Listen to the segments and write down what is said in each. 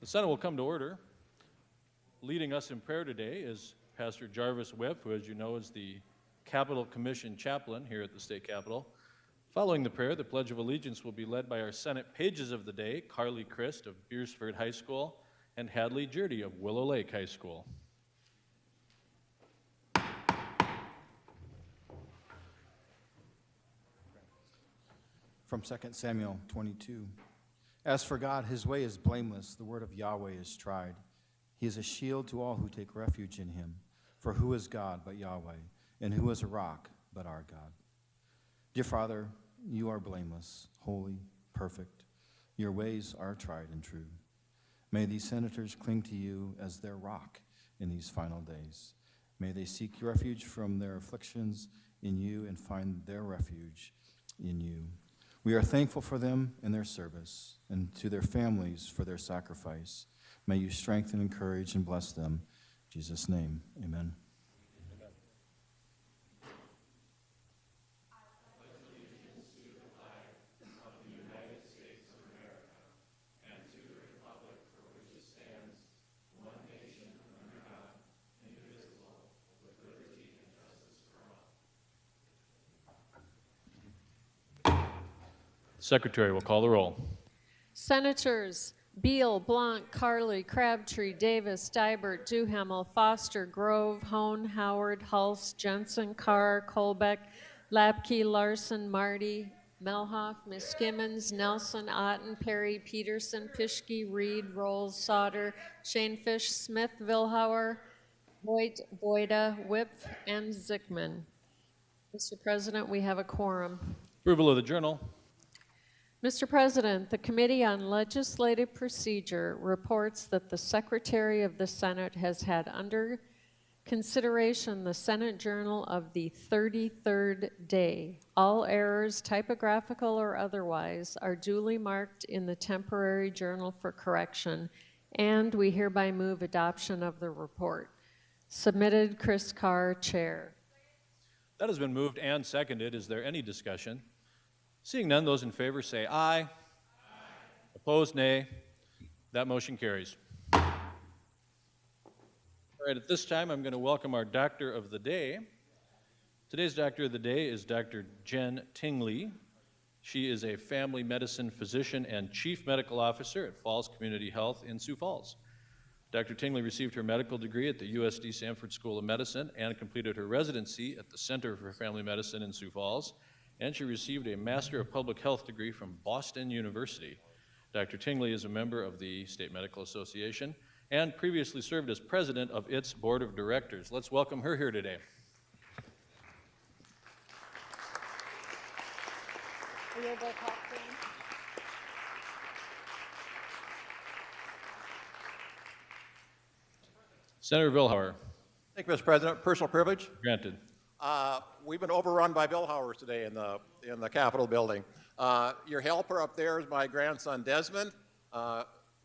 The Senate will come to order. Leading us in prayer today is Pastor Jarvis Whip, who, as you know, is the Capitol Commission chaplain here at the State Capitol. Following the prayer, the Pledge of Allegiance will be led by our Senate pages of the day, Carly Christ of Beersford High School and Hadley Jurdy of Willow Lake High School. From 2 Samuel 22. As for God, his way is blameless. The word of Yahweh is tried. He is a shield to all who take refuge in him. For who is God but Yahweh? And who is a rock but our God? Dear Father, you are blameless, holy, perfect. Your ways are tried and true. May these senators cling to you as their rock in these final days. May they seek refuge from their afflictions in you and find their refuge in you. We are thankful for them and their service, and to their families for their sacrifice. May you strengthen, encourage, and bless them. In Jesus' name, amen. Secretary will call the roll. Senators Beal, Blanc, Carly, Crabtree, Davis, Dibert, Duhamel, Foster, Grove, Hone, Howard, Hulse, Jensen, Carr, Colbeck, Lapke, Larson, Marty, Melhoff, Miskimmons, Nelson, Otten, Perry, Peterson, Pischke, Reed, Rolls, Sauter, Shanefish, Smith, Vilhauer, Voigt, Voida, Whip, and Zickman. Mr. President, we have a quorum. Approval of the journal. Mr. President, the Committee on Legislative Procedure reports that the Secretary of the Senate has had under consideration the Senate Journal of the 33rd day. All errors, typographical or otherwise, are duly marked in the temporary journal for correction, and we hereby move adoption of the report. Submitted, Chris Carr, Chair. That has been moved and seconded. Is there any discussion? Seeing none, those in favor say aye. Aye. Opposed, nay. That motion carries. All right, at this time, I'm going to welcome our Doctor of the Day. Today's Doctor of the Day is Dr. Jen Tingley. She is a family medicine physician and Chief Medical Officer at Falls Community Health in Sioux Falls. Dr. Tingley received her medical degree at the USD Sanford School of Medicine and completed her residency at the Center for Family Medicine in Sioux Falls. And she received a Master of Public Health degree from Boston University. Dr. Tingley is a member of the State Medical Association and previously served as president of its board of directors. Let's welcome her here today. Senator Vilhauer. Thank you, Mr. President. Personal privilege. Granted. We've been overrun by Vilhauers today in the Capitol building. Your helper up there is my grandson Desmond,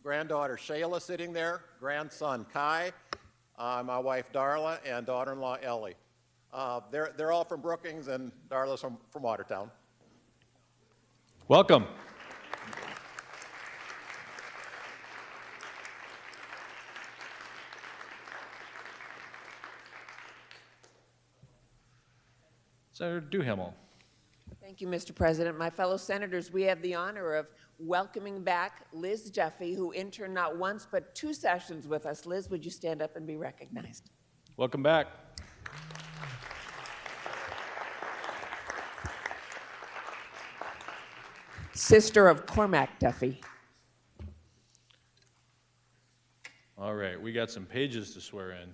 granddaughter Shayla sitting there, grandson Kai, my wife Darla, and daughter-in-law Ellie. They're all from Brookings, and Darla's from Watertown. Welcome. Senator Duhamel. Thank you, Mr. President. My fellow senators, we have the honor of welcoming back Liz Jeffy, who interned not once but 2 sessions with us. Liz, would you stand up and be recognized? Welcome back. Sister of Cormac Duffy. All right, we got some pages to swear in.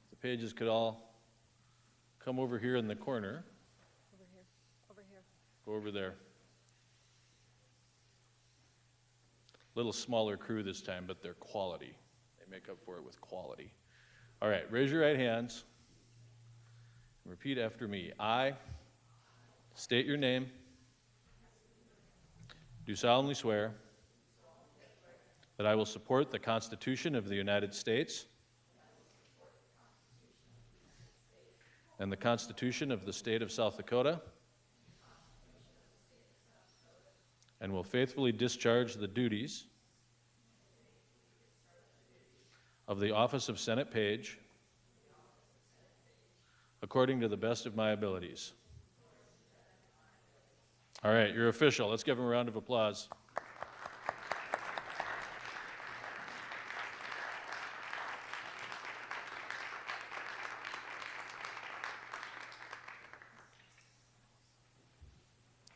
The pages could all come over here in the corner. Over here. Go over there. Little smaller crew this time, but they're quality. They make up for it with quality. All right, raise your right hands. Repeat after me. I state your name. Do solemnly swear that I will support the Constitution of the United States and the Constitution of the State of South Dakota, and will faithfully discharge the duties of the office of Senate Page according to the best of my abilities. All right, you're official. Let's give him a round of applause.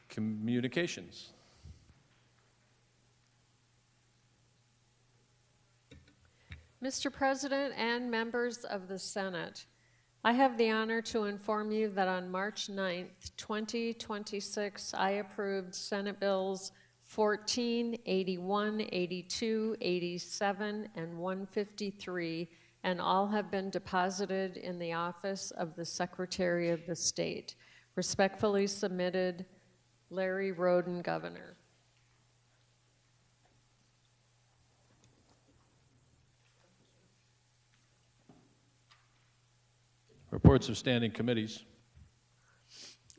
Communications. Mr. President and members of the Senate, I have the honor to inform you that on March 9th, 2026, I approved Senate Bills 14, 81, 82, 87, and 153, and all have been deposited in the office of the Secretary of the State. Respectfully submitted, Larry Roden, Governor. Reports of standing committees.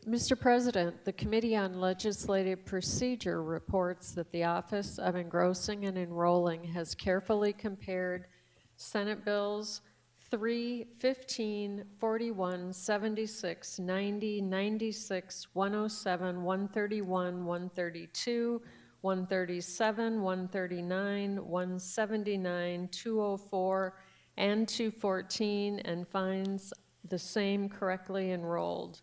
Mr. President, the Committee on Legislative Procedure reports that the Office of Engrossing and Enrolling has carefully compared Senate Bills 3, 15, 41, 76, 90, 96, 107, 131, 132, 137, 139, 179, 204, and 214, and finds the same correctly enrolled.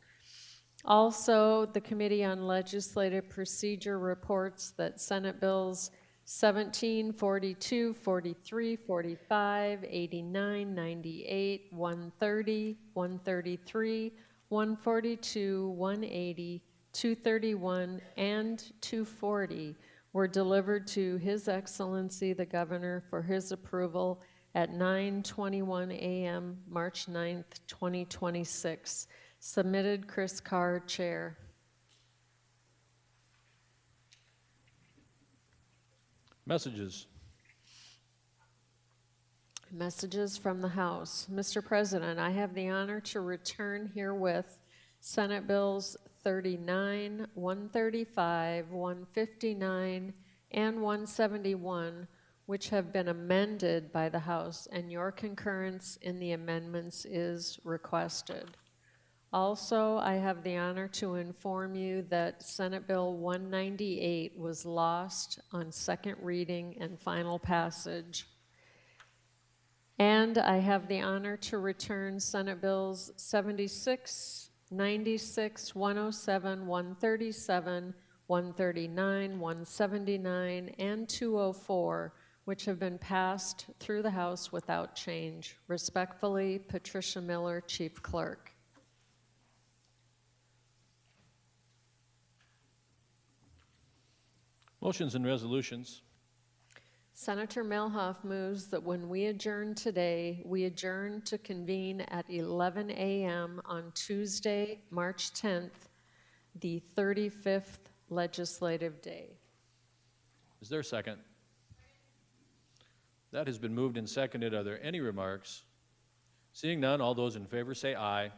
Also, the Committee on Legislative Procedure reports that Senate Bills 17, 42, 43, 45, 89, 98, 130, 133, 142, 180, 231, and 240 were delivered to His Excellency the Governor for his approval at 9:21 a.m. March 9th, 2026. Submitted, Chris Carr, Chair. Messages. Messages from the House. Mr. President, I have the honor to return herewith Senate Bills 39, 135, 159, and 171, which have been amended by the House, and your concurrence in the amendments is requested. Also, I have the honor to inform you that Senate Bill 198 was lost on second reading and final passage. And I have the honor to return Senate Bills 76, 96, 107, 137, 139, 179, and 204, which have been passed through the House without change. Respectfully, Patricia Miller, Chief Clerk. Motions and resolutions. Senator Melhoff moves that when we adjourn today, we adjourn to convene at 11 a.m. on Tuesday, March 10th, the 35th legislative day. Is there a second? That has been moved and seconded. Are there any remarks? Seeing none, all those in favor say aye. Aye.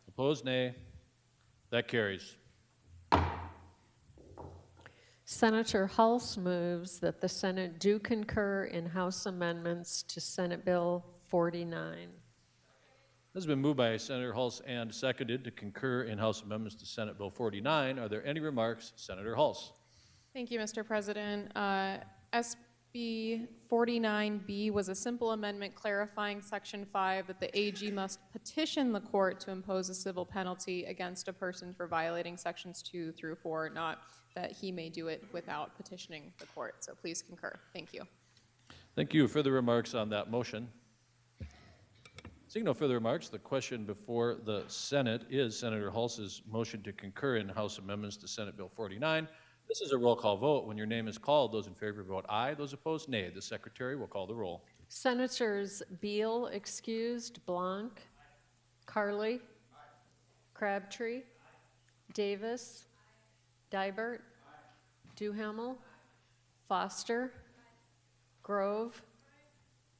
Opposed, nay. That carries. Senator Hulse moves that the Senate do concur in House amendments to Senate Bill 49. This has been moved by Senator Hulse and seconded to concur in House amendments to Senate Bill 49. Are there any remarks? Senator Hulse. Thank you, Mr. President. SB 49B was a simple amendment clarifying Section 5 that the AG must petition the court to impose a civil penalty against a person for violating Sections 2 through 4, not that he may do it without petitioning the court. So please concur. Thank you. Thank you. Further remarks on that motion? Seeing no further remarks, the question before the Senate is Senator Hulse's motion to concur in House amendments to Senate Bill 49. This is a roll call vote. When your name is called, those in favor vote aye. Those opposed, nay. The Secretary will call the roll. Senators Beal excused, Blanc, Carly, Crabtree, Davis, Dibert, Duhamel, Foster, Grove,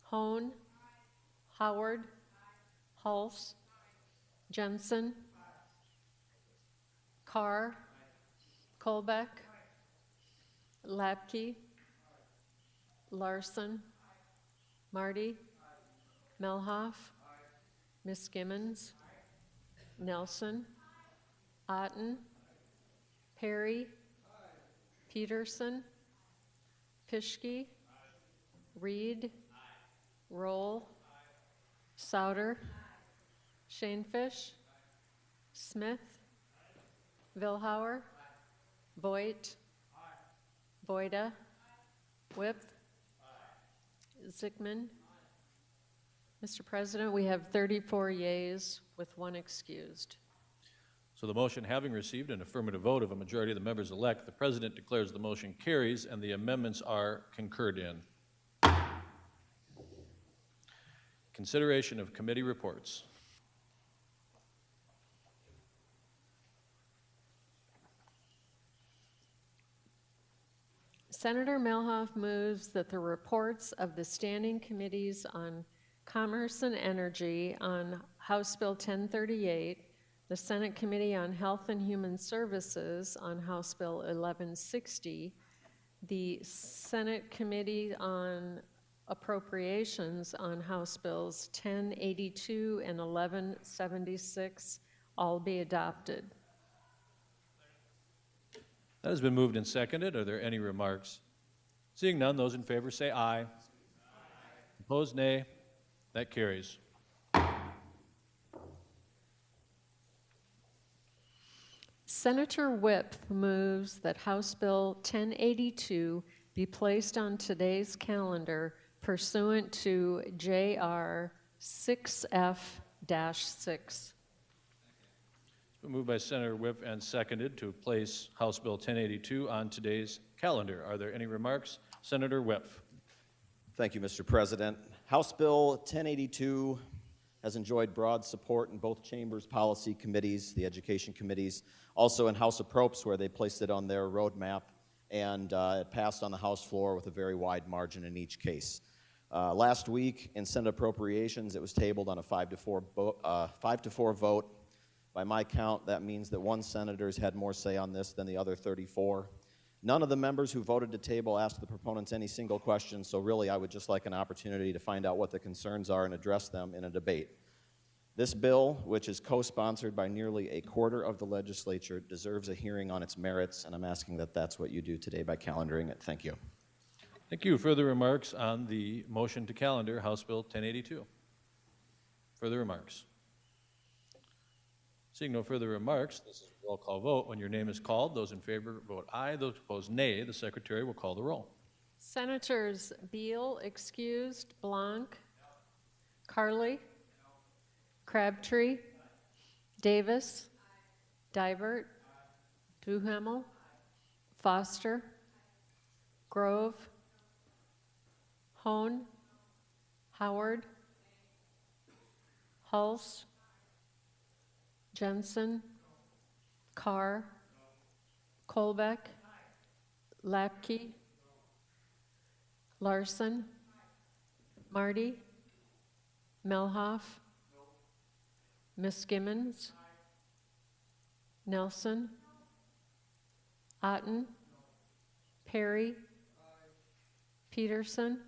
Hone, Howard, Hulse, Jensen, Carr, Colbeck, Lapke, Larson, Marty? Melhoff? Miss Gimmons? Nelson? Otten? Perry? Peterson? Pischke? Reed? Roll? Souter? Shanefish? Smith? Vilhauer? Voigt? Voida? Whip? Zickman? Mr. President, we have 34 yeas with 1 excused. So the motion having received an affirmative vote of a majority of the members elect, the president declares the motion carries and the amendments are concurred in. Consideration of committee reports. Senator Melhoff moves that the reports of the standing committees on Commerce and Energy on House Bill 1038, the Senate Committee on Health and Human Services on House Bill 1160, the Senate Committee on Appropriations on House Bills 1082 and 1176 all be adopted. That has been moved and seconded. Are there any remarks? Seeing none, those in favor say aye. Aye. Opposed, nay. That carries. Senator Whip moves that House Bill 1082 be placed on today's calendar pursuant to JR 6F-6. Moved by Senator Whip and seconded to place House Bill 1082 on today's calendar. Are there any remarks? Senator Whip. Thank you, Mr. President. House Bill 1082 has enjoyed broad support in both chambers' policy committees, the education committees, also in House Appropes, where they placed it on their roadmap, and it passed on the House floor with a very wide margin in each case. Last week in Senate Appropriations, it was tabled on a 5-4 vote. By my count, that means that 1 senator's had more say on this than the other 34. None of the members who voted to table asked the proponents any single question, so really I would just like an opportunity to find out what the concerns are and address them in a debate. This bill, which is co-sponsored by nearly a quarter of the legislature, deserves a hearing on its merits, and I'm asking that that's what you do today by calendaring it. Thank you. Thank you. Further remarks on the motion to calendar House Bill 1082? Further remarks? Seeing no further remarks, this is a roll call vote. When your name is called, those in favor vote aye, those opposed nay. The secretary will call the roll. Senators Beal, excused, Blanc, Carley, Crabtree, Davis, Dibert, Duhamel, Foster, Grove, Hone, Howard, Hulse, Jensen, Carr, Kolbeck, Lapke, Larson, Marty, Melhoff, Miss Gimmons, Nelson, Otten, Perry, Peterson,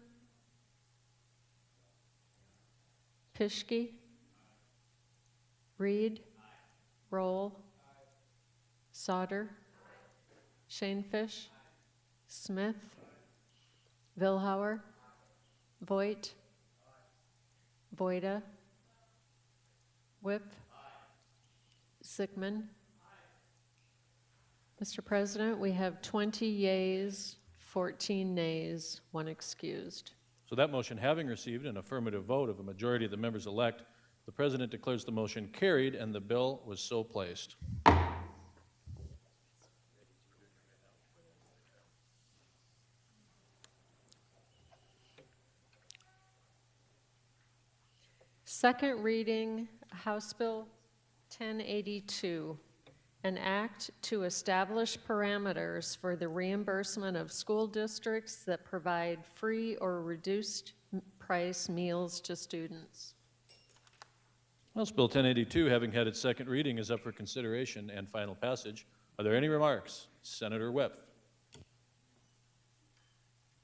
Pischke, Reed, Roll, Sauter, Shanefish, Smith, Vilhauer, Voigt, Voida, Whip, Zickman. Mr. President, we have 20 yeas, 14 nays, 1 excused. So that motion having received an affirmative vote of a majority of the members elect, the president declares the motion carried and the bill was so placed. Second reading, House Bill 1082, an act to establish parameters for the reimbursement of school districts that provide free or reduced price meals to students. House Bill 1082, having had its second reading, is up for consideration and final passage. Are there any remarks? Senator Webb.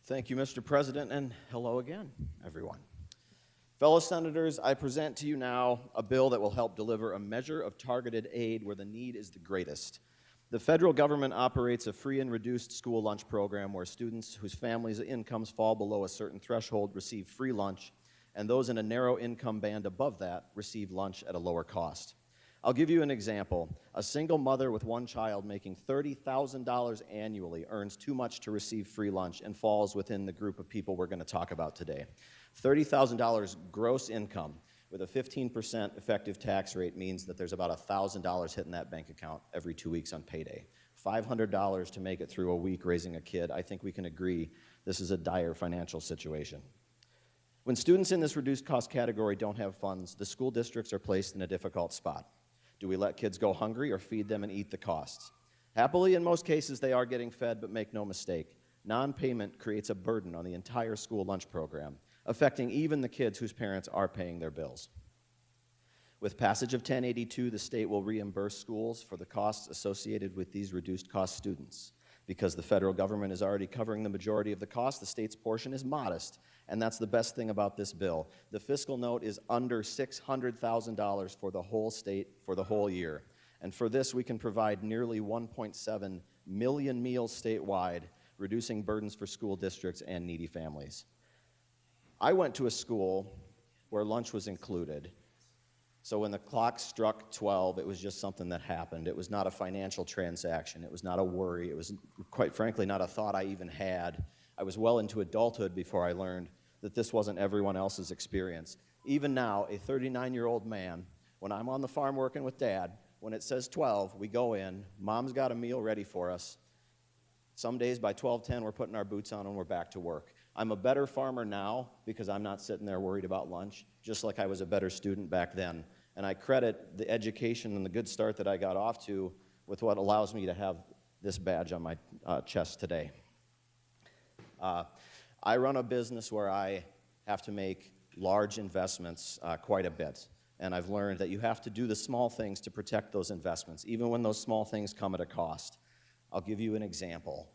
Thank you, Mr. President, and hello again, everyone. Fellow senators, I present to you now a bill that will help deliver a measure of targeted aid where the need is the greatest. The federal government operates a free and reduced school lunch program where students whose families' incomes fall below a certain threshold receive free lunch, and those in a narrow income band above that receive lunch at a lower cost. I'll give you an example. A single mother with one child making $30,000 annually earns too much to receive free lunch and falls within the group of people we're going to talk about today. $30,000 gross income with a 15% effective tax rate means that there's about $1,000 hitting that bank account every 2 weeks on payday. $500 to make it through a week raising a kid. I think we can agree this is a dire financial situation. When students in this reduced cost category don't have funds, the school districts are placed in a difficult spot. Do we let kids go hungry or feed them and eat the costs? Happily, in most cases, they are getting fed, but make no mistake, non-payment creates a burden on the entire school lunch program, affecting even the kids whose parents are paying their bills. With passage of 1082, the state will reimburse schools for the costs associated with these reduced cost students. Because the federal government is already covering the majority of the cost, the state's portion is modest, and that's the best thing about this bill. The fiscal note is under $600,000 for the whole state for the whole year. And for this, we can provide nearly 1.7 million meals statewide, reducing burdens for school districts and needy families. I went to a school where lunch was included. So when the clock struck 12, it was just something that happened. It was not a financial transaction. It was not a worry. It was, quite frankly, not a thought I even had. I was well into adulthood before I learned that this wasn't everyone else's experience. Even now, a 39-year-old man, when I'm on the farm working with Dad, when it says 12, we go in, Mom's got a meal ready for us. Some days by 12:10, we're putting our boots on and we're back to work. I'm a better farmer now because I'm not sitting there worried about lunch, just like I was a better student back then. And I credit the education and the good start that I got off to with what allows me to have this badge on my chest today. I run a business where I have to make large investments quite a bit. And I've learned that you have to do the small things to protect those investments, even when those small things come at a cost. I'll give you an example.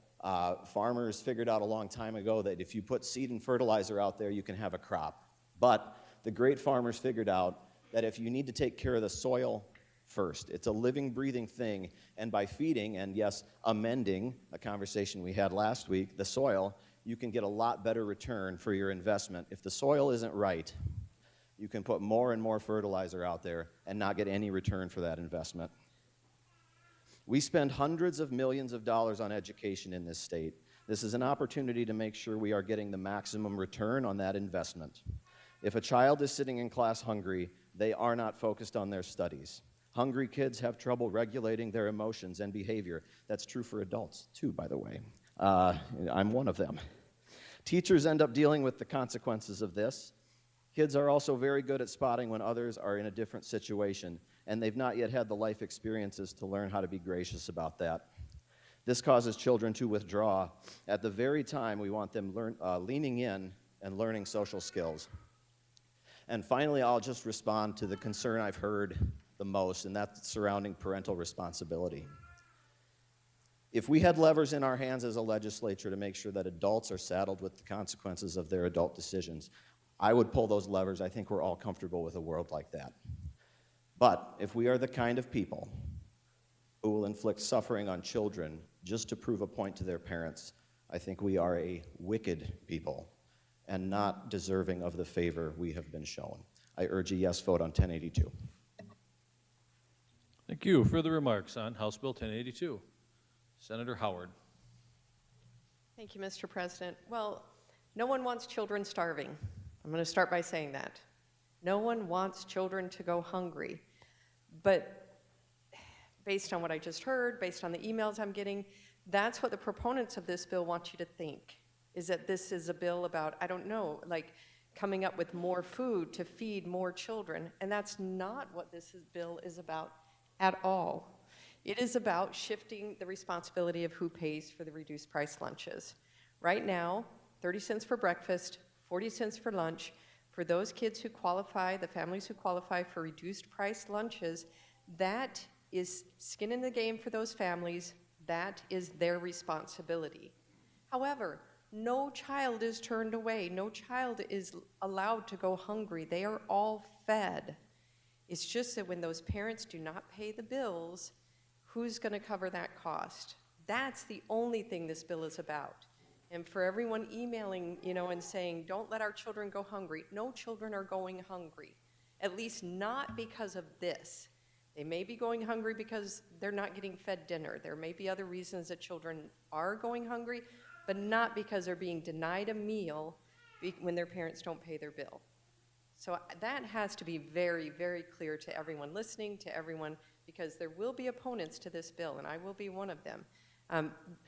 Farmers figured out a long time ago that if you put seed and fertilizer out there, you can have a crop. But the great farmers figured out that if you need to take care of the soil first, it's a living, breathing thing, and by feeding and, yes, amending, a conversation we had last week, the soil, you can get a lot better return for your investment. If the soil isn't right, you can put more and more fertilizer out there and not get any return for that investment. We spend hundreds of millions of dollars on education in this state. This is an opportunity to make sure we are getting the maximum return on that investment. If a child is sitting in class hungry, they are not focused on their studies. Hungry kids have trouble regulating their emotions and behavior. That's true for adults, too, by the way. I'm one of them. Teachers end up dealing with the consequences of this. Kids are also very good at spotting when others are in a different situation, and they've not yet had the life experiences to learn how to be gracious about that. This causes children to withdraw at the very time we want them leaning in and learning social skills. And finally, I'll just respond to the concern I've heard the most, and that's surrounding parental responsibility. If we had levers in our hands as a legislature to make sure that adults are saddled with the consequences of their adult decisions, I would pull those levers. I think we're all comfortable with a world like that. But if we are the kind of people who will inflict suffering on children just to prove a point to their parents, I think we are a wicked people and not deserving of the favor we have been shown. I urge a yes vote on 1082. Thank you. Further remarks on House Bill 1082? Senator Howard. Thank you, Mr. President. Well, no one wants children starving. I'm going to start by saying that. No one wants children to go hungry. But based on what I just heard, based on the emails I'm getting, that's what the proponents of this bill want you to think, is that this is a bill about, I don't know, like coming up with more food to feed more children. And that's not what this bill is about at all. It is about shifting the responsibility of who pays for the reduced price lunches. Right now, 30 cents for breakfast, 40 cents for lunch. For those kids who qualify, the families who qualify for reduced price lunches, that is skin in the game for those families. That is their responsibility. However, No child is turned away. No child is allowed to go hungry. They are all fed. It's just that when those parents do not pay the bills, who's going to cover that cost? That's the only thing this bill is about. And for everyone emailing, and saying, don't let our children go hungry, no children are going hungry, at least not because of this. They may be going hungry because they're not getting fed dinner. There may be other reasons that children are going hungry, but not because they're being denied a meal when their parents don't pay their bill. So that has to be very, very clear to everyone listening, to everyone, because there will be opponents to this bill, and I will be one of them.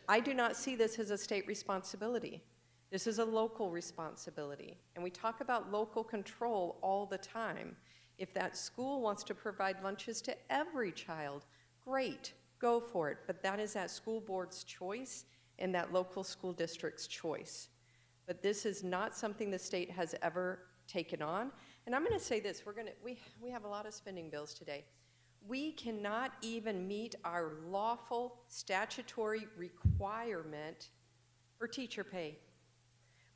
I do not see this as a state responsibility. This is a local responsibility. And we talk about local control all the time. If that school wants to provide lunches to every child, great, go for it. But that is that school board's choice and that local school district's choice. But this is not something the state has ever taken on. And I'm going to say this, we have a lot of spending bills today. We cannot even meet our lawful statutory requirement for teacher pay.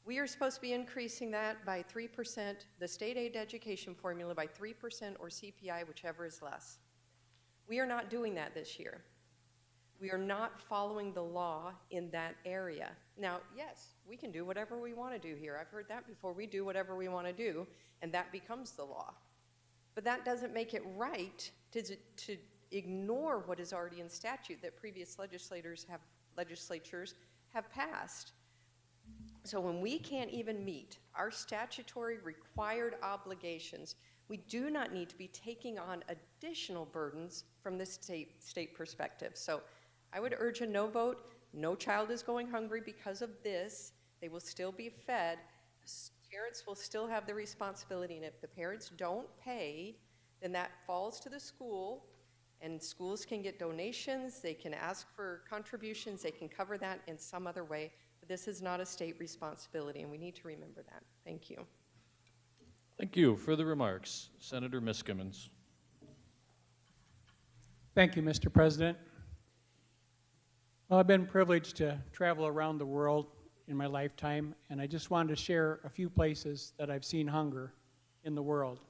We are supposed to be increasing that by 3%, the state aid education formula by 3% or CPI, whichever is less. We are not doing that this year. We are not following the law in that area. Now, yes, we can do whatever we want to do here. I've heard that before. We do whatever we want to do, and that becomes the law. But that doesn't make it right to ignore what is already in statute that previous legislatures have passed. So when we can't even meet our statutory required obligations, we do not need to be taking on additional burdens from the state perspective. So I would urge a no vote. No child is going hungry because of this. They will still be fed. Parents will still have the responsibility, and if the parents don't pay, then that falls to the school, and schools can get donations, they can ask for contributions, they can cover that in some other way, but this is not a state responsibility, and we need to remember that. Thank you. Thank you. Further remarks? Senator Miskimins. Thank you, Mr. President. Well, I've been privileged to travel around the world in my lifetime, and I just wanted to share a few places that I've seen hunger in the world.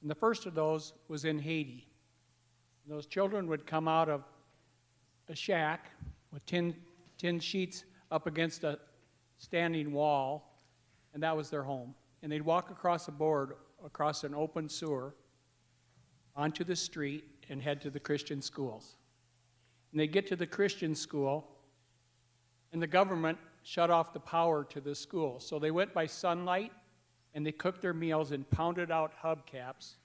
And the first of those was in Haiti. Those children would come out of a shack with tin sheets up against a standing wall, and that was their home. And they'd walk across a board, across an open sewer, onto the street, and head to the Christian schools. And they'd get to the Christian school, and the government shut off the power to the school. So they went by sunlight, and they cooked their meals in pounded out hubcaps,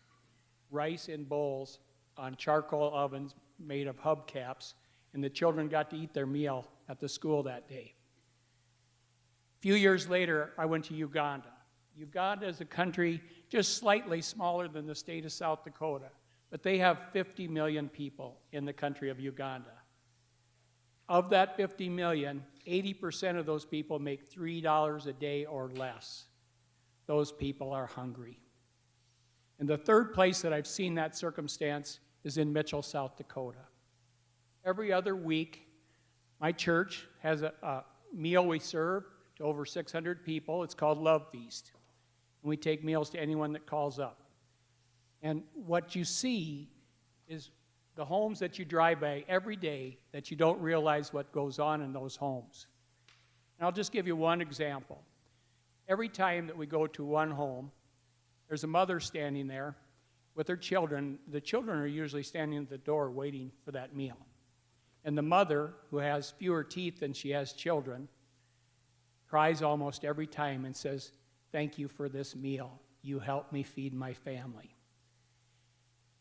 rice in bowls on charcoal ovens made of hubcaps, and the children got to eat their meal at the school that day. A few years later, I went to Uganda. Uganda is a country just slightly smaller than the state of South Dakota, but they have 50 million people in the country of Uganda. Of that 50 million, 80% of those people make $3 a day or less. Those people are hungry. And the third place that I've seen that circumstance is in Mitchell, South Dakota. Every other week, my church has a meal we serve to over 600 people. It's called Love Feast. And we take meals to anyone that calls up. And what you see is the homes that you drive by every day that you don't realize what goes on in those homes. And I'll just give you one example. Every time that we go to one home, there's a mother standing there with her children. The children are usually standing at the door waiting for that meal. And the mother, who has fewer teeth than she has children, cries almost every time and says, "Thank you for this meal. You helped me feed my family."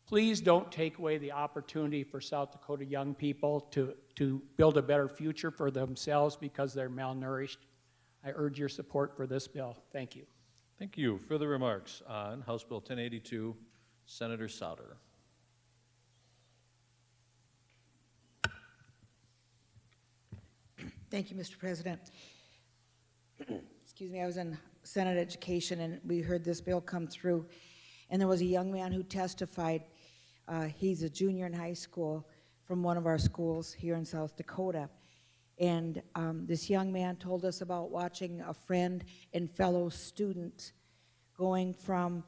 Please don't take away the opportunity for South Dakota young people to build a better future for themselves because they're malnourished. I urge your support for this bill. Thank you. Thank you. Further remarks on House Bill 1082, Senator Sauter. Thank you, Mr. President. Excuse me, I was in Senate Education and we heard this bill come through, and there was a young man who testified. He's a junior in high school from one of our schools here in South Dakota, And this young man told us about watching a friend and fellow student going from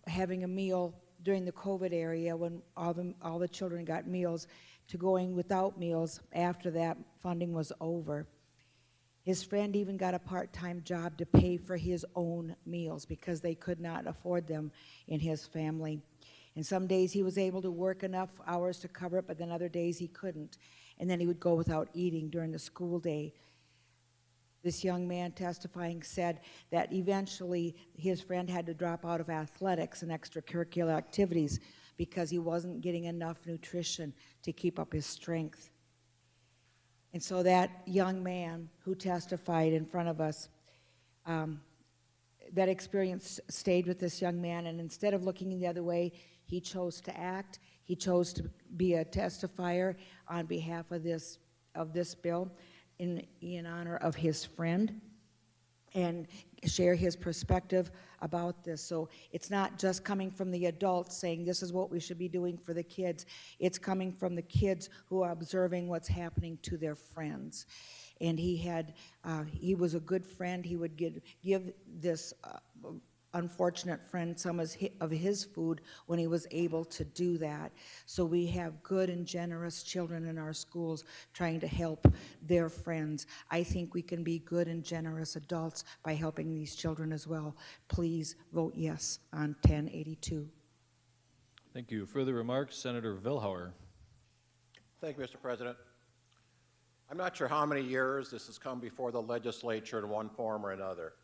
having a meal during the COVID area when all the children got meals to going without meals after that funding was over. His friend even got a part-time job to pay for his own meals because they could not afford them in his family. And some days he was able to work enough hours to cover it, but then other days he couldn't. And then he would go without eating during the school day. This young man testifying said that eventually his friend had to drop out of athletics and extracurricular activities because he wasn't getting enough nutrition to keep up his strength. And so that young man who testified in front of us, that experience stayed with this young man, and instead of looking the other way, he chose to act. He chose to be a testifier on behalf of this bill in honor of his friend and share his perspective about this. So it's not just coming from the adults saying this is what we should be doing for the kids. It's coming from the kids who are observing what's happening to their friends. And he was a good friend. He would give this unfortunate friend some of his food when he was able to do that. So we have good and generous children in our schools trying to help their friends. I think we can be good and generous adults by helping these children as well. Please vote yes on 1082. Thank you. Further remarks, Senator Vilhauer. Thank you, Mr. President. I'm not sure how many years this has come before the legislature in one form or another.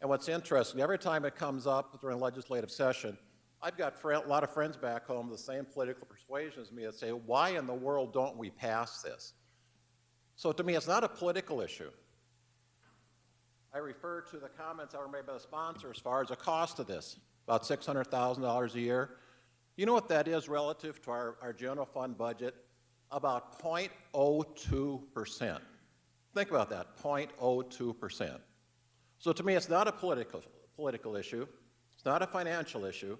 And what's interesting, every time it comes up during legislative session, I've got a lot of friends back home with the same political persuasion as me that say, why in the world don't we pass this? So to me, it's not a political issue. I refer to the comments that were made by the sponsor as far as the cost of this, about $600,000 a year. You know what that is relative to our general fund budget? About 0.02%. Think about that, 0.02%. So to me, it's not a political issue. It's not a financial issue.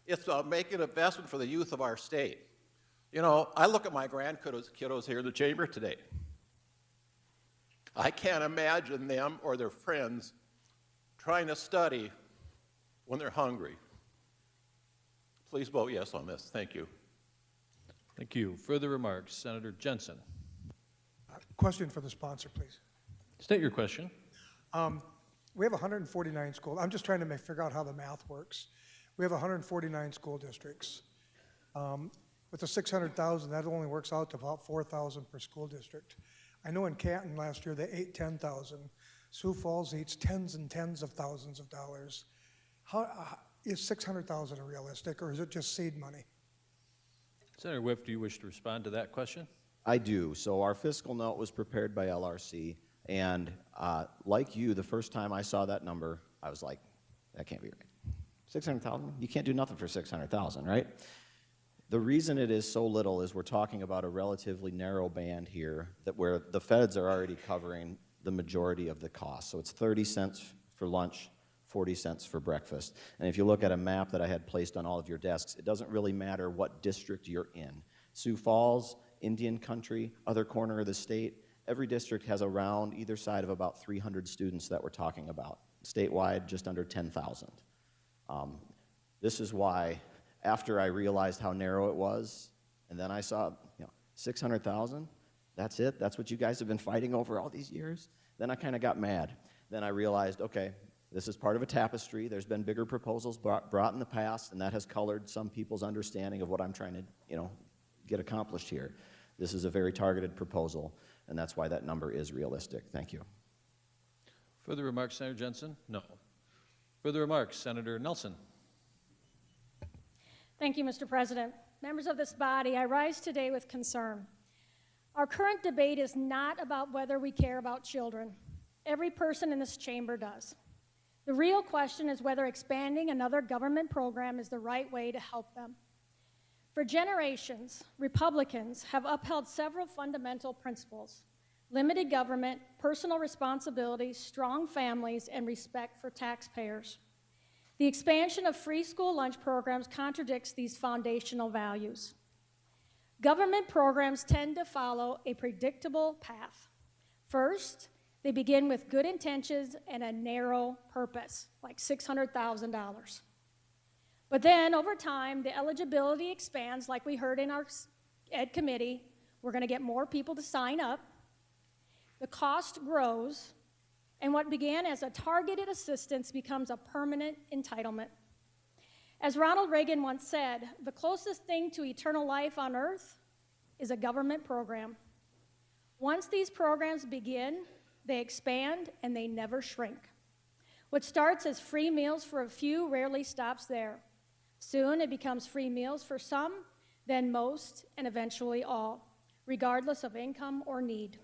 It's making an investment for the youth of our state. You know, I look at my grandkiddos here in the chamber today. I can't imagine them or their friends trying to study when they're hungry. Please vote yes on this. Thank you. Thank you. Further remarks, Senator Jensen. Question for the sponsor, please. State your question. We have 149 schools. I'm just trying to figure out how the math works. We have 149 school districts. With the 600,000, that only works out to about 4,000 per school district. I know in Canton last year they ate 10,000. Sioux Falls eats tens and tens of thousands of dollars. Is 600,000 realistic, or is it just seed money? Senator Whiff, do you wish to respond to that question? I do. So our fiscal note was prepared by LRC, and like you, the first time I saw that number, I was like, that can't be right. 600,000? You can't do nothing for 600,000, right? The reason it is so little is we're talking about a relatively narrow band here that where the feds are already covering the majority of the cost. So it's 30 cents for lunch, 40 cents for breakfast. And if you look at a map that I had placed on all of your desks, it doesn't really matter what district you're in. Sioux Falls, Indian Country, other corner of the state, every district has around either side of about 300 students that we're talking about. Statewide, just under 10,000. This is why, after I realized how narrow it was, and then I saw, 600,000, that's it? That's what you guys have been fighting over all these years? Then I kind of got mad. Then I realized, okay, this is part of a tapestry. There's been bigger proposals brought in the past, and that has colored some people's understanding of what I'm trying to, get accomplished here. This is a very targeted proposal, and that's why that number is realistic. Thank you. Further remarks, Senator Jensen? No. Further remarks, Senator Nelson. Thank you, Mr. President. Members of this body, I rise today with concern. Our current debate is not about whether we care about children. Every person in this chamber does. The real question is whether expanding another government program is the right way to help them. For generations, Republicans have upheld several fundamental principles: limited government, personal responsibility, strong families, and respect for taxpayers. The expansion of free school lunch programs contradicts these foundational values. Government programs tend to follow a predictable path. First, they begin with good intentions and a narrow purpose, like $600,000. But then, over time, the eligibility expands, like we heard in our Ed committee. We're going to get more people to sign up. The cost grows, and what began as a targeted assistance becomes a permanent entitlement. As Ronald Reagan once said, the closest thing to eternal life on earth is a government program. Once these programs begin, they expand and they never shrink. What starts as free meals for a few rarely stops there. Soon it becomes free meals for some, then most, and eventually all, regardless of income or need.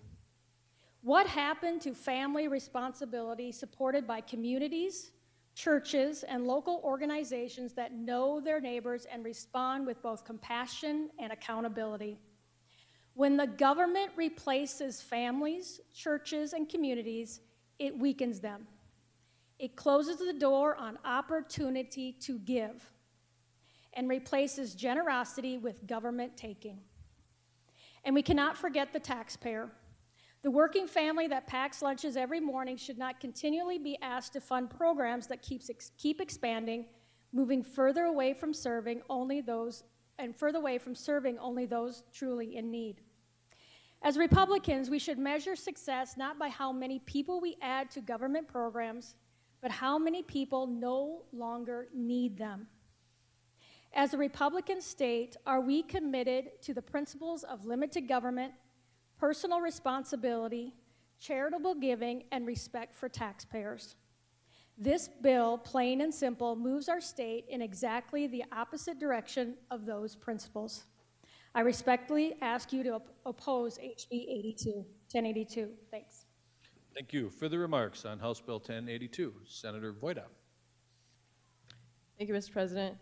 What happened to family responsibility supported by communities, churches, and local organizations that know their neighbors and respond with both compassion and accountability? When the government replaces families, churches, and communities, it weakens them. It closes the door on opportunity to give and replaces generosity with government taking. And we cannot forget the taxpayer. The working family that packs lunches every morning should not continually be asked to fund programs that keep expanding, moving further away from serving only those truly in need. As Republicans, we should measure success not by how many people we add to government programs, but how many people no longer need them. As a Republican state, are we committed to the principles of limited government, personal responsibility, charitable giving, and respect for taxpayers? This bill, plain and simple, moves our state in exactly the opposite direction of those principles. I respectfully ask you to oppose HB 1082. Thanks. Thank you. Further remarks on House Bill 1082. Senator Voida. Thank you, Mr. President.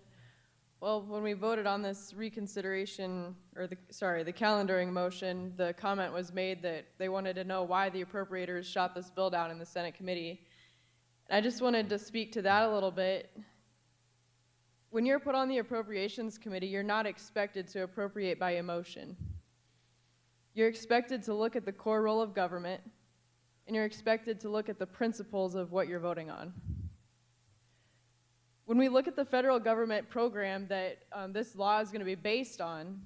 Well, when we voted on this reconsideration, or the calendaring motion, the comment was made that they wanted to know why the appropriators shot this bill down in the Senate committee. And I just wanted to speak to that a little bit. When you're put on the Appropriations Committee, you're not expected to appropriate by emotion. You're expected to look at the core role of government, and you're expected to look at the principles of what you're voting on. When we look at the federal government program that this law is going to be based on,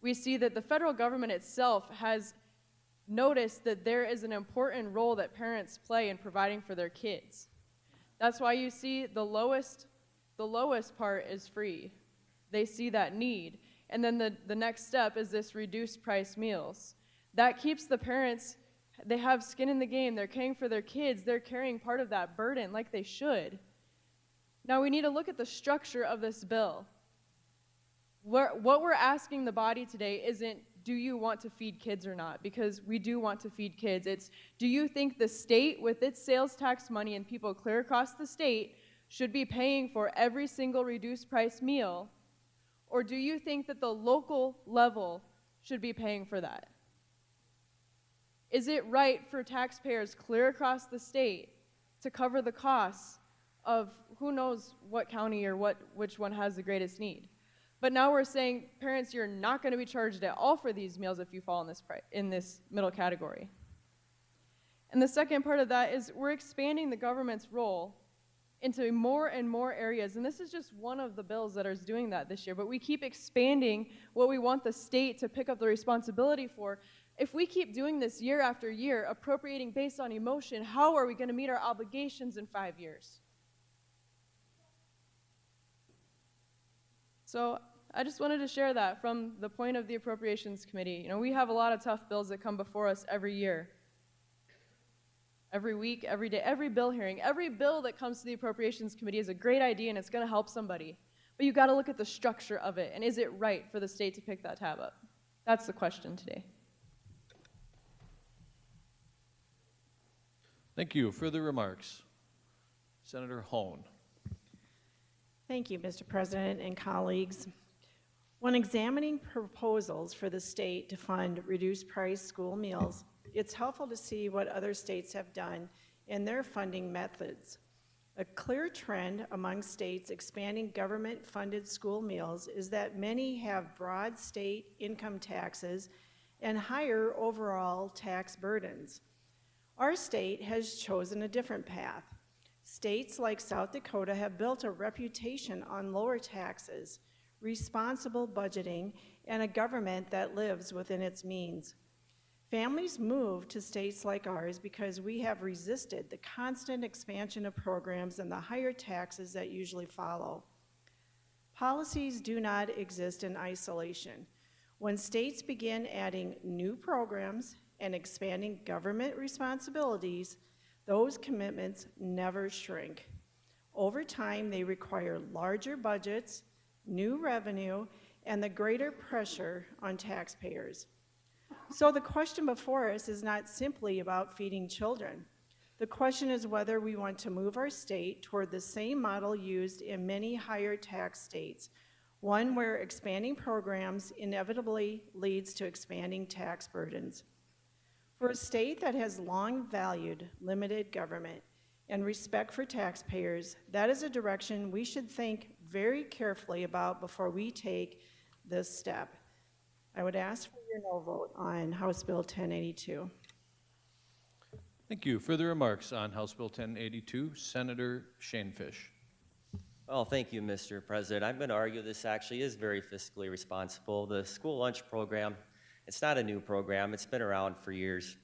we see that the federal government itself has noticed that there is an important role that parents play in providing for their kids. That's why you see the lowest part is free. They see that need. And then the next step is this reduced price meals. That keeps the parents, they have skin in the game. They're caring for their kids. They're carrying part of that burden like they should. Now we need to look at the structure of this bill. What we're asking the body today isn't, do you want to feed kids or not? Because we do want to feed kids. It's, do you think the state with its sales tax money and people clear across the state should be paying for every single reduced price meal? Or do you think that the local level should be paying for that? Is it right for taxpayers clear across the state to cover the costs of who knows what county or which one has the greatest need? But now we're saying, parents, you're not going to be charged at all for these meals if you fall in this middle category. And the second part of that is we're expanding the government's role into more and more areas. And this is just one of the bills that is doing that this year. But we keep expanding what we want the state to pick up the responsibility for. If we keep doing this year after year, appropriating based on emotion, how are we going to meet our obligations in 5 years? So I just wanted to share that from the point of the Appropriations Committee. You know, we have a lot of tough bills that come before us every year. Every week, every day, every bill hearing, every bill that comes to the Appropriations Committee is a great idea and it's going to help somebody. But you've got to look at the structure of it, and is it right for the state to pick that tab up? That's the question today. Thank you. Further remarks? Senator Hone. Thank you, Mr. President and colleagues. When examining proposals for the state to fund reduced price school meals, it's helpful to see what other states have done in their funding methods. A clear trend among states expanding government-funded school meals is that many have broad state income taxes and higher overall tax burdens. Our state has chosen a different path. States like South Dakota have built a reputation on lower taxes, responsible budgeting, and a government that lives within its means. Families move to states like ours because we have resisted the constant expansion of programs and the higher taxes that usually follow. Policies do not exist in isolation. When states begin adding new programs and expanding government responsibilities, those commitments never shrink. Over time, they require larger budgets, new revenue, and the greater pressure on taxpayers. So the question before us is not simply about feeding children. The question is whether we want to move our state toward the same model used in many higher tax states, one where expanding programs inevitably leads to expanding tax burdens. For a state that has long valued limited government and respect for taxpayers, that is a direction we should think very carefully about before we take this step. I would ask for your no vote on House Bill 1082. Thank you. Further remarks on House Bill 1082, Senator Shanefish. Well, thank you, Mr. President. I'm going to argue this actually is very fiscally responsible. The school lunch program, it's not a new program. It's been around for years.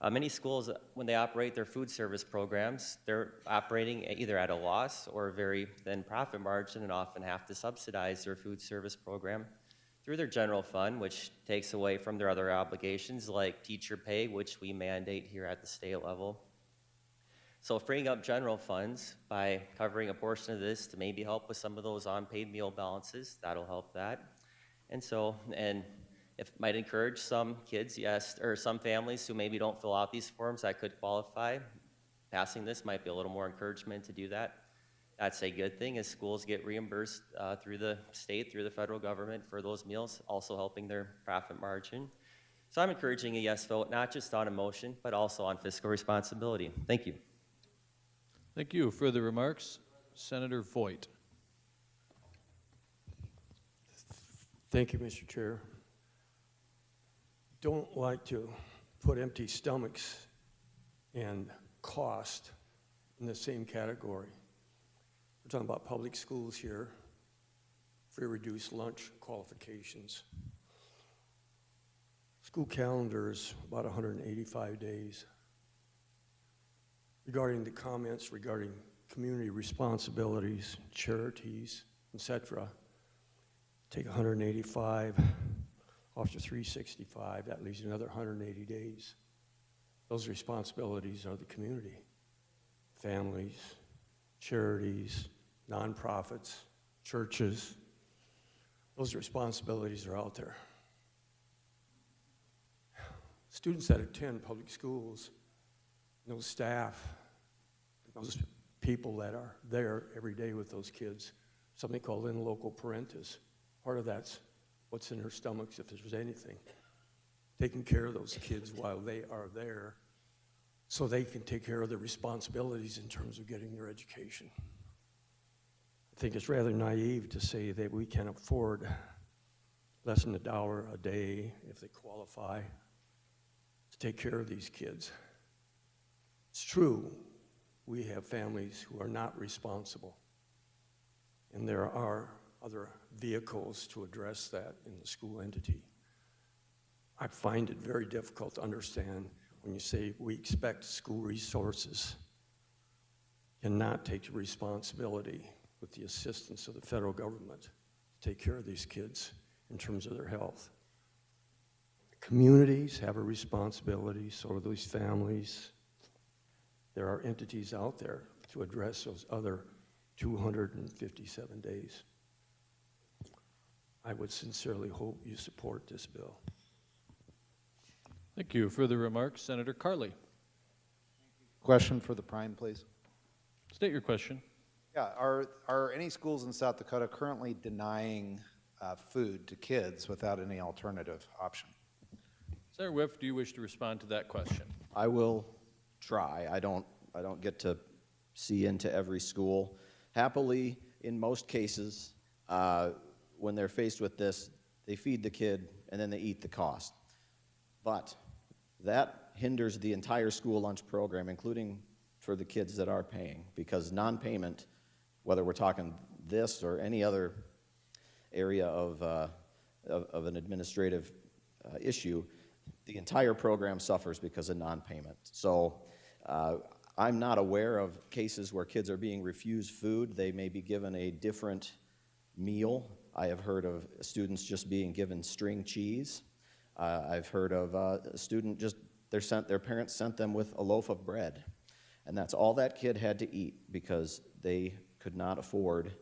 Many schools, when they operate their food service programs, they're operating either at a loss or a very thin profit margin and often have to subsidize their food service program through their general fund, which takes away from their other obligations like teacher pay, which we mandate here at the state level. So freeing up general funds by covering a portion of this to maybe help with some of those unpaid meal balances, that'll help that. And if it might encourage some kids, yes, or some families who maybe don't fill out these forms that could qualify. Passing this might be a little more encouragement to do that. That's a good thing as schools get reimbursed through the state, through the federal government for those meals, also helping their profit margin. So I'm encouraging a yes vote, not just on emotion, but also on fiscal responsibility. Thank you. Thank you. Further remarks, Senator Voigt. Thank you, Mr. Chair. Don't like to put empty stomachs and cost in the same category. We're talking about public schools here, free reduced lunch qualifications. School calendar is about 185 days. Regarding the comments regarding community responsibilities, charities, etc., take 185 off to 365, that leaves another 180 days. Those responsibilities are the community, families, charities, nonprofits, churches. Those responsibilities are out there. Students that attend public schools, those staff, those people that are there every day with those kids, something called in loco parentis. Part of that's what's in their stomachs, if there's anything. Taking care of those kids while they are there so they can take care of their responsibilities in terms of getting their education. I think it's rather naive to say that we can afford less than $1 a day if they qualify to take care of these kids. It's true, we have families who are not responsible, and there are other vehicles to address that in the school entity. I find it very difficult to understand when you say we expect school resources cannot take the responsibility with the assistance of the federal government to take care of these kids in terms of their health. Communities have a responsibility, so do these families. There are entities out there to address those other 257 days. I would sincerely hope you support this bill. Thank you. Further remarks, Senator Carley. Question for the prime, please. State your question. Yeah, are any schools in South Dakota currently denying food to kids without any alternative option? Senator Whiff, do you wish to respond to that question? I will try. I don't get to see into every school. Happily, in most cases, when they're faced with this, they feed the kid and then they eat the cost. But that hinders the entire school lunch program, including for the kids that are paying, because non-payment, whether we're talking this or any other area of an administrative issue, the entire program suffers because of non-payment. So I'm not aware of cases where kids are being refused food. They may be given a different meal. I have heard of students just being given string cheese. I've heard of a student just, their parents sent them with a loaf of bread. And that's all that kid had to eat because they could not afford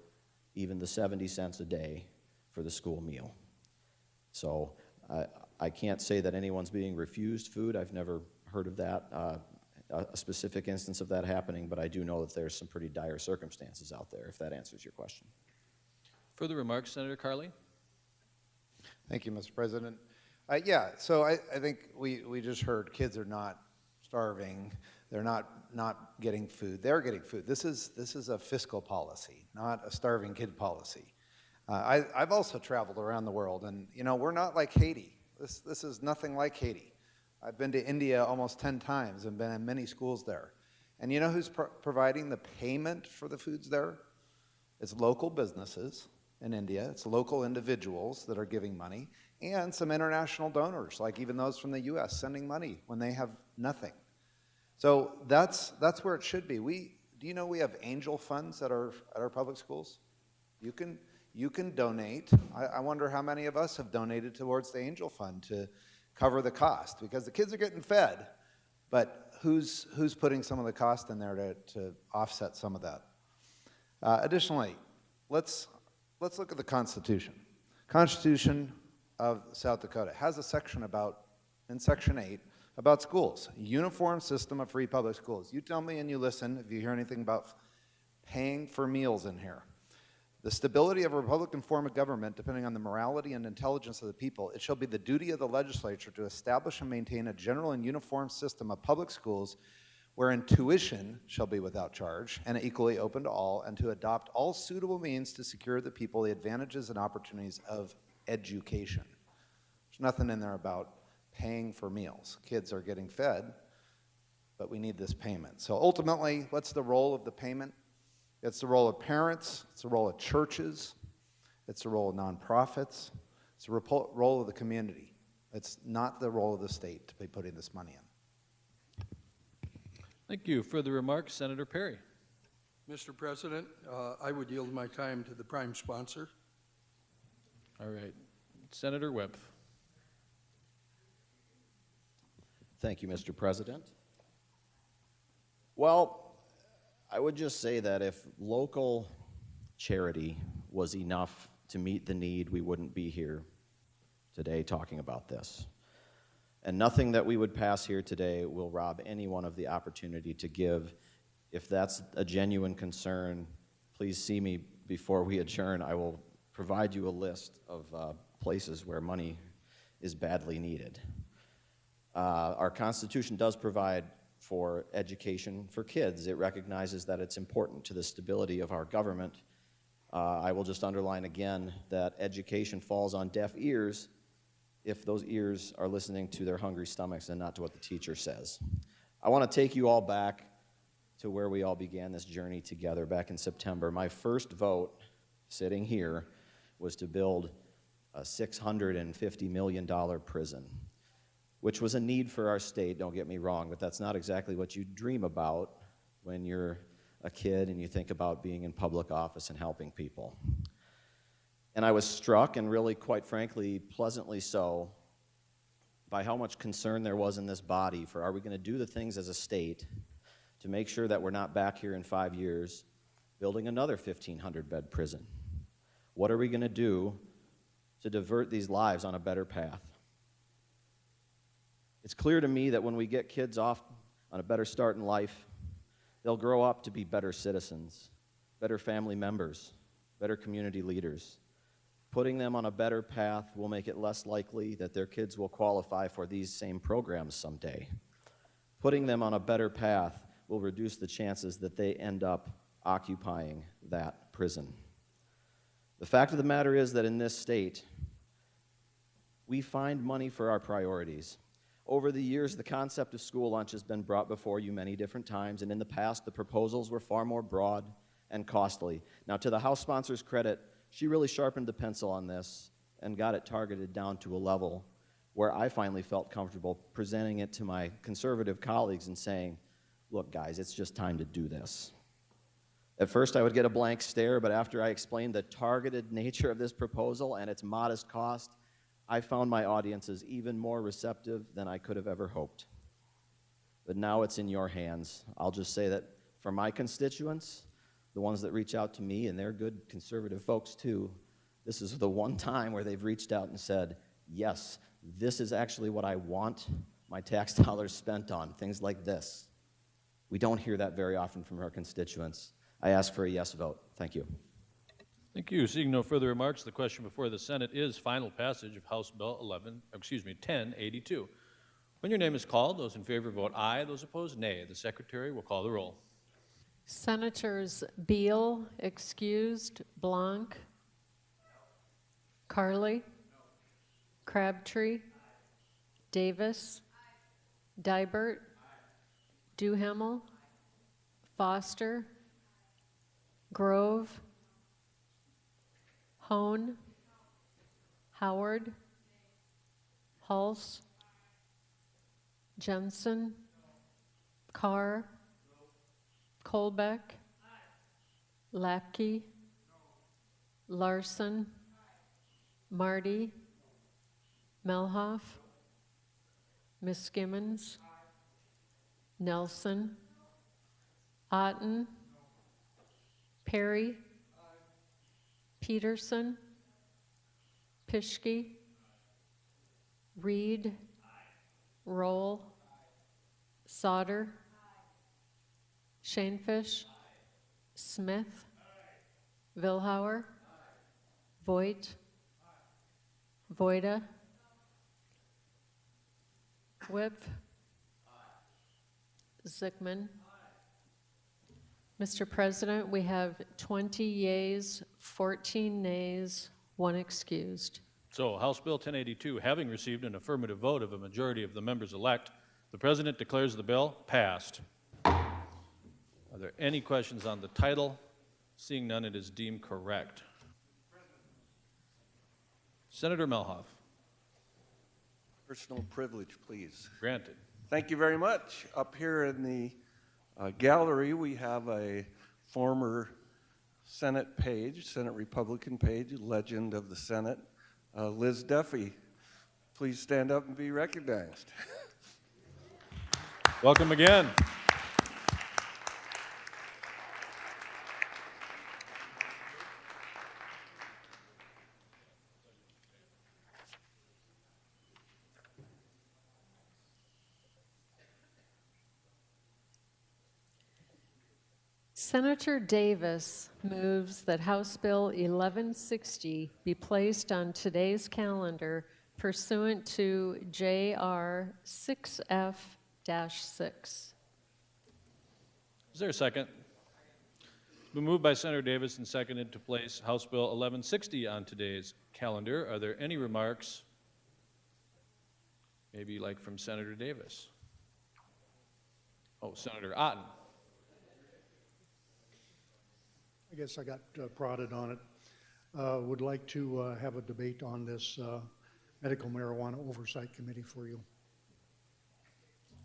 even the 70 cents a day for the school meal. So I can't say that anyone's being refused food. I've never heard of that, a specific instance of that happening, but I do know that there's some pretty dire circumstances out there, if that answers your question. Further remarks, Senator Carley? Thank you, Mr. President. Yeah, so I think we just heard kids are not starving. They're not getting food. They're getting food. This is a fiscal policy, not a starving kid policy. I've also traveled around the world, and we're not like Haiti. This is nothing like Haiti. I've been to India almost 10 times and been in many schools there. And you know who's providing the payment for the foods there? It's local businesses in India. It's local individuals that are giving money, and some international donors, like even those from the U.S., sending money when they have nothing. So that's where it should be. Do you know we have angel funds at our public schools? You can donate. I wonder how many of us have donated towards the angel fund to cover the cost, because the kids are getting fed, but who's putting some of the cost in there to offset some of that? Additionally, let's look at the Constitution. Constitution of South Dakota has a section in Section 8, about schools, a uniform system of free public schools. You tell me and you listen if you hear anything about paying for meals in here. The stability of a Republican form of government, depending on the morality and intelligence of the people, it shall be the duty of the legislature to establish and maintain a general and uniform system of public schools wherein tuition shall be without charge and equally open to all, and to adopt all suitable means to secure the people the advantages and opportunities of education. There's nothing in there about paying for meals. Kids are getting fed, but we need this payment. So ultimately, what's the role of the payment? It's the role of parents, it's the role of churches, it's the role of nonprofits, it's the role of the community. It's not the role of the state to be putting this money in. Thank you. Further remarks, Senator Perry. Mr. President, I would yield my time to the prime sponsor. All right. Senator Webb. Thank you, Mr. President. Well, I would just say that if local charity was enough to meet the need, we wouldn't be here today talking about this. And nothing that we would pass here today will rob anyone of the opportunity to give. If that's a genuine concern, please see me before we adjourn. I will provide you a list of places where money is badly needed. Our Constitution does provide for education for kids. It recognizes that it's important to the stability of our government. I will just underline again that education falls on deaf ears if those ears are listening to their hungry stomachs and not to what the teacher says. I want to take you all back to where we all began this journey together back in September. My first vote, sitting here, was to build a $650 million prison, which was a need for our state, don't get me wrong, but that's not exactly what you dream about when you're a kid and you think about being in public office and helping people. And I was struck, and really, quite frankly, pleasantly so, by how much concern there was in this body for, are we going to do the things as a state to make sure that we're not back here in 5 years building another 1,500-bed prison? What are we going to do to divert these lives on a better path? It's clear to me that when we get kids off on a better start in life, they'll grow up to be better citizens, better family members, better community leaders. Putting them on a better path will make it less likely that their kids will qualify for these same programs someday. Putting them on a better path will will reduce the chances that they end up occupying that prison. The fact of the matter is that in this state, we find money for our priorities. Over the years, the concept of school lunch has been brought before you many different times, and in the past, the proposals were far more broad and costly. Now, to the House sponsor's credit, she really sharpened the pencil on this and got it targeted down to a level where I finally felt comfortable presenting it to my conservative colleagues and saying, look, guys, it's just time to do this. At first, I would get a blank stare, but after I explained the targeted nature of this proposal and its modest cost, I found my audiences even more receptive than I could have ever hoped. But now it's in your hands. I'll just say that for my constituents, the ones that reach out to me, and they're good conservative folks too, this is the one time where they've reached out and said, yes, this is actually what I want my tax dollars spent on, things like this. We don't hear that very often from our constituents. I ask for a yes vote. Thank you. Thank you. Seeing no further remarks, the question before the Senate is final passage of House Bill 1082. When your name is called, those in favor vote aye, those opposed nay. The Secretary will call the roll. Senators Beal, excused, Blanc, Carly, Crabtree, Davis, Dibert, Duhamel, Foster, Grove, Hone, Howard, Hulse, Jensen, Carr, Kolbeck, Lapke, Larson, Marty, Melhoff, Miskimmons, Nelson, Otten, Perry, Peterson, Pischke, Reed, Roll, Sauter, Shanefish, Smith, Vilhauer, Voigt, Voida, Whip, Zickman. Mr. President, we have 20 yeas, 14 nays, 1 excused. So, House Bill 1082, having received an affirmative vote of a majority of the members elect, the President declares the bill passed. Are there any questions on the title? Seeing none, it is deemed correct. Senator Melhoff. Personal privilege, please. Granted. Thank you very much. Up here in the gallery, we have a former Senate page, Senate Republican page, legend of the Senate, Liz Duffy. Please stand up and be recognized. Welcome again. Senator Davis moves that House Bill 1160 be placed on today's calendar pursuant to JR 6F-6. Is there a second? It's been moved by Senator Davis and seconded to place House Bill 1160 on today's calendar. Are there any remarks? Maybe like from Senator Davis. Oh, Senator Otten. I guess I got prodded on it. Would like to have a debate on this medical marijuana oversight committee for you.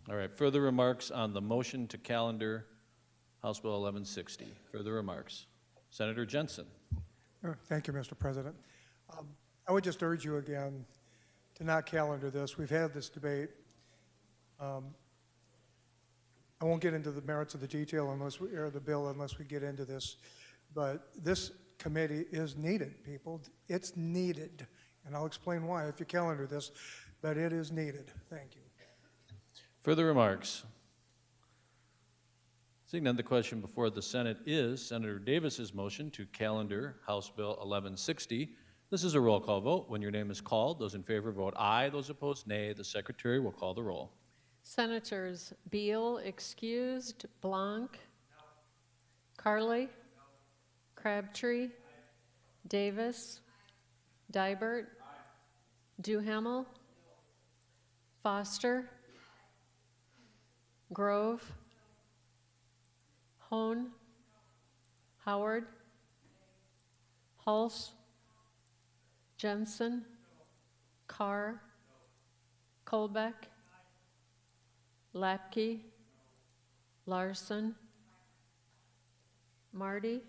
All right, further remarks on the motion to calendar House Bill 1160. Further remarks. Senator Jensen. Thank you, Mr. President. I would just urge you again to not calendar this. We've had this debate. I won't get into the merits of the detail or the bill unless we get into this. But this committee is needed, people. It's needed. And I'll explain why if you calendar this, but it is needed. Thank you. Further remarks. Seeing none, the question before the Senate is Senator Davis's motion to calendar House Bill 1160. This is a roll call vote. When your name is called, those in favor vote aye, those opposed nay. The Secretary will call the roll. Senators Beal, excused. Blanc? Carly? Crabtree? Davis? Dybert? Duhamel? Foster? Grove? Hone? Howard? Hulse? Jensen? Carr? Colbeck? Lapke? Larson? Marty?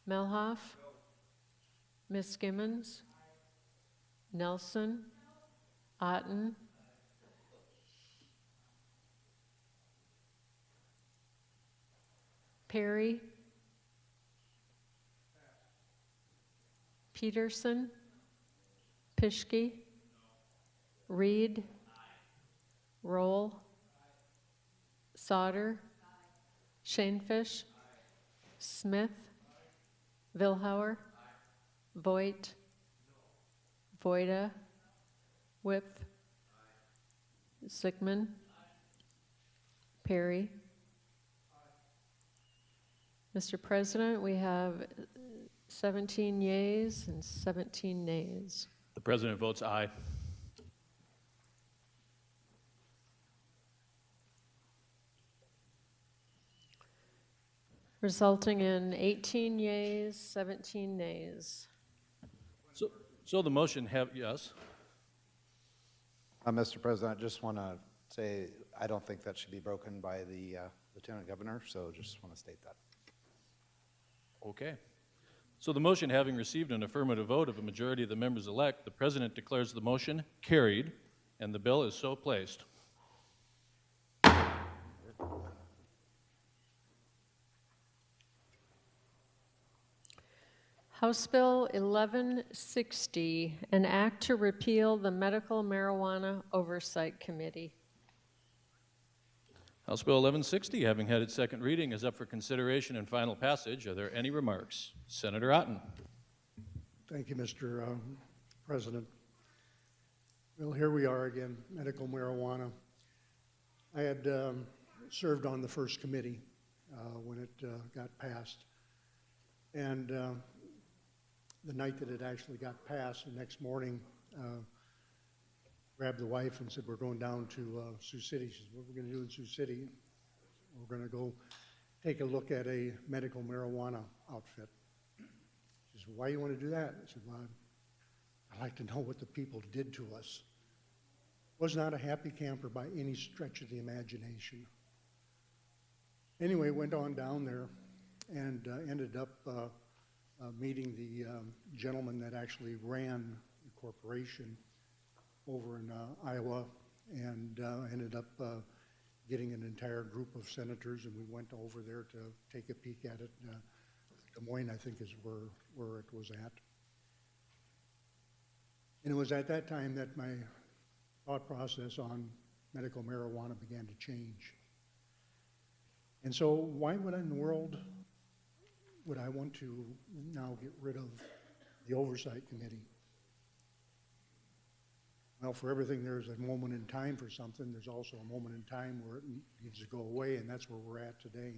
Melhoff? Miss Gimmons? Nelson? Otten? Perry? Peterson? Pischke? Reed? Roll? Sauter? Shanefish? Smith? Vilhauer? Voigt? Voida? Whip? Sickman? Perry? Mr. President, we have 17 yeas and 17 nays. The president votes aye. Resulting in 18 yeas, 17 nays. So the motion yes? Mr. President, I just want to say I don't think that should be broken by the Lieutenant Governor, so just want to state that. Okay. So the motion having received an affirmative vote of a majority of the members elect, the president declares the motion carried, and the bill is so placed. House Bill 1160, an act to repeal the Medical Marijuana Oversight Committee. House Bill 1160, having had its second reading, is up for consideration and final passage. Are there any remarks? Senator Otten. Thank you, Mr. President. Well, here we are again, medical marijuana. I had served on the first committee when it got passed. And the night that it actually got passed, the next morning, grabbed the wife and said, we're going down to Sioux City. She said, what are we going to do in Sioux City? We're going to go take a look at a medical marijuana outfit. She said, why do you want to do that? I said, well, I'd like to know what the people did to us. Was not a happy camper by any stretch of the imagination. Anyway, went on down there and ended up meeting the gentleman that actually ran the corporation over in Iowa, and ended up getting an entire group of senators, and we went over there to take a peek at it. Des Moines, I think, is where it was at. And it was at that time that my thought process on medical marijuana began to change. And so why would in the world would I want to now get rid of the Oversight Committee? Well, for everything, there's a moment in time for something. There's also a moment in time where it needs to go away, and that's where we're at today.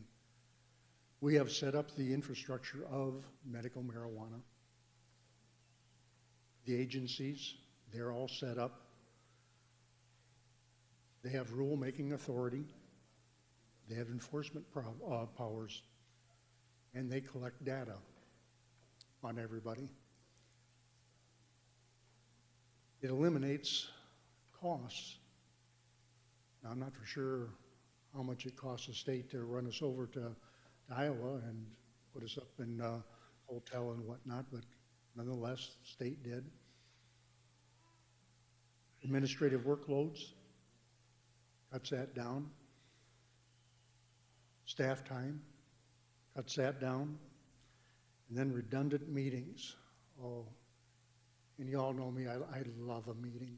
We have set up the infrastructure of medical marijuana. The agencies, they're all set up. They have rule-making authority. They have enforcement powers, and they collect data on everybody. It eliminates costs. Now, I'm not for sure how much it costs the state to run us over to Iowa and put us up in a hotel and whatnot, but nonetheless, the state did. Administrative workloads, cuts that down. Staff time, cuts that down. And then redundant meetings. Oh, and you all know me, I love a meeting.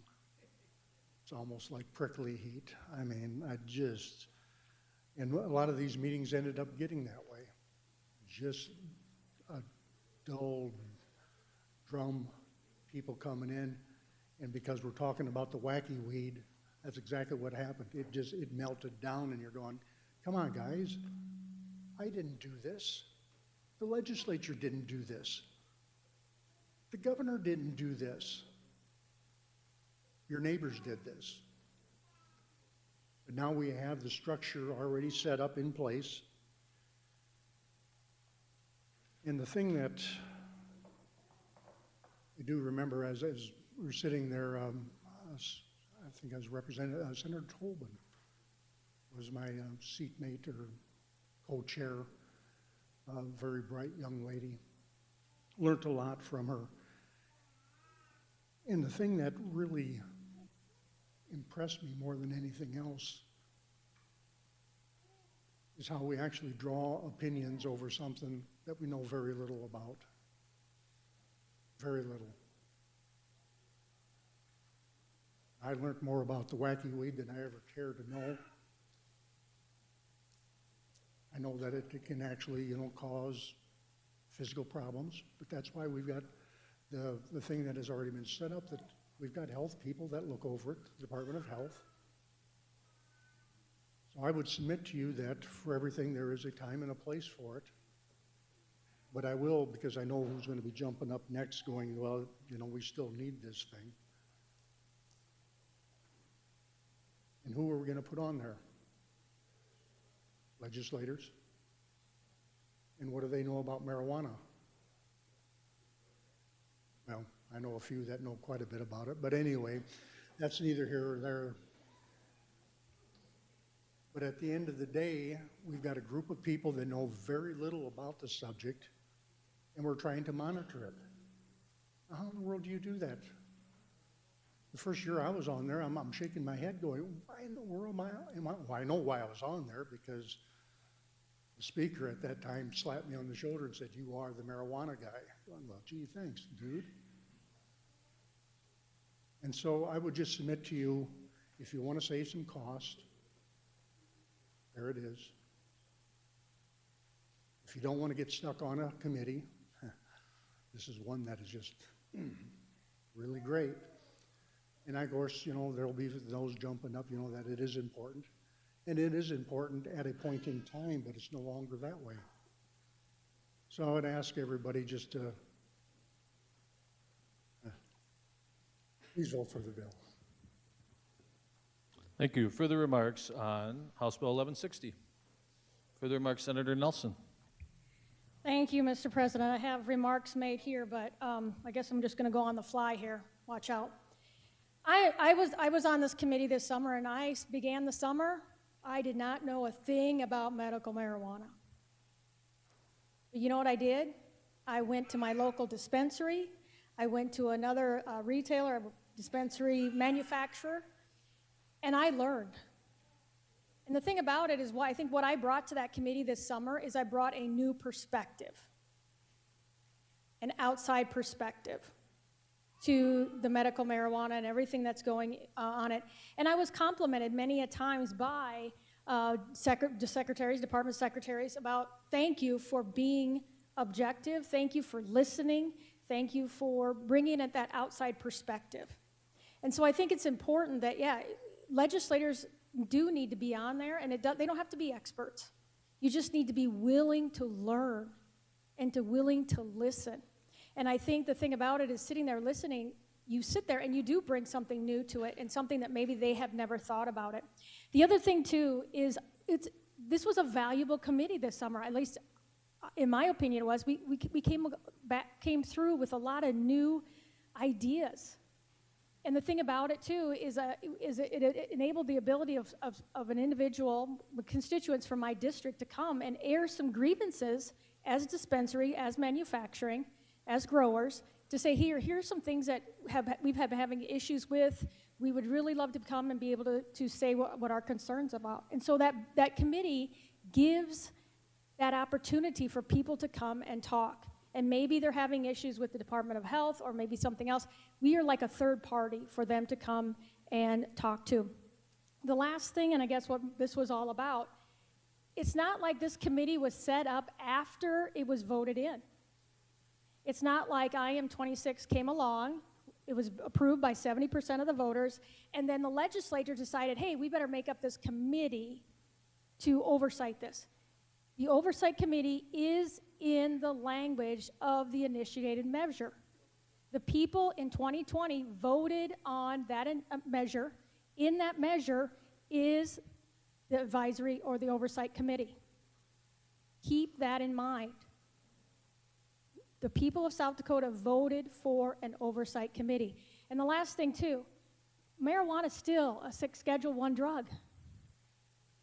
It's almost like prickly heat. I mean, and a lot of these meetings ended up getting that way. Just a dull drum, people coming in, and because we're talking about the wacky weed, That's exactly what happened. It melted down, and you're going, come on, guys. I didn't do this. The legislature didn't do this. The governor didn't do this. Your neighbors did this. But now we have the structure already set up in place. And the thing that I do remember as we were sitting there, I think I was representing Senator Tobin was my seatmate or co-chair, a very bright young lady. Learned a lot from her. And the thing that really impressed me more than anything else is how we actually draw opinions over something that we know very little about. Very little. I learned more about the wacky weed than I ever cared to know. I know that it can actually, cause physical problems, but that's why we've got the thing that has already been set up, that we've got health people that look over it, the Department of Health. So I would submit to you that for everything there is a time and a place for it. But I will, because I know who's going to be jumping up next going, well, we still need this thing. And who are we going to put on there? Legislators. And what do they know about marijuana? Well, I know a few that know quite a bit about it, but anyway, that's neither here or there. But at the end of the day, we've got a group of people that know very little about the subject, and we're trying to monitor it. How in the world do you do that? The first year I was on there, I'm shaking my head going, why in the world am I? Well, I know why I was on there, because the speaker at that time slapped me on the shoulder and said, you are the marijuana guy. I'm like, gee, thanks, dude. And so I would just submit to you, if you want to save some cost, there it is. If you don't want to get stuck on a committee, this is one that is just really great. And of course, there'll be those jumping up, that it is important. And it is important at a point in time, but it's no longer that way. So I would ask everybody just to please vote for the bill. Thank you. Further remarks on House Bill 1160? Further remarks, Senator Nelson. Thank you, Mr. President. I have remarks made here, but I guess I'm just going to go on the fly here. Watch out. I was on this committee this summer, and I began the summer. I did not know a thing about medical marijuana. But you know what I did? I went to my local dispensary. I went to another retailer, a dispensary manufacturer, and I learned. And the thing about it is, I think what I brought to that committee this summer is I brought a new perspective, an outside perspective to the medical marijuana and everything that's going on it. And I was complimented many a times by secretaries, department secretaries, about thank you for being objective, thank you for listening, thank you for bringing in that outside perspective. And so I think it's important that, legislators do need to be on there, and they don't have to be experts. You just need to be willing to learn and willing to listen. And I think the thing about it is sitting there listening, you sit there and you do bring something new to it and something that maybe they have never thought about it. The other thing, too, is this was a valuable committee this summer, at least in my opinion it was. We came through with a lot of new ideas. And the thing about it, too, is it enabled the ability of an individual, constituents from my district, to come and air some grievances as a dispensary, as manufacturing, as growers, to say, here's some things that we've had having issues with. We would really love to come and be able to say what our concerns about. And so that committee gives that opportunity for people to come and talk. And maybe they're having issues with the Department of Health or maybe something else. We are like a third party for them to come and talk to. The last thing, and I guess what this was all about, it's not like this committee was set up after it was voted in. It's not like IM 26 came along, It was approved by 70% of the voters, and then the legislature decided, hey, we better make up this committee to oversight this. The oversight committee is in the language of the initiated measure. The people in 2020 voted on that measure. In that measure is the advisory or the oversight committee. Keep that in mind. The people of South Dakota voted for an oversight committee. And the last thing too, marijuana is still a Schedule I drug.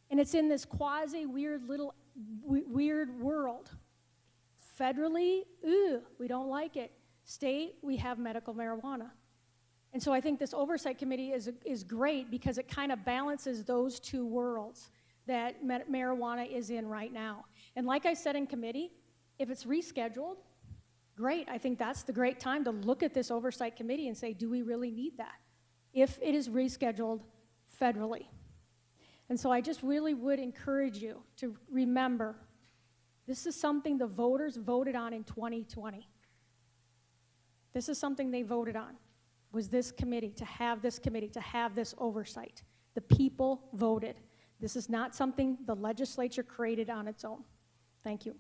And it's in this quasi-weird little weird world. Federally, we don't like it. State, we have medical marijuana. And so I think this oversight committee is great because it kind of balances those two worlds that marijuana is in right now. And like I said in committee, if it's rescheduled, great. I think that's the great time to look at this oversight committee and say, do we really need that? If it is rescheduled federally. And so I just really would encourage you to remember, this is something the voters voted on in 2020. This is something they voted on, was this committee, to have this oversight. The people voted. This is not something the legislature created on its own. Thank you.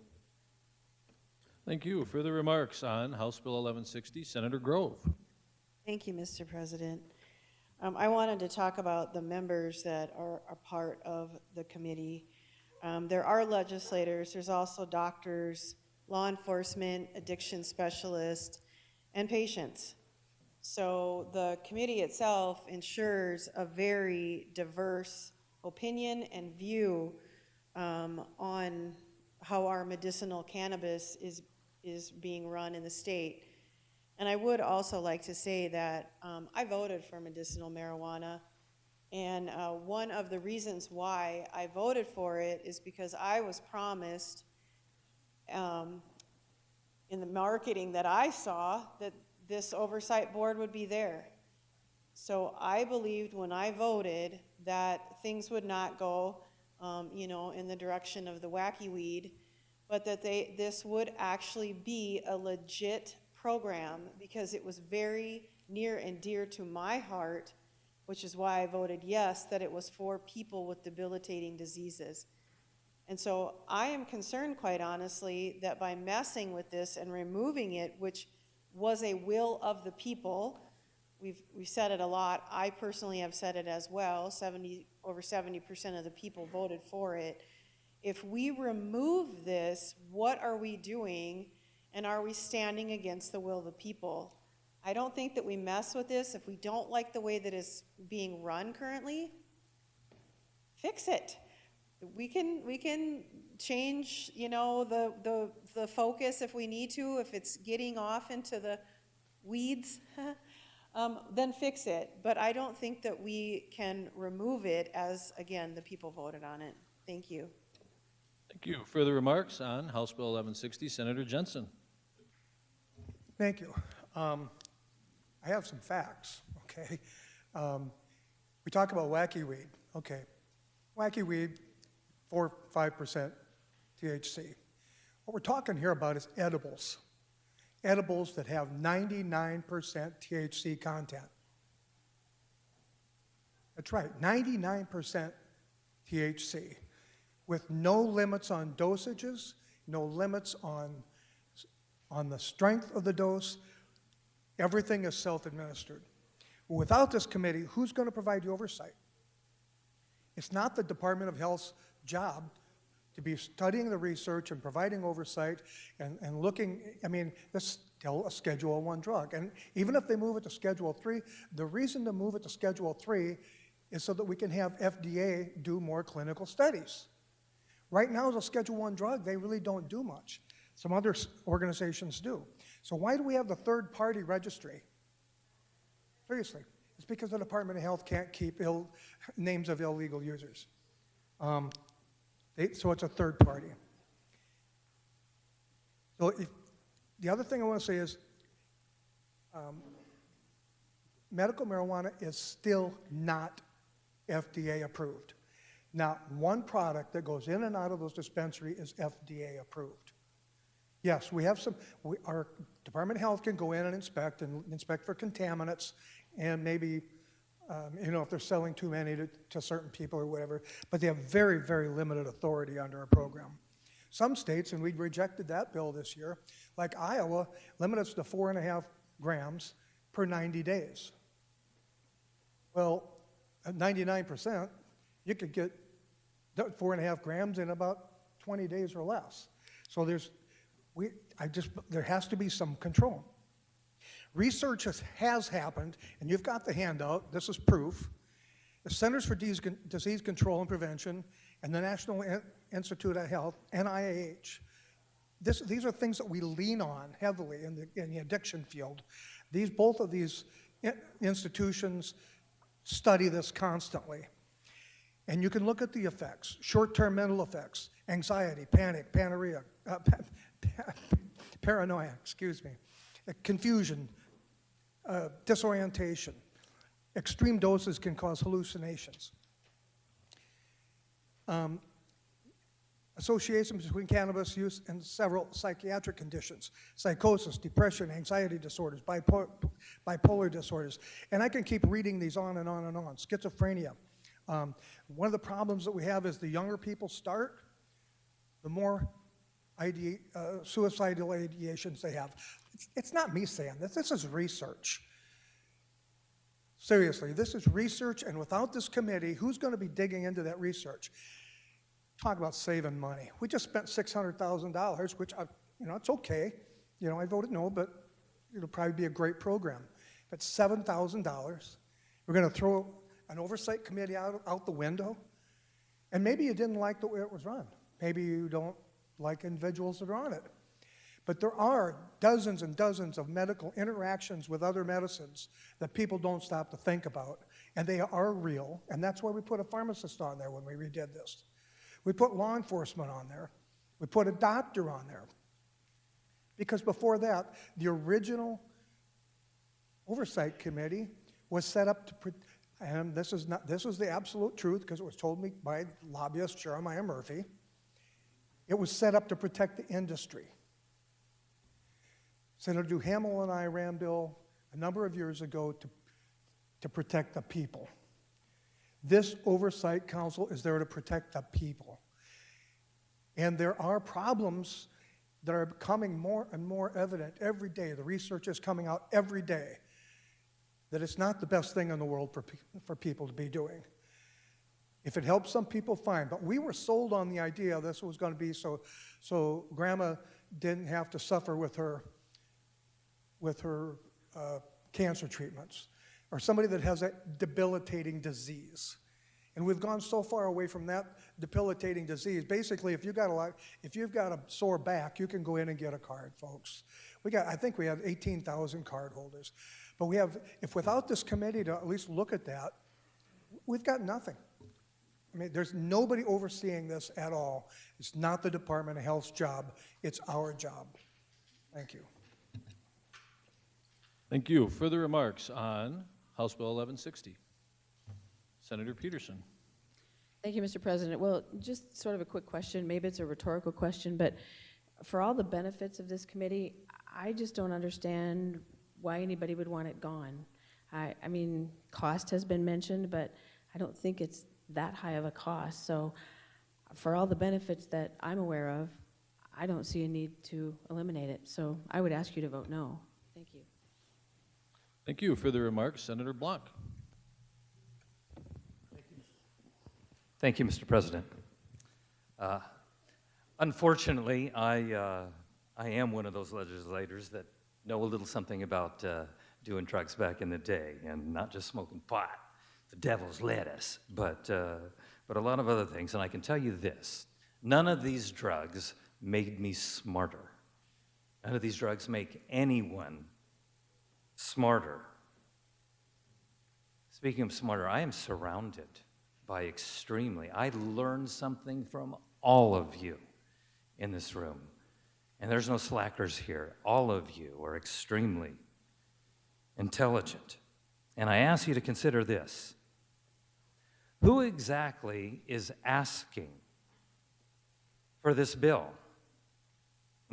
Thank you. Further remarks on House Bill 1160, Senator Grove. Thank you, Mr. President. I wanted to talk about the members that are a part of the committee. There are legislators, there's also doctors, law enforcement, addiction specialists, and patients. So the committee itself ensures a very diverse opinion and view on how our medicinal cannabis is being run in the state. And I would also like to say that I voted for medicinal marijuana, and one of the reasons why I voted for it is because I was promised in the marketing that I saw that this oversight board would be there. So I believed when I voted that things would not go in the direction of the wacky weed, but that this would actually be a legit program, because it was very near and dear to my heart, which is why I voted yes, that it was for people with debilitating diseases. And so I am concerned, quite honestly, that by messing with this and removing it, which was a will of the people, we've said it a lot, I personally have said it as well, over 70% of the people voted for it. If we remove this, what are we doing? And are we standing against the will of the people? I don't think that we mess with this. If we don't like the way that it's being run currently, fix it. We can change, the focus if we need to. If it's getting off into the weeds, then fix it. But I don't think that we can remove it as, again, the people voted on it. Thank you. Thank you. Further remarks on House Bill 1160, Senator Jensen. Thank you. I have some facts, okay? We talk about wacky weed. Okay, wacky weed, 4-5% THC. What we're talking here about is edibles. Edibles that have 99% THC content. That's right, 99% THC, with no limits on dosages, no limits on the strength of the dose. Everything is self-administered. Without this committee, who's going to provide the oversight? It's not the Department of Health's job to be studying the research and providing oversight and looking. I mean, this is still a Schedule I drug. And even if they move it to Schedule III, the reason to move it to Schedule III is so that we can have FDA do more clinical studies. Right now, as a Schedule I drug, they really don't do much. Some other organizations do. So why do we have the third-party registry? Seriously, it's because the Department of Health can't keep names of illegal users. So it's a third party. So the other thing I want to say is medical marijuana is still not FDA approved. Not one product that goes in and out of those dispensaries is FDA approved. Yes, we have some, our Department of Health can go in and inspect for contaminants and maybe, if they're selling too many to certain people or whatever, but they have very, very limited authority under our program. Some states, and we rejected that bill this year, like Iowa, limit us to 4.5 grams per 90 days. Well, at 99%, you could get 4.5 grams in about 20 days or less. So there has to be some control. Research has happened, and you've got the handout. This is proof. The Centers for Disease Control and Prevention and the National Institute of Health, NIH, these are things that we lean on heavily in the addiction field. Both of these institutions study this constantly. And you can look at the effects, short-term mental effects, anxiety, panic, paranoia, confusion, disorientation. Extreme doses can cause hallucinations. Associations between cannabis use and several psychiatric conditions, psychosis, depression, anxiety disorders, bipolar disorders. And I can keep reading these on and on and on. Schizophrenia. One of the problems that we have is the younger people start, the more suicidal ideations they have. It's not me saying this. This is research. Seriously, this is research, and without this committee, who's going to be digging into that research? Talk about saving money. We just spent $600,000, which, it's okay. I voted no, but it'll probably be a great program. But $7,000, we're going to throw an oversight committee out the window, and maybe you didn't like the way it was run. Maybe you don't like individuals that are on it. But there are dozens and dozens of medical interactions with other medicines that people don't stop to think about, and they are real, and that's why we put a pharmacist on there when we redid this. We put law enforcement on there. We put a doctor on there. Because before that, the original oversight committee was set up to, and this is the absolute truth because it was told me by lobbyist Jeremiah Murphy. It was set up to protect the industry. Senator Duhamel and I ran a bill a number of years ago to protect the people. This oversight council is there to protect the people. And there are problems that are becoming more and more evident every day. The research is coming out every day that it's not the best thing in the world for people to be doing. If it helps some people, fine. But we were sold on the idea this was going to be so Grandma didn't have to suffer with her cancer treatments, or somebody that has a debilitating disease. And we've gone so far away from that debilitating disease. Basically, if you've got a sore back, you can go in and get a card, folks. I think we have 18,000 card holders. But if without this committee to at least look at that, we've got nothing. I mean, there's nobody overseeing this at all. It's not the Department of Health's job. It's our job. Thank you. Thank you. Further remarks on House Bill 1160? Senator Peterson. Thank you, Mr. President. Well, just sort of a quick question. Maybe it's a rhetorical question, but for all the benefits of this committee, I just don't understand why anybody would want it gone. I mean, cost has been mentioned, but I don't think it's that high of a cost. So for all the benefits that I'm aware of, I don't see a need to eliminate it. So I would ask you to vote no. Thank you. Thank you. Further remarks? Senator Blanc. Thank you, Mr. President. Unfortunately, I am one of those legislators that know a little something about doing drugs back in the day, and not just smoking pot, the devil's lettuce, but a lot of other things. And I can tell you this, none of these drugs made me smarter. None of these drugs make anyone smarter. Speaking of smarter, I am surrounded by I learned something from all of you in this room. And there's no slackers here. All of you are extremely intelligent. And I ask you to consider this. Who exactly is asking for this bill?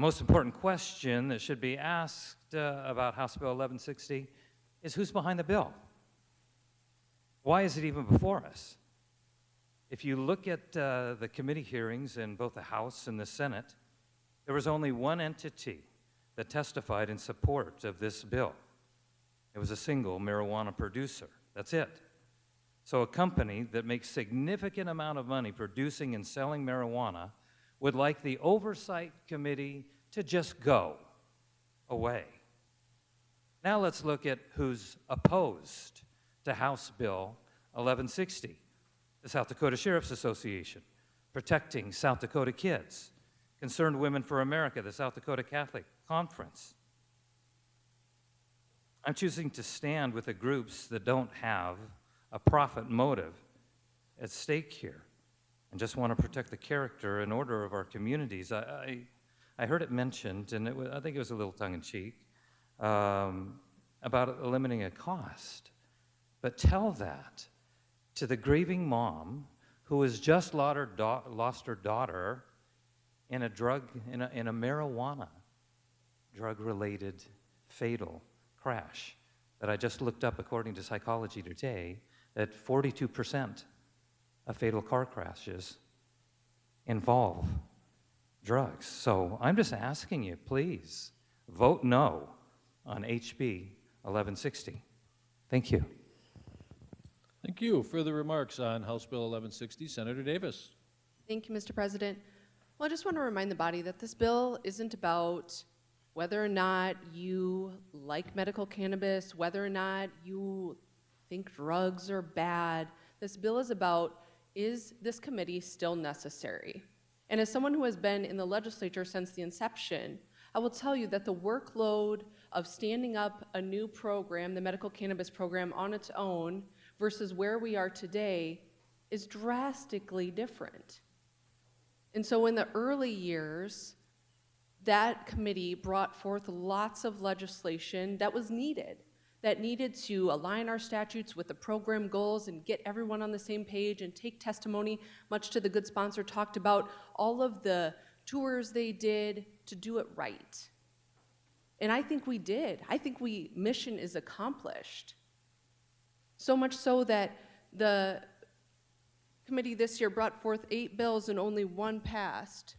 most important question that should be asked about House Bill 1160 is who's behind the bill? Why is it even before us? If you look at the committee hearings in both the House and the Senate, there was only one entity that testified in support of this bill. It was a single marijuana producer. That's it. So a company that makes significant amount of money producing and selling marijuana would like the Oversight Committee to just go away. Now let's look at who's opposed to House Bill 1160. The South Dakota Sheriff's Association, Protecting South Dakota Kids, Concerned Women for America, the South Dakota Catholic Conference. I'm choosing to stand with the groups that don't have a profit motive at stake here and just want to protect the character and order of our communities. I heard it mentioned, and I think it was a little tongue-in-cheek, about eliminating a cost. But tell that to the grieving mom who has just lost her daughter in a marijuana drug-related fatal crash that I just looked up according to Psychology Today, that 42% of fatal car crashes involve drugs. So I'm just asking you, please, vote no on HB 1160. Thank you. Thank you. Further remarks on House Bill 1160, Senator Davis. Thank you, Mr. President. Well, I just want to remind the body that this bill isn't about whether or not you like medical cannabis, whether or not you think drugs are bad. This bill is about, is this committee still necessary? And as someone who has been in the legislature since the inception, I will tell you that the workload of standing up a new program, the medical cannabis program, on its own versus where we are today is drastically different. And so in the early years, that committee brought forth lots of legislation that was needed, that needed to align our statutes with the program goals and get everyone on the same page and take testimony, much to the good sponsor talked about all of the tours they did to do it right. And I think we did. I think mission is accomplished. So much so that the committee this year brought forth 8 bills and only 1 passed.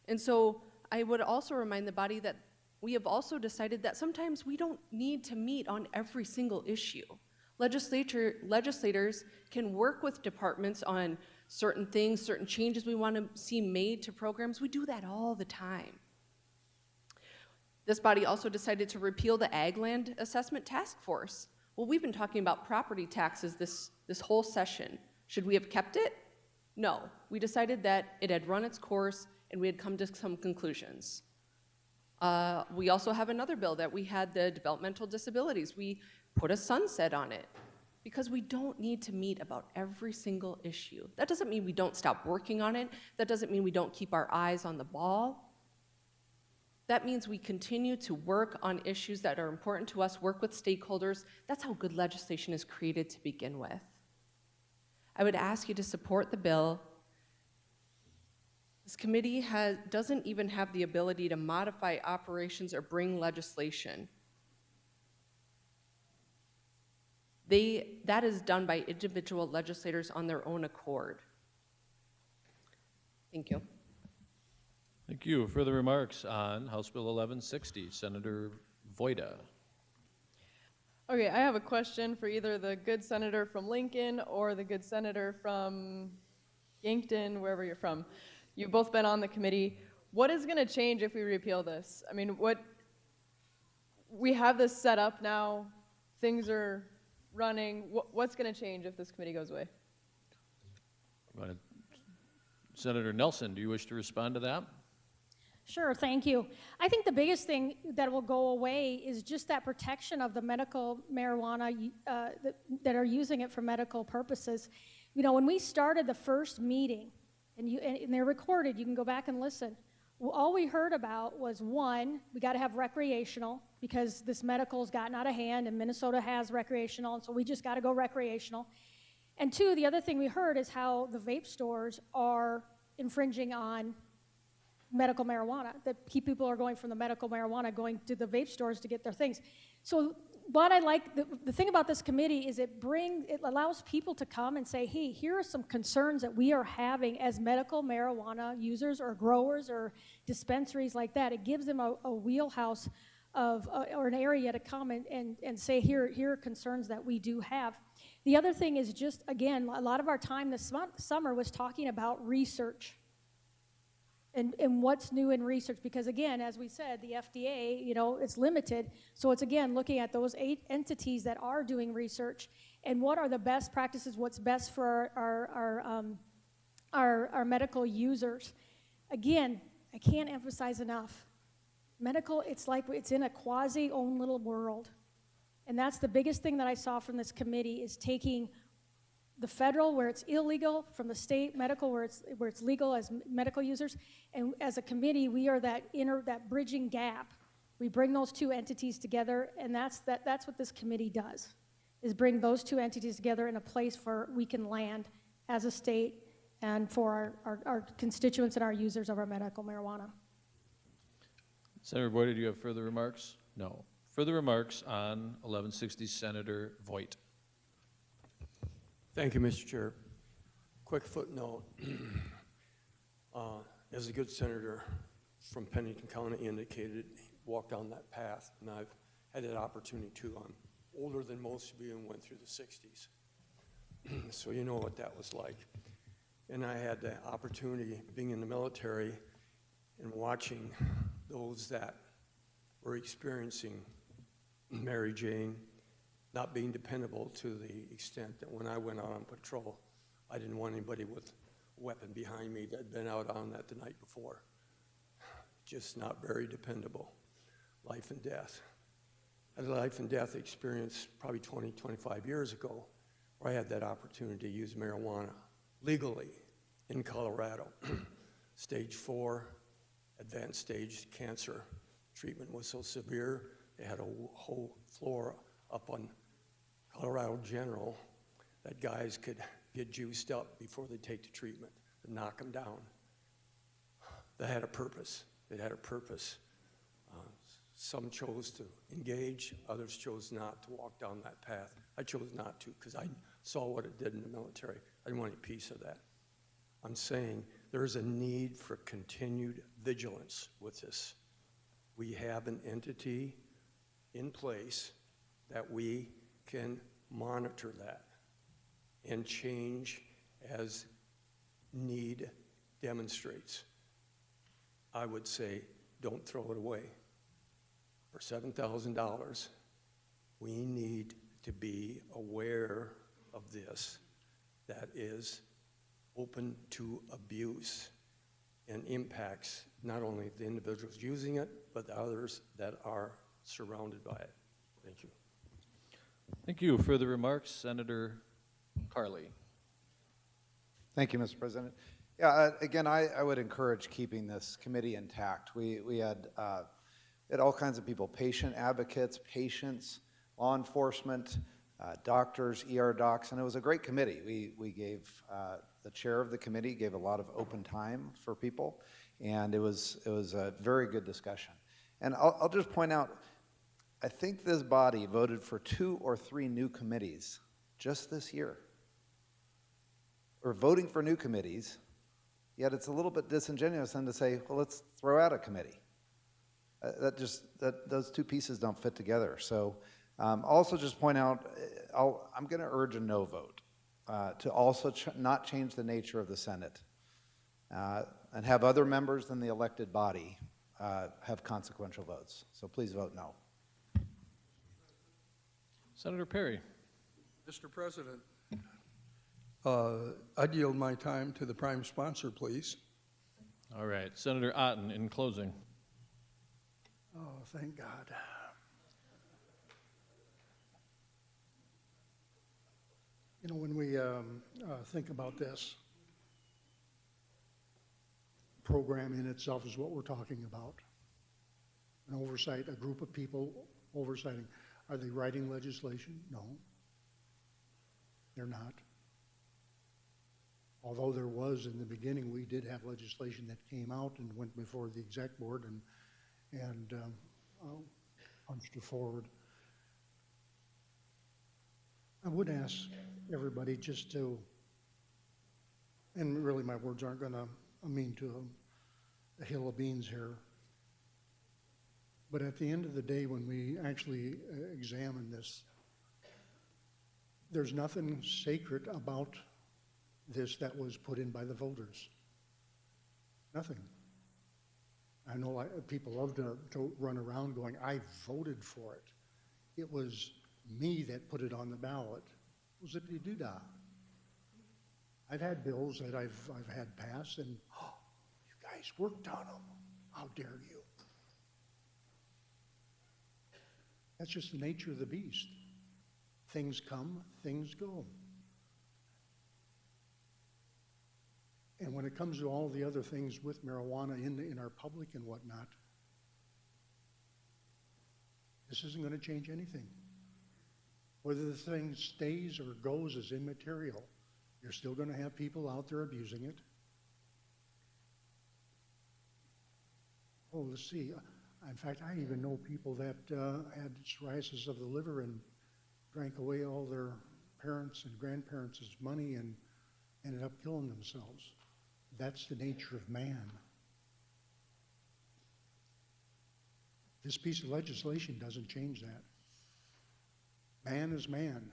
And so I would also remind the body that we have also decided that sometimes we don't need to meet on every single issue. Legislators can work with departments on certain things, certain changes we want to see made to programs. We do that all the time. This body also decided to repeal the Ag Land Assessment Task Force. Well, we've been talking about property taxes this whole session. Should we have kept it? No. We decided that it had run its course and we had come to some conclusions. We also have another bill that we had, the developmental disabilities. We put a sunset on it because we don't need to meet about every single issue. That doesn't mean we don't stop working on it. That doesn't mean we don't keep our eyes on the ball. That means we continue to work on issues that are important to us, work with stakeholders. That's how good legislation is created to begin with. I would ask you to support the bill. This committee doesn't even have the ability to modify operations or bring legislation. That is done by individual legislators on their own accord. Thank you. Thank you. Further remarks on House Bill 1160, Senator Voida. Okay, I have a question for either the good senator from Lincoln or the good senator from Yankton, wherever you're from. You've both been on the committee. What is going to change if we repeal this? I mean, we have this set up now. Things are running. What's going to change if this committee goes away? Senator Nelson, do you wish to respond to that? Sure, thank you. I think the biggest thing that will go away is just that protection of the medical marijuana that are using it for medical purposes. You know, when we started the first meeting, and they're recorded, you can go back and listen. All we heard about was, one, we got to have recreational because this medical's gotten out of hand and Minnesota has recreational, and so we just got to go recreational. And two, the other thing we heard is how the vape stores are infringing on medical marijuana, that people are going from the medical marijuana going to the vape stores to get their things. So what I like, the thing about this committee is it allows people to come and say, hey, here are some concerns that we are having as medical marijuana users or growers or dispensaries like that. It gives them a wheelhouse or an area to come and say, here are concerns that we do have. The other thing is just, again, a lot of our time this summer was talking about research. And what's new in research, because again, as we said, the FDA, it's limited. So it's again looking at those 8 entities that are doing research and what are the best practices, what's best for our medical users. Again, I can't emphasize enough. Medical, it's like it's in a quasi-own little world. And that's the biggest thing that I saw from this committee is taking the federal where it's illegal, from the state medical where it's legal as medical users, and as a committee we are that bridging gap. We bring those 2 entities together, and that's what this committee does, is bring those 2 entities together in a place where we can land as a state and for our constituents and our users of our medical marijuana. Senator Boyd, do you have further remarks? No. Further remarks on 1160, Senator Voigt. Thank you, Mr. Chair. Quick footnote. As a good senator from Pennington County indicated, he walked down that path, and I've had that opportunity too. I'm older than most of you and went through the 60s. So you know what that was like. And I had the opportunity, being in the military and watching those that were experiencing Mary Jane, not being dependable to the extent that when I went out on patrol, I didn't want anybody with a weapon behind me that had been out on that the night before. Just not very dependable. Life and death. I had a life and death experience probably 20, 25 years ago where I had that opportunity to use marijuana legally in Colorado. Stage 4, advanced stage cancer. Treatment was so severe, they had a whole floor up on Colorado General that guys could get juiced up before they take the treatment to knock them down. That had a purpose. It had a purpose. Some chose to engage, others chose not to walk down that path. I chose not to because I saw what it did in the military. I didn't want any piece of that. I'm saying there is a need for continued vigilance with this. We have an entity in place that we can monitor that and change as need demonstrates. I would say don't throw it away. For $7,000, we need to be aware of this, that is open to abuse and impacts not only the individuals using it, but the others that are surrounded by it. Thank you. Thank you. Further remarks, Senator Carley. Thank you, Mr. President. Yeah, again, I would encourage keeping this committee intact. We had all kinds of people, patient advocates, patients, law enforcement, doctors, ER docs, and it was a great committee. We gave, the chair of the committee gave a lot of open time for people, and it was a very good discussion. And I'll just point out, I think this body voted for 2 or 3 new committees just this year. We're voting for new committees, yet it's a little bit disingenuous then to say, well, let's throw out a committee. Those 2 pieces don't fit together. So also just point out, I'm going to urge a no vote to also not change the nature of the Senate and have other members than the elected body have consequential votes. So please vote no. Senator Perry. Mr. President, I'd yield my time to the prime sponsor, please. All right. Senator Otten, in closing. Oh, thank God. You know, when we think about this, program in itself is what we're talking about. An oversight, a group of people oversighting. Are they writing legislation? No, they're not. Although there was, in the beginning, we did have legislation that came out and went before the exec board and punched it forward. I would ask everybody just to, and really my words aren't going to mean to a hill of beans here, but at the end of the day, when we actually examine this, there's nothing sacred about this that was put in by the voters. Nothing. I know people love to run around going, I voted for it. It was me that put it on the ballot. It was a doodah. I've had bills that I've had passed, and you guys worked on them. How dare you? That's just the nature of the beast. Things come, things go. And when it comes to all the other things with marijuana in our public and whatnot, this isn't going to change anything. Whether the thing stays or goes is immaterial. You're still going to have people out there abusing it. Oh, let's see. In fact, I even know people that had cirrhosis of the liver and drank away all their parents' and grandparents' money and ended up killing themselves. That's the nature of man. This piece of legislation doesn't change that. Man is man.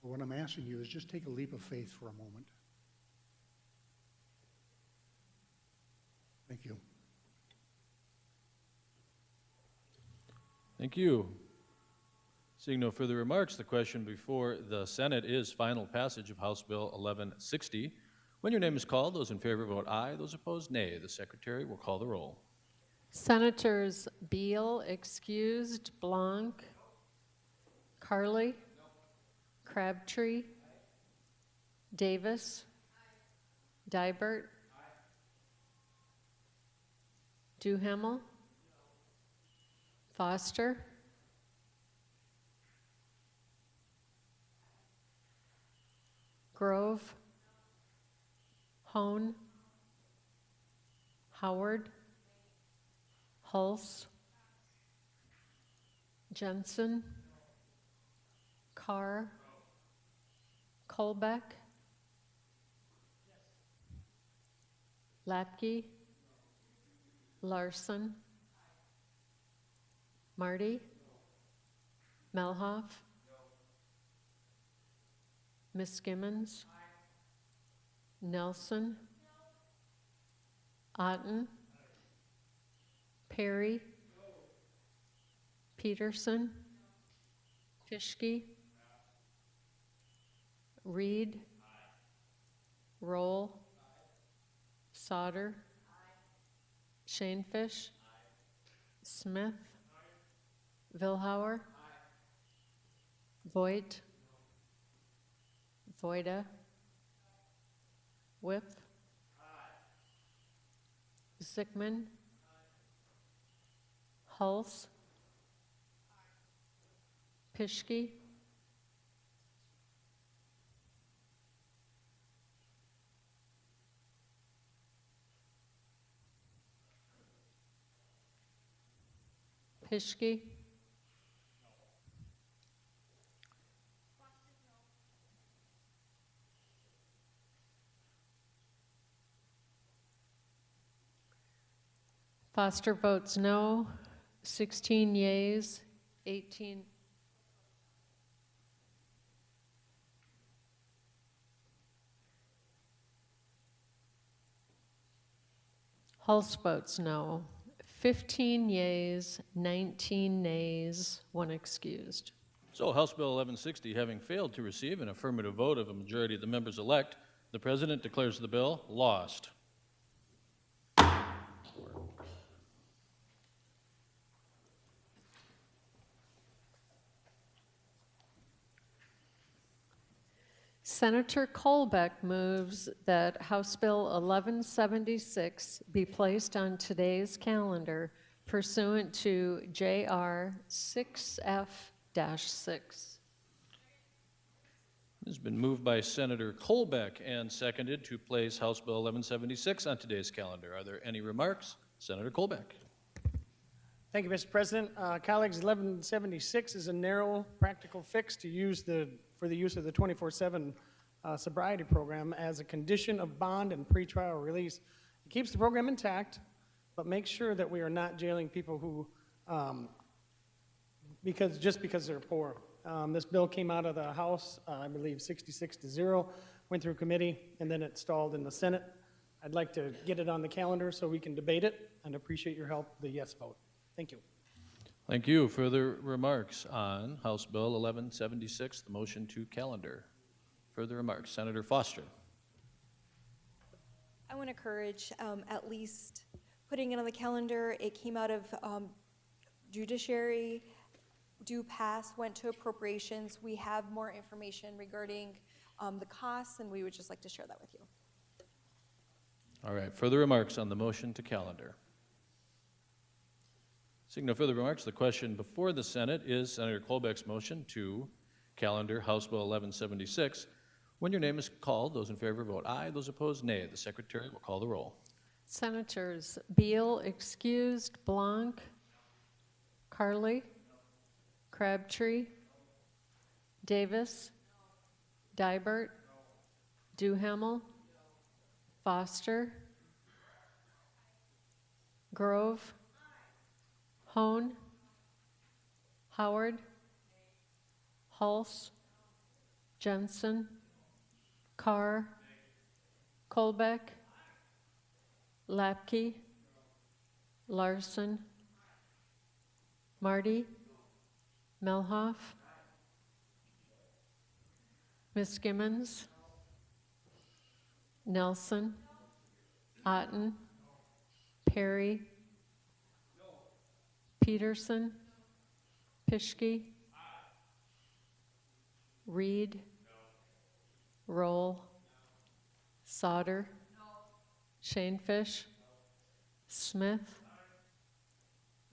But what I'm asking you is just take a leap of faith for a moment. Thank you. Thank you. Seeing no further remarks, the question before the Senate is final passage of House Bill 1160. When your name is called, those in favor vote aye, those opposed nay. The Secretary will call the roll. Senators Beal, excused, Blanc, Carley, Crabtree, Davis, Dybert, Duhamel, Foster, Grove, Hone, Howard, Hulse, Jensen, Carr, Kolbeck, Lapke, Larson, Marty, Melhoff, Miskimmons, Nelson, Otten, Perry, Peterson, Fischke, Reed, Roll, Sauter, Shanefish, Smith, Vilhauer, Voigt, Voida, Whip, Zickman, Hulse, Pischke, Pischke, Foster votes no, 16 yeas, 18. Hulse votes no, 15 yeas, 19 nays, 1 excused. So House Bill 1160 having failed to receive an affirmative vote of a majority of the members elect, the President declares the bill lost. Senator Kolbeck moves that House Bill 1176 be placed on today's calendar pursuant to JR 6F-6. It's been moved by Senator Colbeck and seconded to place House Bill 1176 on today's calendar. Are there any remarks? Senator Colbeck. Thank you, Mr. President. Colleagues, 1176 is a narrow, practical fix to for the use of the 24/7 sobriety program as a condition of bond and pretrial release. It keeps the program intact, but makes sure that we are not jailing people who, just because they're poor. This bill came out of the House, I believe 66-0, went through committee, and then it stalled in the Senate. I'd like to get it on the calendar so we can debate it, and appreciate your help with the yes vote. Thank you. Thank you. Further remarks on House Bill 1176, the motion to calendar? Further remarks? Senator Foster. I want to encourage at least putting it on the calendar. It came out of judiciary, due pass, went to appropriations. We have more information regarding the costs, and we would just like to share that with you. All right. Further remarks on the motion to calendar? Seeing no further remarks, the question before the Senate is Senator Colbeck's motion to calendar House Bill 1176. When your name is called, those in favor vote aye, those opposed nay. The Secretary will call the roll. Senators Beal excused, Blanc, Carly, Crabtree, Davis, Dybert, Duhamel, Foster, Grove, Hone, Howard, Hulse, Jensen, Carr, Colbeck, Lapke, Larson, Marty, Melhoff, Ms. Gimmons, Nelson, Otten, Perry, Peterson, Pischke, Reed, Roll, Sauter, Shanefish, Smith,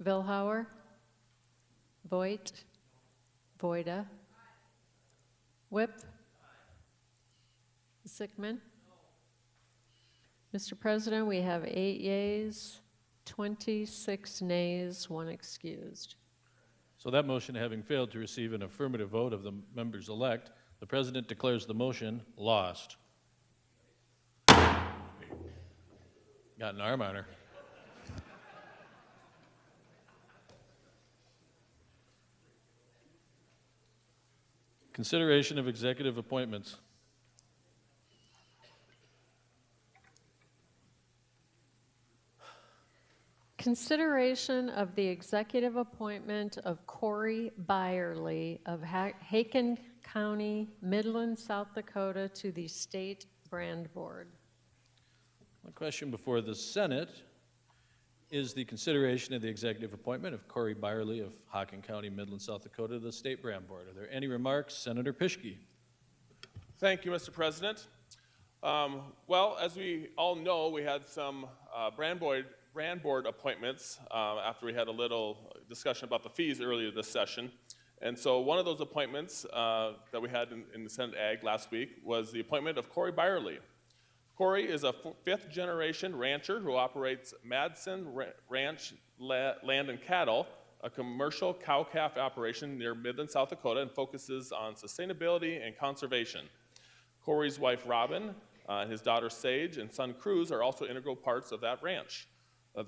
Vilhauer, Voigt, Voida, Whip, Sickman. Mr. President, we have 8 yeas, 26 nays, 1 excused. So that motion having failed to receive an affirmative vote of the members-elect, the President declares the motion lost. Got an arm on her. Consideration of executive appointments. Consideration of the executive appointment of Corey Byerly of Haken County, Midland, South Dakota to the State Brand Board. One question before the Senate is the consideration of the executive appointment of Corey Byerly of Haken County, Midland, South Dakota to the State Brand Board. Are there any remarks? Senator Pischke. Thank you, Mr. President. Well, as we all know, we had some brand board appointments after we had a little discussion about the fees earlier this session. And so one of those appointments that we had in the Senate Ag last week was the appointment of Corey Byerly. Corey is a 5th-generation rancher who operates Madsen Ranch Land and Cattle, a commercial cow-calf operation near Midland, South Dakota, and focuses on sustainability and conservation. Corey's wife, Robin, his daughter, Sage, and son, Cruz, are also integral parts of that ranch.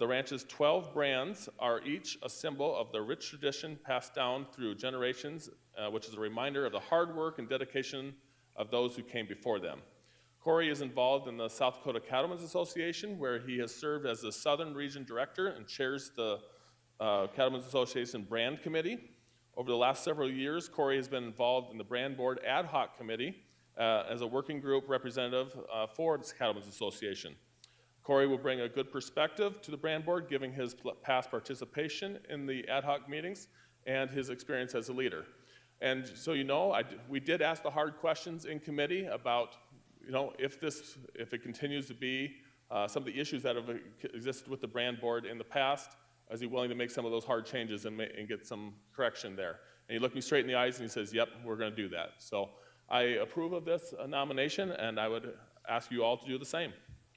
The ranch's 12 brands are each a symbol of the rich tradition passed down through generations, which is a reminder of the hard work and dedication of those who came before them. Corey is involved in the South Dakota Cattlemen's Association, where he has served as the Southern Region Director and chairs the Cattlemen's Association Brand Committee. Over the last several years, Corey has been involved in the Brand Board Ad Hoc Committee as a working group representative for the Cattlemen's Association. Corey will bring a good perspective to the Brand Board, given his past participation in the ad hoc meetings and his experience as a leader. And so we did ask the hard questions in committee about if it continues to be some of the issues that have existed with the Brand Board in the past, is he willing to make some of those hard changes and get some correction there? And he looked me straight in the eyes and he says, yep, we're going to do that. So I approve of this nomination, and I would ask you all to do the same.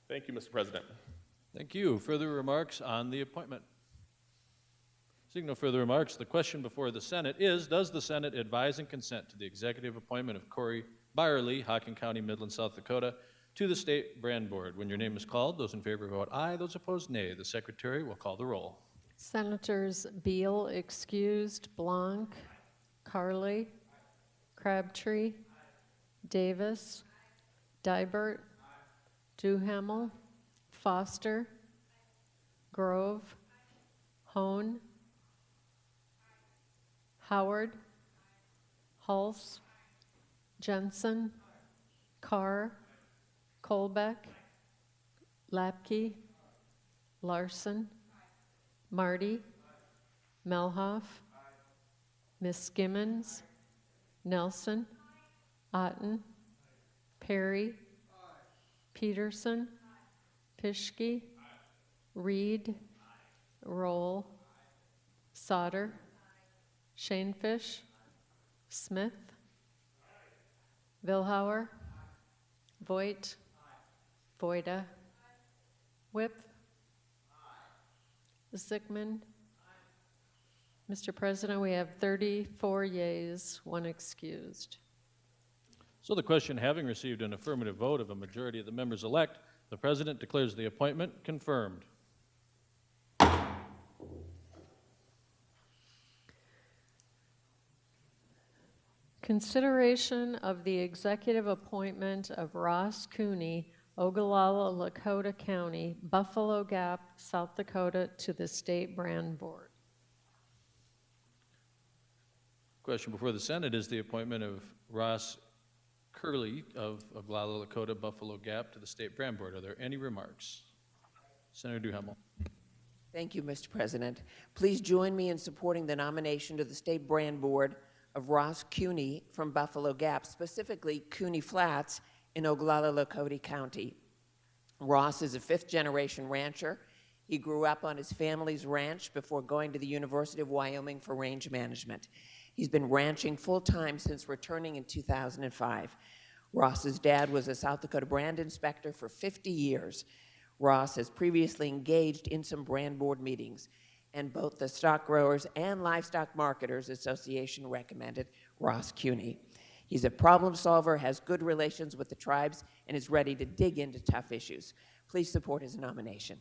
Thank you, Mr. President. Thank you. Further remarks on the appointment? Seeing no further remarks, the question before the Senate is, does the Senate advise and consent to the executive appointment of Corey Byerly, Hocking County, Midland, South Dakota, to the State Brand Board? When your name is called, those in favor vote aye, those opposed nay. The Secretary will call the roll. Senators Beal excused, Blanc, Carly, Crabtree, Davis, Dybert, Duhamel, Foster, Grove, Hone, Howard, Hulse, Jensen, Carr, Colbeck, Lapke, Larson, Marty, Melhoff, Miss Skimmons, Nelson, Otten, Perry, Peterson, Pischke, Reed, Roll, Sauter, Shanefish, Smith, Vilhauer, Voigt, Voida, Whip, Zickman. Mr. President, we have 34 yeas, 1 excused. So the question having received an affirmative vote of a majority of the members elect, the President declares the appointment confirmed. Consideration of the executive appointment of Ross Cooney, Ogallala, Lakota County, Buffalo Gap, South Dakota, to the State Brand Board. Question before the Senate is the appointment of Ross Curley of Oglala, Lakota, Buffalo Gap to the State Brand Board. Are there any remarks? Senator Duhamel. Thank you, Mr. President. Please join me in supporting the nomination to the State Brand Board of Ross Cooney from Buffalo Gap, specifically Cooney Flats in Oglala, Lakota County. Ross is a 5th-generation rancher. He grew up on his family's ranch before going to the University of Wyoming for range management. He's been ranching full-time since returning in 2005. Ross's dad was a South Dakota brand inspector for 50 years. Ross has previously engaged in some brand board meetings, and both the Stock Growers and Livestock Marketers Association recommended Ross Cooney. He's a problem solver, has good relations with the tribes, and is ready to dig into tough issues. Please support his nomination.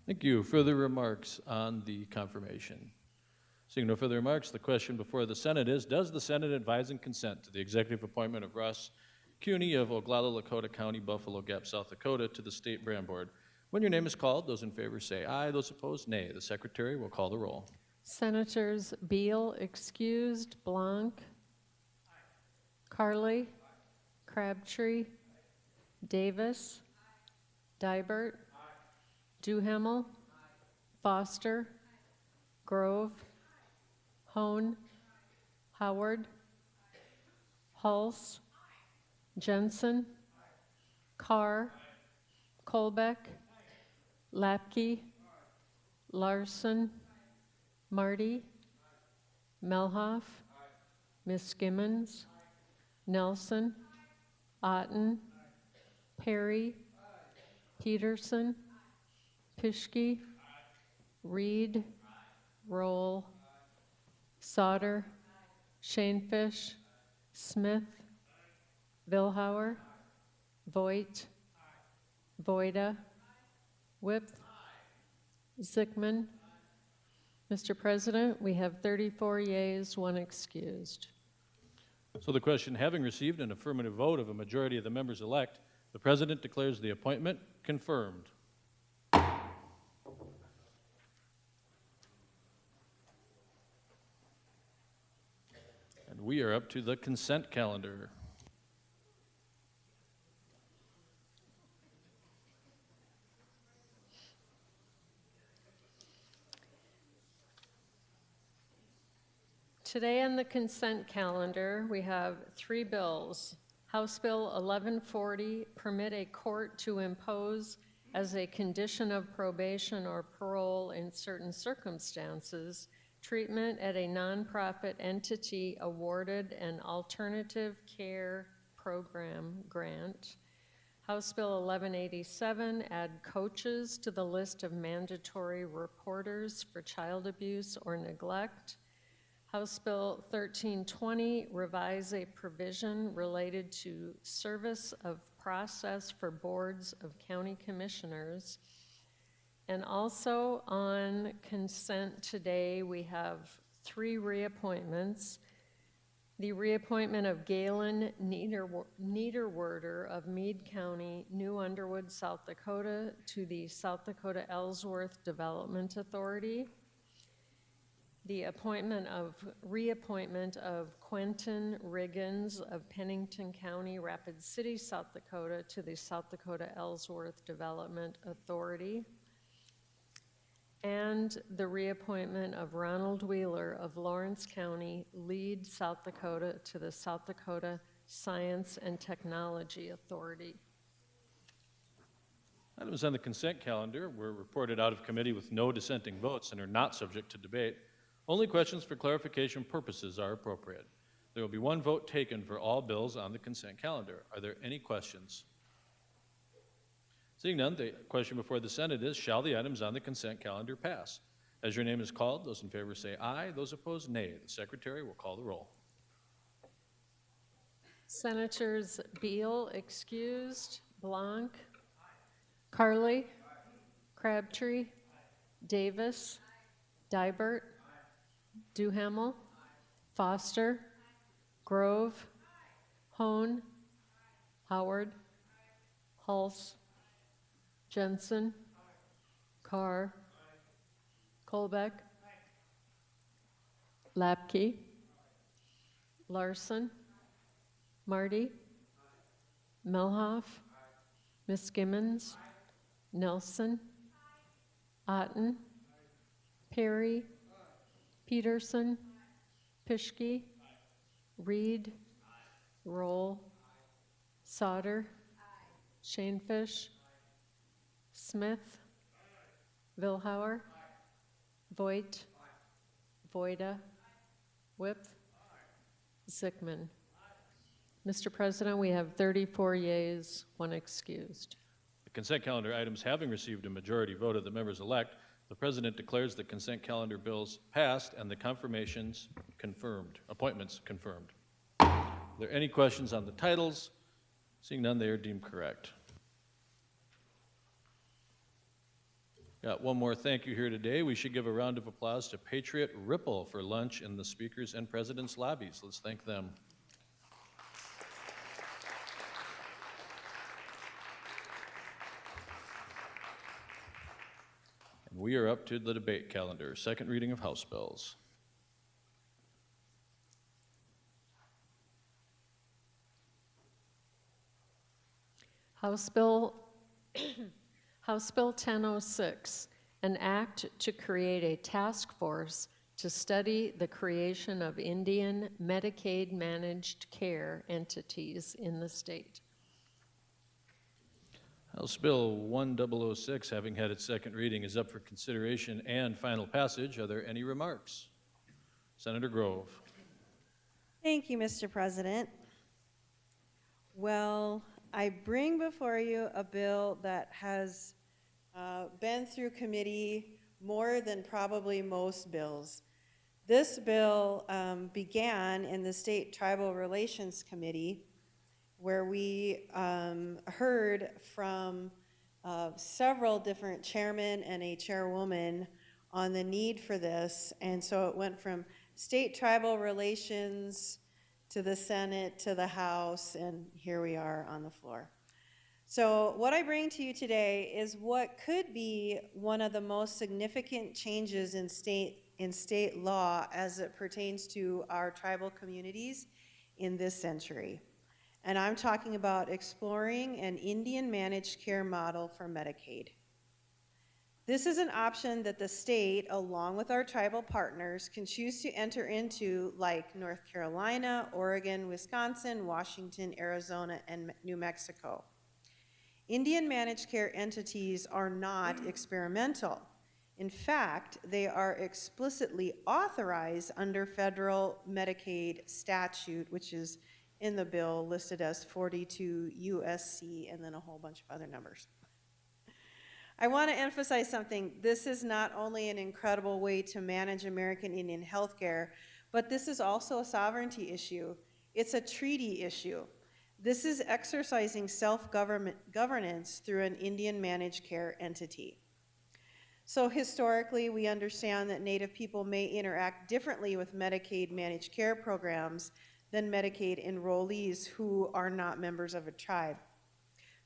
Thank you. Further remarks on the confirmation? Seeing no further remarks, the question before the Senate is, does the Senate advise and consent to the executive appointment of Ross Cooney of Oglala, Lakota County, Buffalo Gap, South Dakota, to the State Brand Board? When your name is called, those in favor say aye, those opposed nay. The Secretary will call the roll. Senators Beal excused, Blanc, Carly, Crabtree, Davis, Dybert, Duhamel, Foster, Grove, Hone, Howard, Hulse, Jensen, Carr, Colbeck, Lapke, Larson, Marty, Melhoff, Miss Skimmons, Nelson, Otten, Perry, Peterson, Pischke, Reed, Roll, Sauter, Shanefish, Smith, Vilhauer, Voigt, Voida, Whip, Zickman. Mr. President, we have 34 yeas, 1 excused. So the question having received an affirmative vote of a majority of the members elect, the President declares the appointment confirmed. And we are up to the consent calendar. Today on the consent calendar, we have 3 bills. House Bill 1140, permit a court to impose as a condition of probation or parole in certain circumstances treatment at a nonprofit entity awarded an alternative care program grant. House Bill 1187, add coaches to the list of mandatory reporters for child abuse or neglect. House Bill 1320, revise a provision related to service of process for boards of county commissioners. And also on consent today, we have 3 reappointments. The reappointment of Galen Niederwerder of Meade County, New Underwood, South Dakota, to the South Dakota Ellsworth Development Authority. The reappointment of Quentin Riggins of Pennington County, Rapid City, South Dakota, to the South Dakota Ellsworth Development Authority. And the reappointment of Ronald Wheeler of Lawrence County, Lead, South Dakota, to the South Dakota Science and Technology Authority. Items on the consent calendar were reported out of committee with no dissenting votes and are not subject to debate. Only questions for clarification purposes are appropriate. There will be 1 vote taken for all bills on the consent calendar. Are there any questions? Seeing none, the question before the Senate is, shall the items on the consent calendar pass? As your name is called, those in favor say aye, those opposed nay. The Secretary will call the roll. Senators Beal excused, Blanc, Carly, Crabtree, Davis, Dybert, Duhamel, Foster, Grove, Hone, Howard, Hulse, Jensen, Carr, Colbeck, Lapke, Larson, Marty, Melhoff, Miskimmons, Nelson, Otten, Perry, Peterson, Pischke, Reed, Roll, Sauter, Shanefish, Smith, Vilhauer, Voigt, Voida, Whip, Zickman. Mr. President, we have 34 yeas, 1 excused. The consent calendar items having received a majority vote of the members elect, the President declares the consent calendar bills passed and the confirmations confirmed, appointments confirmed. Are there any questions on the titles? Seeing none, they are deemed correct. Got one more thank you here today. We should give a round of applause to Patriot Ripple for lunch in the Speaker's and President's lobbies. Let's thank them. And we are up to the debate calendar, second reading of House bills. House Bill 1006, an act to create a task force to study the creation of Indian Medicaid managed care entities in the state. House Bill 1006, having had its second reading, is up for consideration and final passage. Are there any remarks? Senator Grove. Thank you, Mr. President. Well, I bring before you a bill that has been through committee more than probably most bills. This bill began in the State Tribal Relations Committee, where we heard from several different chairmen and a chairwoman on the need for this. And so it went from State Tribal Relations to the Senate to the House, and here we are on the floor. So what I bring to you today is what could be one of the most significant changes in state law as it pertains to our tribal communities in this century. And I'm talking about exploring an Indian managed care model for Medicaid. This is an option that the state, along with our tribal partners, can choose to enter into, like North Carolina, Oregon, Wisconsin, Washington, Arizona, and New Mexico. Indian managed care entities are not experimental. In fact, they are explicitly authorized under federal Medicaid statute, which is in the bill listed as 42 USC and then a whole bunch of other numbers. I want to emphasize something. This is not only an incredible way to manage American Indian healthcare, but this is also a sovereignty issue. It's a treaty issue. This is exercising self-governance through an Indian managed care entity. So historically, we understand that Native people may interact differently with Medicaid managed care programs than Medicaid enrollees who are not members of a tribe.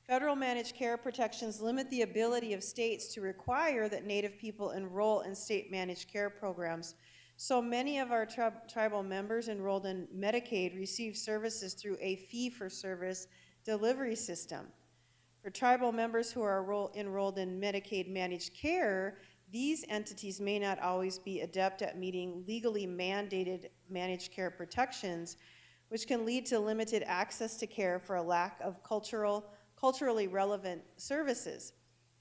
Federal managed care protections limit the ability of states to require that Native people enroll in state managed care programs. So many of our tribal members enrolled in Medicaid receive services through a fee-for-service delivery system. For tribal members who are enrolled in Medicaid managed care, these entities may not always be adept at meeting legally mandated managed care protections, which can lead to limited access to care for a lack of culturally relevant services.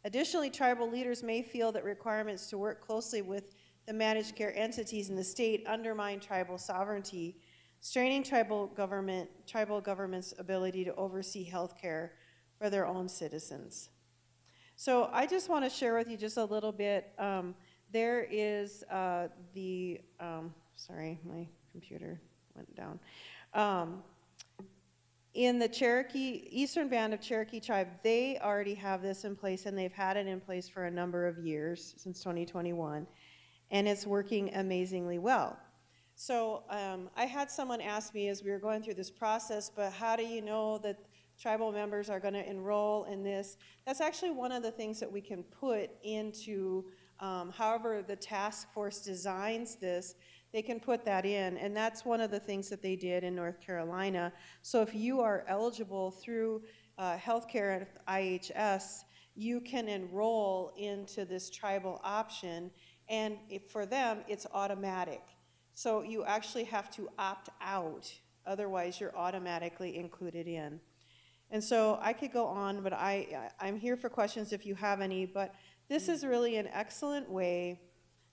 Additionally, tribal leaders may feel that requirements to work closely with the managed care entities in the state undermine tribal sovereignty, straining tribal government's ability to oversee health care for their own citizens. So I just want to share with you just a little bit. There is sorry, my computer went down. In the Cherokee, Eastern Band of Cherokee Tribe, they already have this in place, and they've had it in place for a number of years, since 2021, and it's working amazingly well. So I had someone ask me as we were going through this process, but how do you know that tribal members are going to enroll in this? That's actually one of the things that we can put into, however the task force designs this, they can put that in, and that's one of the things that they did in North Carolina. So if you are eligible through healthcare at IHS, you can enroll into this tribal option, and for them, it's automatic. So you actually have to opt out, otherwise you're automatically included in. And so I could go on, but I'm here for questions if you have any, but this is really an excellent way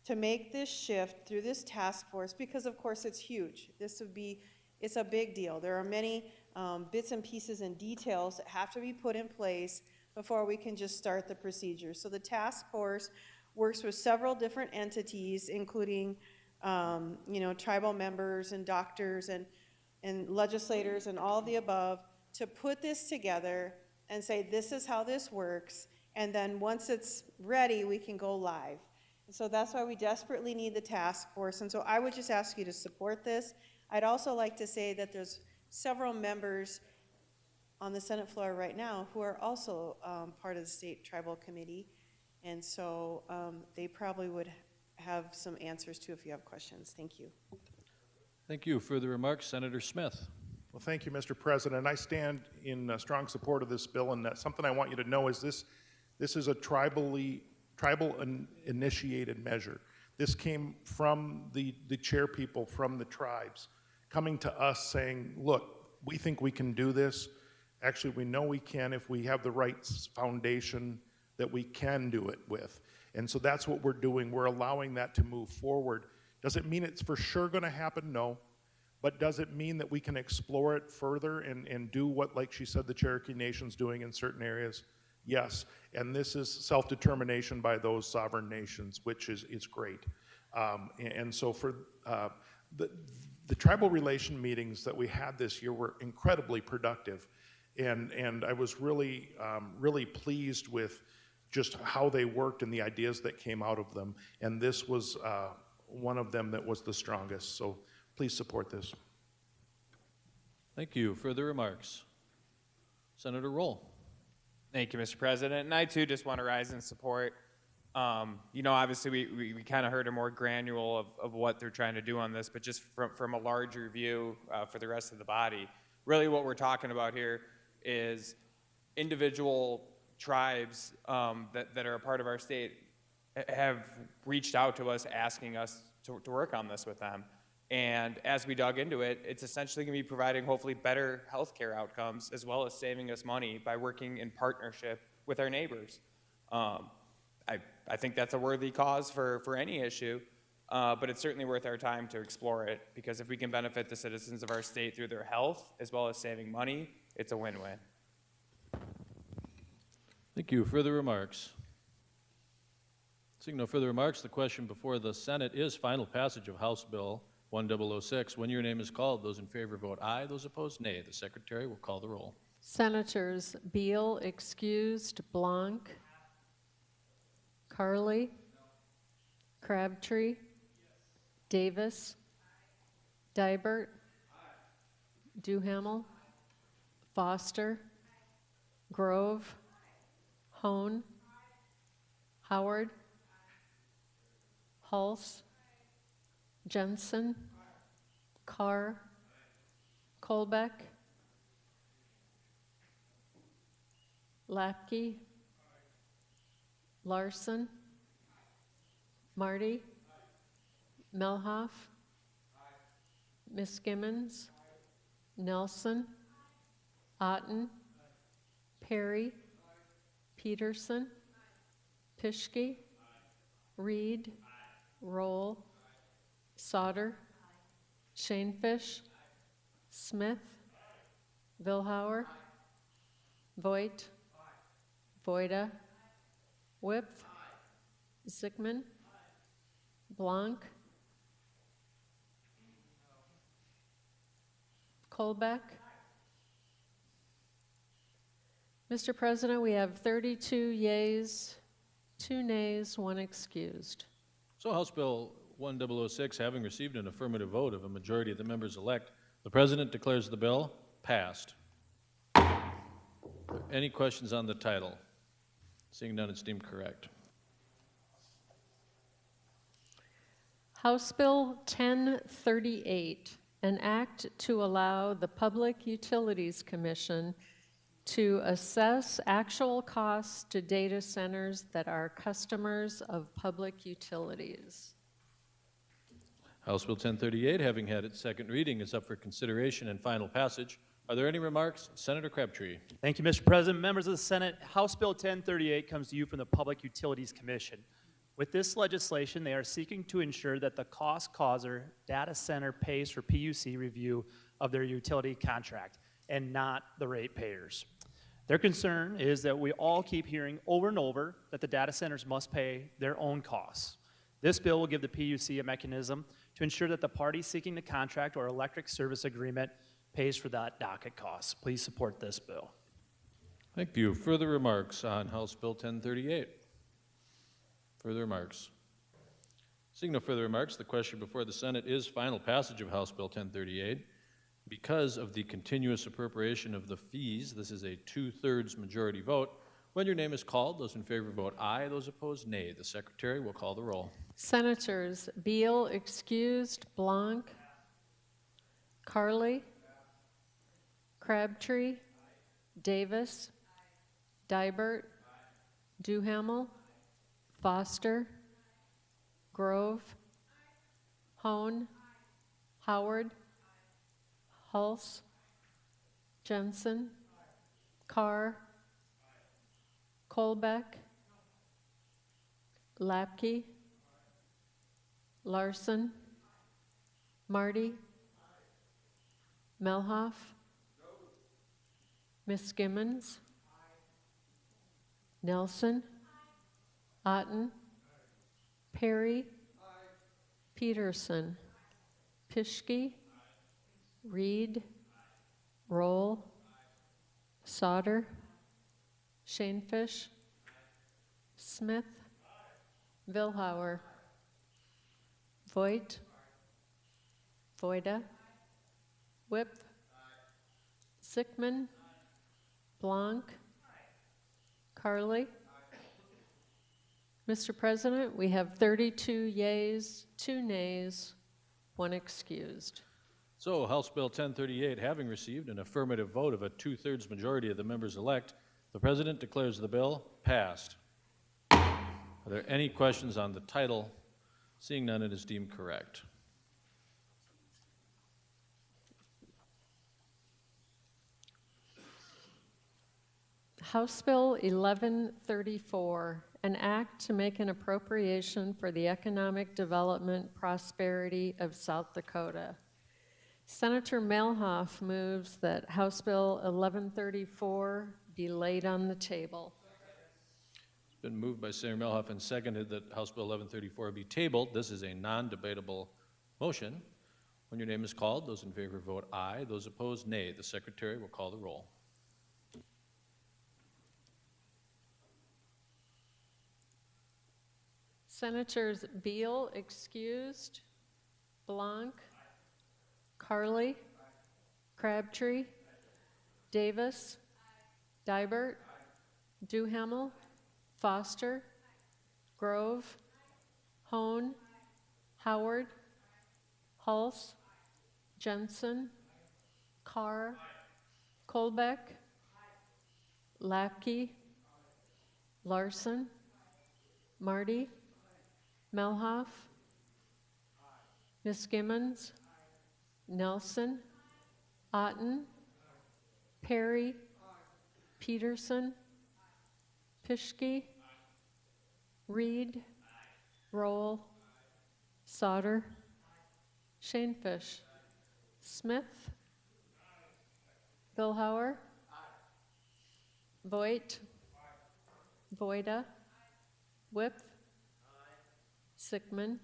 to make this shift through this task force, because of course it's huge. It's a big deal. There are many bits and pieces and details that have to be put in place before we can just start the procedure. So the task force works with several different entities, including tribal members and doctors and legislators and all the above, to put this together and say, this is how this works, and then once it's ready, we can go live. And so that's why we desperately need the task force, and so I would just ask you to support this. I'd also like to say that there's several members on the Senate floor right now who are also part of the State Tribal Committee, and so they probably would have some answers too if you have questions. Thank you. Thank you. Further remarks, Senator Smith. Well, thank you, Mr. President. I stand in strong support of this bill, and something I want you to know is this is a tribal-initiated measure. This came from the chair people, from the tribes, coming to us saying, look, we think we can do this. Actually, we know we can if we have the right foundation that we can do it with. And so that's what we're doing. We're allowing that to move forward. Does it mean it's for sure going to happen? No. But does it mean that we can explore it further and do what, like she said, the Cherokee Nation's doing in certain areas? Yes. And this is self-determination by those sovereign nations, which is great. And so for the tribal relation meetings that we had this year were incredibly productive. And I was really, really pleased with just how they worked and the ideas that came out of them. And this was one of them that was the strongest. So please support this. Thank you. Further remarks? Senator Roll. Thank you, Mr. President. And I too just want to rise in support. Obviously we kind of heard a more granular of what they're trying to do on this, but just from a larger view for the rest of the body, really what we're talking about here is individual tribes that are a part of our state have reached out to us asking us to work on this with them. And as we dug into it, it's essentially going to be providing hopefully better healthcare outcomes as well as saving us money by working in partnership with our neighbors. I think that's a worthy cause for any issue, but it's certainly worth our time to explore it, because if we can benefit the citizens of our state through their health as well as saving money, it's a win-win. Thank you. Further remarks? Seeing no further remarks, the question before the Senate is final passage of House Bill 1006. When your name is called, those in favor vote aye, those opposed nay. The Secretary will call the roll. Senators Beal, excused, Blanc, Carly, Crabtree, Davis, Dibert, Duhamel, Foster, Grove, Hone, Howard, Hulse, Jensen, Carr, Colbeck, Lapke, Larson, Marty, Melhoff, Miskimmons, Nelson, Otten, Perry, Peterson, Pischke, Reed, Roll, Sauter, Shanefish, Smith, Vilhauer, Voigt, Voida, Whip, Zickman, Blanc, Colbeck. Mr. President, we have 32 yeas, 2 nays, 1 excused. So House Bill 1006, having received an affirmative vote of a majority of the members elect, the President declares the bill passed. Any questions on the title? Seeing none, it's deemed correct. House Bill 1038, an act to allow the Public Utilities Commission to assess actual costs to data centers that are customers of public utilities. House Bill 1038, having had its second reading, is up for consideration and final passage. Are there any remarks? Senator Crabtree. Thank you, Mr. President. Members of the Senate, House Bill 1038 comes to you from the Public Utilities Commission. With this legislation, they are seeking to ensure that the cost causer data center pays for PUC review of their utility contract and not the ratepayers. Their concern is that we all keep hearing over and over that the data centers must pay their own costs. This bill will give the PUC a mechanism to ensure that the party seeking the contract or electric service agreement pays for that docket cost. Please support this bill. Thank you. Further remarks on House Bill 1038? Further remarks? Seeing no further remarks, the question before the Senate is final passage of House Bill 1038. Because of the continuous appropriation of the fees, this is a 2/3 majority vote. When your name is called, those in favor vote aye, those opposed nay. The Secretary will call the roll. Senators Beal, excused, Blanc, Carly, Crabtree, Davis, Dibert, Duhamel, Foster, Grove, Hone, Howard, Hulse, Jensen, Carr, Colbeck, Lapke, Larson, Marty, Melhoff, Miskimmons, Nelson, Otten, Perry, Peterson, Pischke, Reed, Roll, Sauter, Shanefish, Smith, Vilhauer, Voigt, Voida, Whip, Zickman, Blanc, Carly. Mr. President, we have 32 yeas, 2 nays, 1 excused. So House Bill 1038, having received an affirmative vote of a 2/3 majority of the members elect, the President declares the bill passed. Are there any questions on the title? Seeing none, it is deemed correct. House Bill 1134, an act to make an appropriation for the economic development prosperity of South Dakota. Senator Melhoff moves that House Bill 1134 be laid on the table. It's been moved by Senator Melhoff and seconded that House Bill 1134 be tabled. This is a non-debatable motion. When your name is called, those in favor vote aye. Those opposed, nay. The Secretary will call the roll. Senators Beal excused, Blanc, Carly, Crabtree, Davis, Dibert, Duhamel, Foster, Grove, Hone, Howard, Hulse, Jensen, Carr, Kolbeck, Lapke, Larson, Marty, Melhoff, Ms. Gimmons, Nelson, Otten, Perry, Peterson, Pischke, Reed, Roll, Sauter, Shanefish, Smith, Billhauer, Voigt, Voida, Whip, Sickman.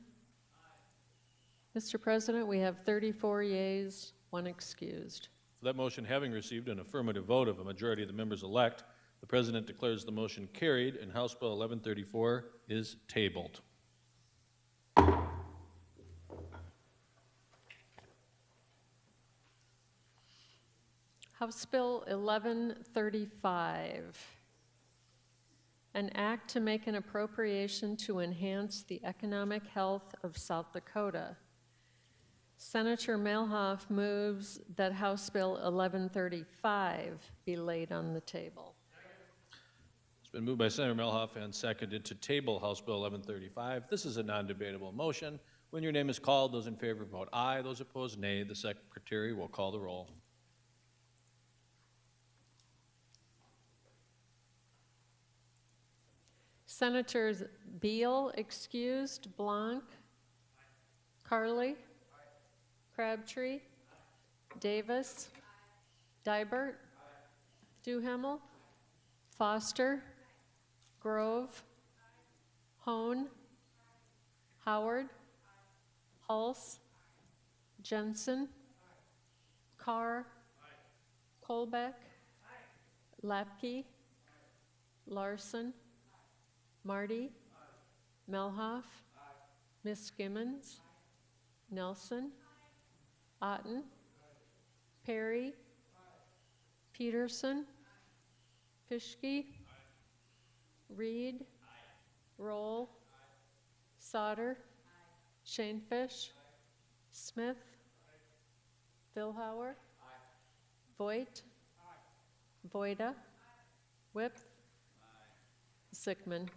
Mr. President, we have 34 yeas, 1 excused. For that motion having received an affirmative vote of a majority of the members elect, the President declares the motion carried and House Bill 1134 is tabled. House Bill 1135, an act to make an appropriation to enhance the economic health of South Dakota. Senator Melhoff moves that House Bill 1135 be laid on the table. It's been moved by Senator Melhoff and seconded to table House Bill 1135. This is a non-debatable motion. When your name is called, those in favor vote aye. Those opposed, nay. The Secretary will call the roll. Senators Beal excused, Blanc, Carly, Crabtree, Davis, Dibert, Duhamel, Foster, Grove, Hone, Howard, Hulse, Jensen, Carr, Kolbeck, Lapke, Larson, Marty, Melhoff, Ms. Gimmons, Nelson, Otten, Perry, Peterson, Pischke, Reed, Roll, Sauter, Shanefish, Smith, Billhauer, Voigt, Voida, Whip, Sickman.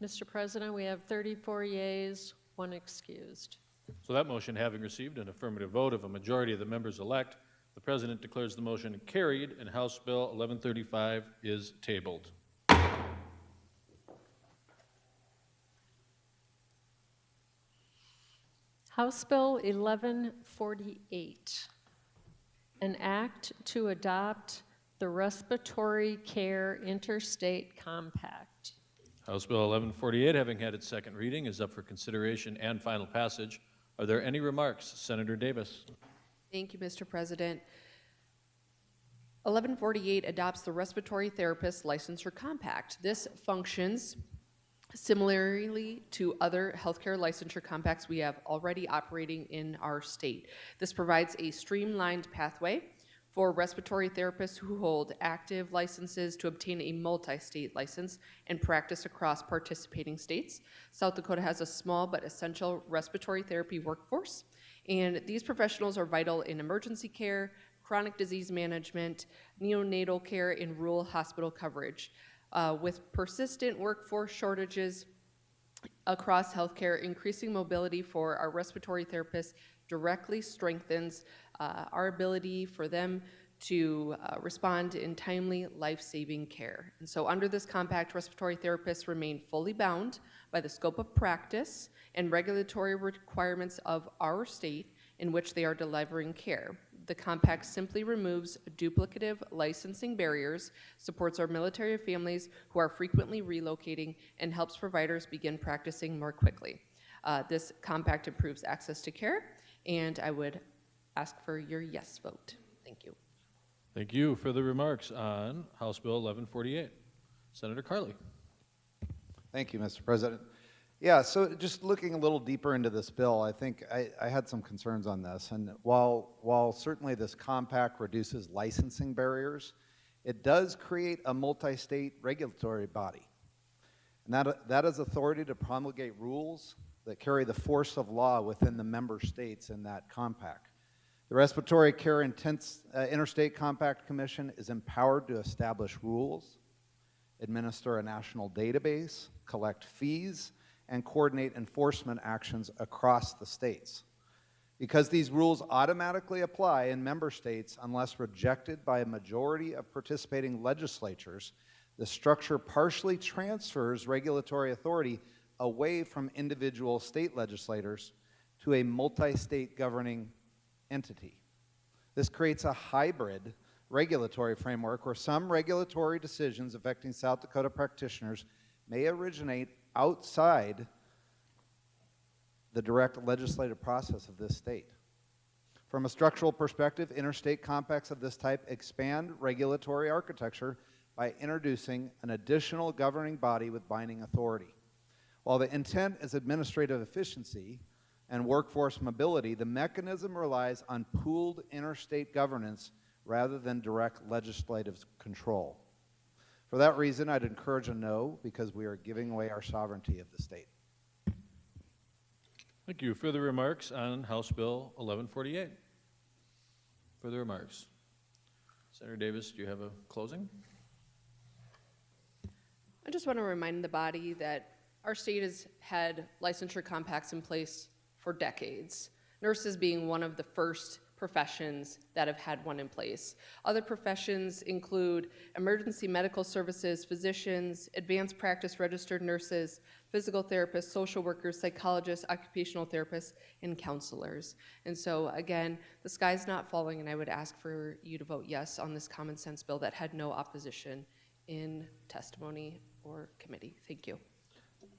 Mr. President, we have 34 yeas, 1 excused. So that motion having received an affirmative vote of a majority of the members elect, the President declares the motion carried and House Bill 1135 is tabled. House Bill 1148, an act to adopt the Respiratory Care Interstate Compact. House Bill 1148, having had its second reading, is up for consideration and final passage. Are there any remarks? Senator Davis. Thank you, Mr. President. 1148 adopts the Respiratory Therapist Licensure Compact. This functions similarly to other healthcare licensure compacts we have already operating in our state. This provides a streamlined pathway for respiratory therapists who hold active licenses to obtain a multi-state license and practice across participating states. South Dakota has a small but essential respiratory therapy workforce, and these professionals are vital in emergency care, chronic disease management, neonatal care, and rural hospital coverage. With persistent workforce shortages across healthcare, increasing mobility for our respiratory therapists directly strengthens our ability for them to respond in timely, life-saving care. And so under this compact, respiratory therapists remain fully bound by the scope of practice and regulatory requirements of our state in which they are delivering care. The compact simply removes duplicative licensing barriers, supports our military families who are frequently relocating, and helps providers begin practicing more quickly. This compact improves access to care, and I would ask for your yes vote. Thank you. Thank you. Further remarks on House Bill 1148. Senator Carley. Thank you, Mr. President. Yeah, so just looking a little deeper into this bill, I think I had some concerns on this. And while certainly this compact reduces licensing barriers, it does create a multi-state regulatory body. And that is authority to promulgate rules that carry the force of law within the member states in that compact. The Respiratory Care Interstate Compact Commission is empowered to establish rules, administer a national database, collect fees, and coordinate enforcement actions across the states. Because these rules automatically apply in member states unless rejected by a majority of participating legislatures, the structure partially transfers regulatory authority away from individual state legislators to a multi-state governing entity. This creates a hybrid regulatory framework where some regulatory decisions affecting South Dakota practitioners may originate outside the direct legislative process of this state. From a structural perspective, interstate compacts of this type expand regulatory architecture by introducing an additional governing body with binding authority. While the intent is administrative efficiency and workforce mobility, the mechanism relies on pooled interstate governance rather than direct legislative control. For that reason, I'd encourage a no, because we are giving away our sovereignty of the state. Thank you. Further remarks on House Bill 1148? Further remarks? Senator Davis, do you have a closing? I just want to remind the body that our state has had licensure compacts in place for decades, nurses being one of the first professions that have had one in place. Other professions include emergency medical services, physicians, advanced practice registered nurses, physical therapists, social workers, psychologists, occupational therapists, and counselors. And so again, the sky's not falling, and I would ask for you to vote yes on this common sense bill that had no opposition in testimony or committee. Thank you.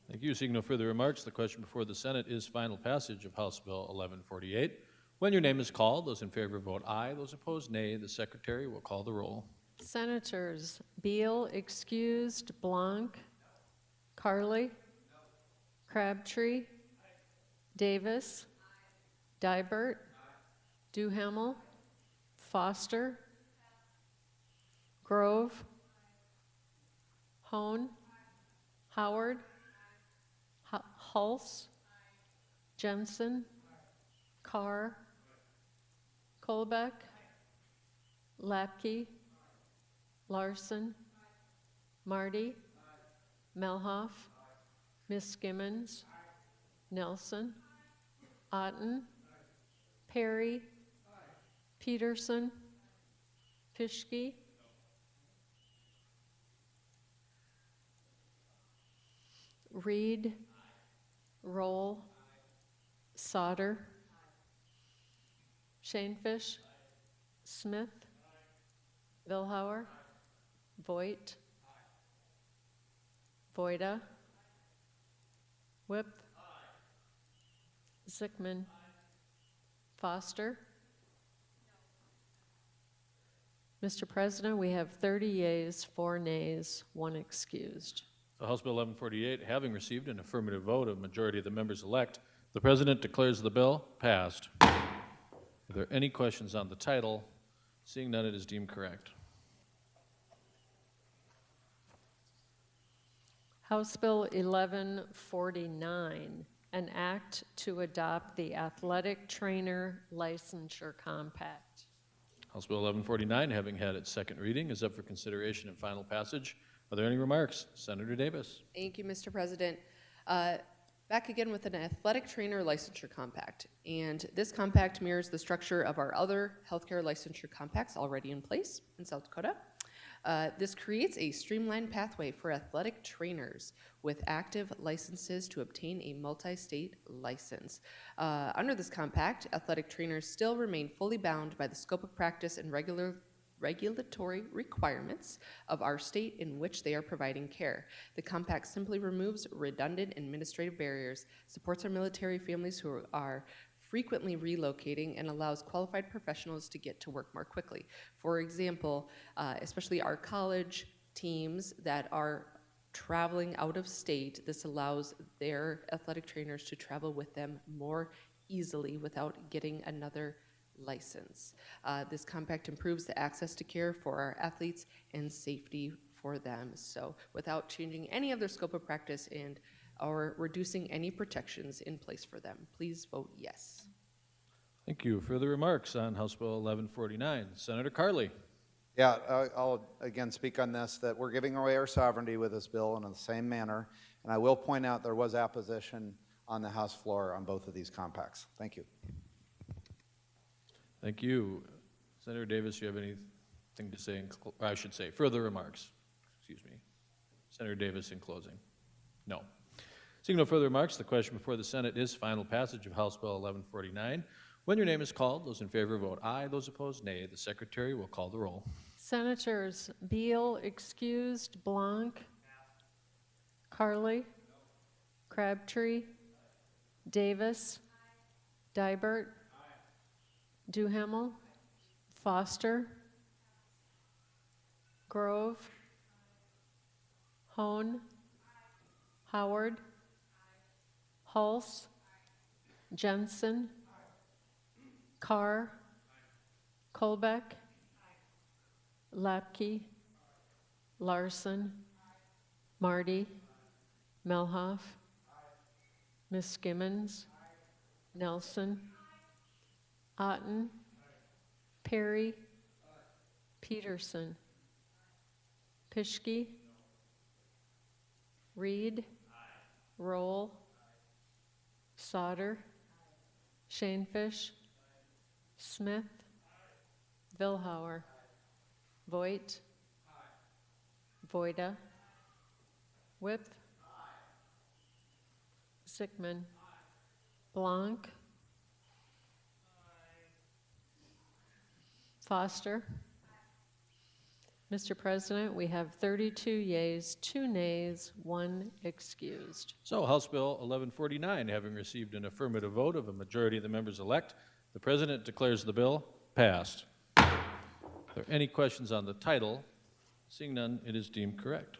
Thank you. Seeing no further remarks, the question before the Senate is final passage of House Bill 1148. When your name is called, those in favor vote aye, those opposed nay. The Secretary will call the roll. Senators Beal excused, Blanc, Carley, Crabtree, Davis, Dybert, Duhamel, Foster, Grove, Hone, Howard, Hulse, Jensen, Carr, Kolbeck, Lapke, Larson, Marty, Melhoff, Miss Skimmons, Nelson, Otten, Perry, Peterson, Fischke, Reed, Roll, Sauter, Shanefish, Smith, Vilhauer, Voigt, Voida, Whip, Zickman, Foster. Mr. President, we have 30 yeas, 4 nays, 1 excused. So House Bill 1148, having received an affirmative vote of a majority of the members elect, the President declares the bill passed. Are there any questions on the title? Seeing none, it is deemed correct. House Bill 1149, an act to adopt the Athletic Trainer Licensure Compact. House Bill 1149, having had its second reading, is up for consideration and final passage. Are there any remarks? Senator Davis. Thank you, Mr. President. Back again with an athletic trainer licensure compact. And this compact mirrors the structure of our other healthcare licensure compacts already in place in South Dakota. This creates a streamlined pathway for athletic trainers with active licenses to obtain a multi-state license. Under this compact, athletic trainers still remain fully bound by the scope of practice and regulatory requirements of our state in which they are providing care. The compact simply removes redundant administrative barriers, supports our military families who are frequently relocating, and allows qualified professionals to get to work more quickly. For example, especially our college teams that are traveling out of state, this allows their athletic trainers to travel with them more easily without getting another license. This compact improves the access to care for our athletes and safety for them. So without changing any of their scope of practice and or reducing any protections in place for them. Please vote yes. Thank you. Further remarks on House Bill 1149? Senator Carley. Yeah, I'll again speak on this, that we're giving away our sovereignty with this bill in the same manner. And I will point out there was opposition on the House floor on both of these compacts. Thank you. Thank you. Senator Davis, you have anything to say, I should say, further remarks? Excuse me. Senator Davis in closing? No. Seeing no further remarks, the question before the Senate is final passage of House Bill 1149. When your name is called, those in favor vote aye, those opposed nay. The Secretary will call the roll. Senators Beal excused, Blanc, Carley, Crabtree, Davis, Dybert, Duhamel, Foster, Grove, Hone, Howard, Hulse, Jensen, Carr, Kolbeck, Lapke, Larson, Marty, Melhoff, Ms. Skimmons, Nelson, Otten, Perry, Peterson, Pischke, Reed, Roll, Sauter, Shanefish, Smith, Vilhauer, Voigt, Voida, Whip, Sickman, Blanc, Foster. Mr. President, we have 32 yeas, 2 nays, 1 excused. So House Bill 1149, having received an affirmative vote of a majority of the members elect, the President declares the bill passed. Are there any questions on the title? Seeing none, it is deemed correct.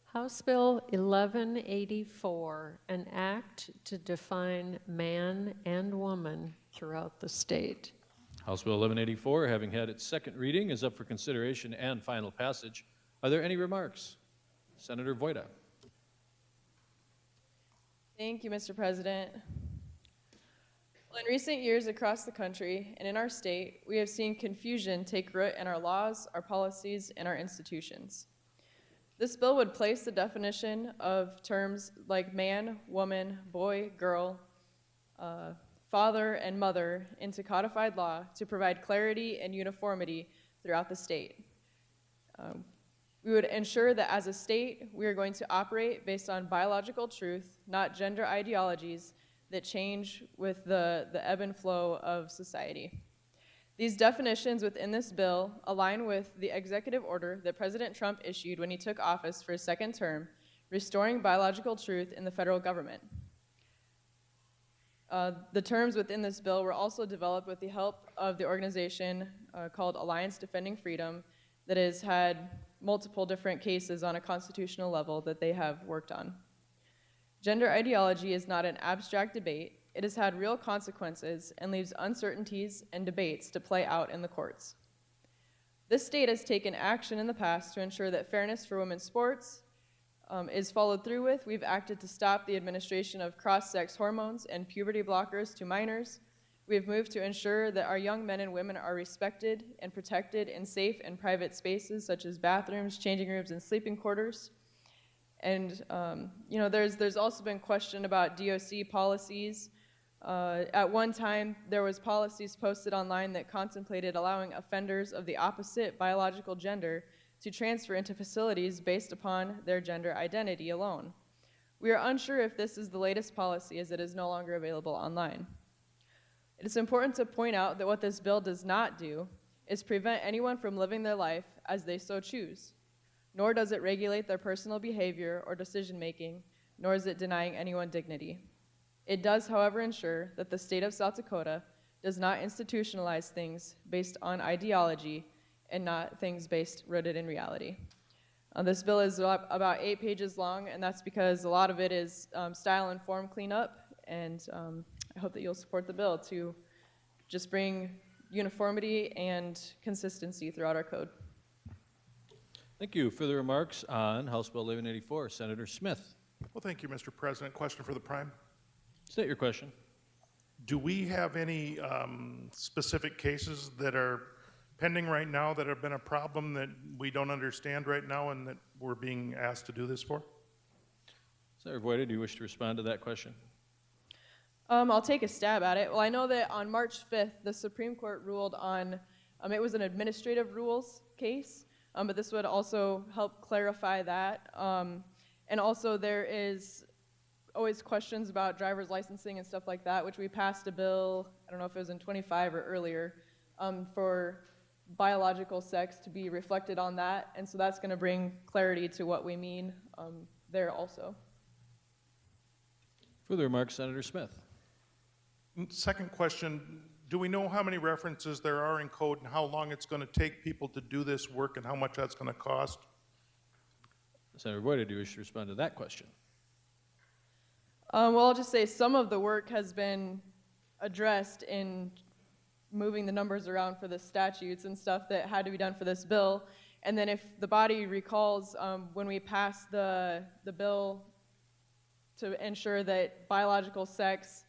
House Bill 1184, an act to define man and woman throughout the state. House Bill 1184, having had its second reading, is up for consideration and final passage. Are there any remarks? Senator Voida. Thank you, Mr. President. Well, in recent years across the country and in our state, we have seen confusion take root in our laws, our policies, and our institutions. This bill would place the definition of terms like man, woman, boy, girl, father, and mother into codified law to provide clarity and uniformity throughout the state. We would ensure that as a state, we are going to operate based on biological truth, not gender ideologies that change with the ebb and flow of society. These definitions within this bill align with the executive order that President Trump issued when he took office for his second term, restoring biological truth in the federal government. The terms within this bill were also developed with the help of the organization called Alliance Defending Freedom that has had multiple different cases on a constitutional level that they have worked on. Gender ideology is not an abstract debate. It has had real consequences and leaves uncertainties and debates to play out in the courts. This state has taken action in the past to ensure that fairness for women's sports is followed through with. We've acted to stop the administration of cross-sex hormones and puberty blockers to minors. We have moved to ensure that our young men and women are respected and protected in safe and private spaces such as bathrooms, changing rooms, and sleeping quarters. And there's also been question about DOC policies. At one time, there was policies posted online that contemplated allowing offenders of the opposite biological gender to transfer into facilities based upon their gender identity alone. We are unsure if this is the latest policy, as it is no longer available online. It is important to point out that what this bill does not do is prevent anyone from living their life as they so choose, nor does it regulate their personal behavior or decision-making, nor is it denying anyone dignity. It does, however, ensure that the state of South Dakota does not institutionalize things based on ideology and not things rooted in reality. This bill is about 8 pages long, and that's because a lot of it is style and form cleanup, and I hope that you'll support the bill to just bring uniformity and consistency throughout our code. Thank you. Further remarks on House Bill 1184, Senator Smith. Well, thank you, Mr. President. Question for the Prime. State your question. Do we have any specific cases that are pending right now that have been a problem that we don't understand right now and that we're being asked to do this for? Senator Voida, do you wish to respond to that question? I'll take a stab at it. Well, I know that on March 5th, the Supreme Court ruled on, it was an administrative rules case, but this would also help clarify that. And also there is always questions about driver's licensing and stuff like that, which we passed a bill, I don't know if it was in 25 or earlier, for biological sex to be reflected on that. And so that's going to bring clarity to what we mean there also. Further remarks, Senator Smith. Second question, do we know how many references there are in code and how long it's going to take people to do this work and how much that's going to cost? Senator Voida, do you wish to respond to that question? Well, I'll just say some of the work has been addressed in moving the numbers around for the statutes and stuff that had to be done for this bill. And then if the body recalls, when we passed the bill to ensure that biological sex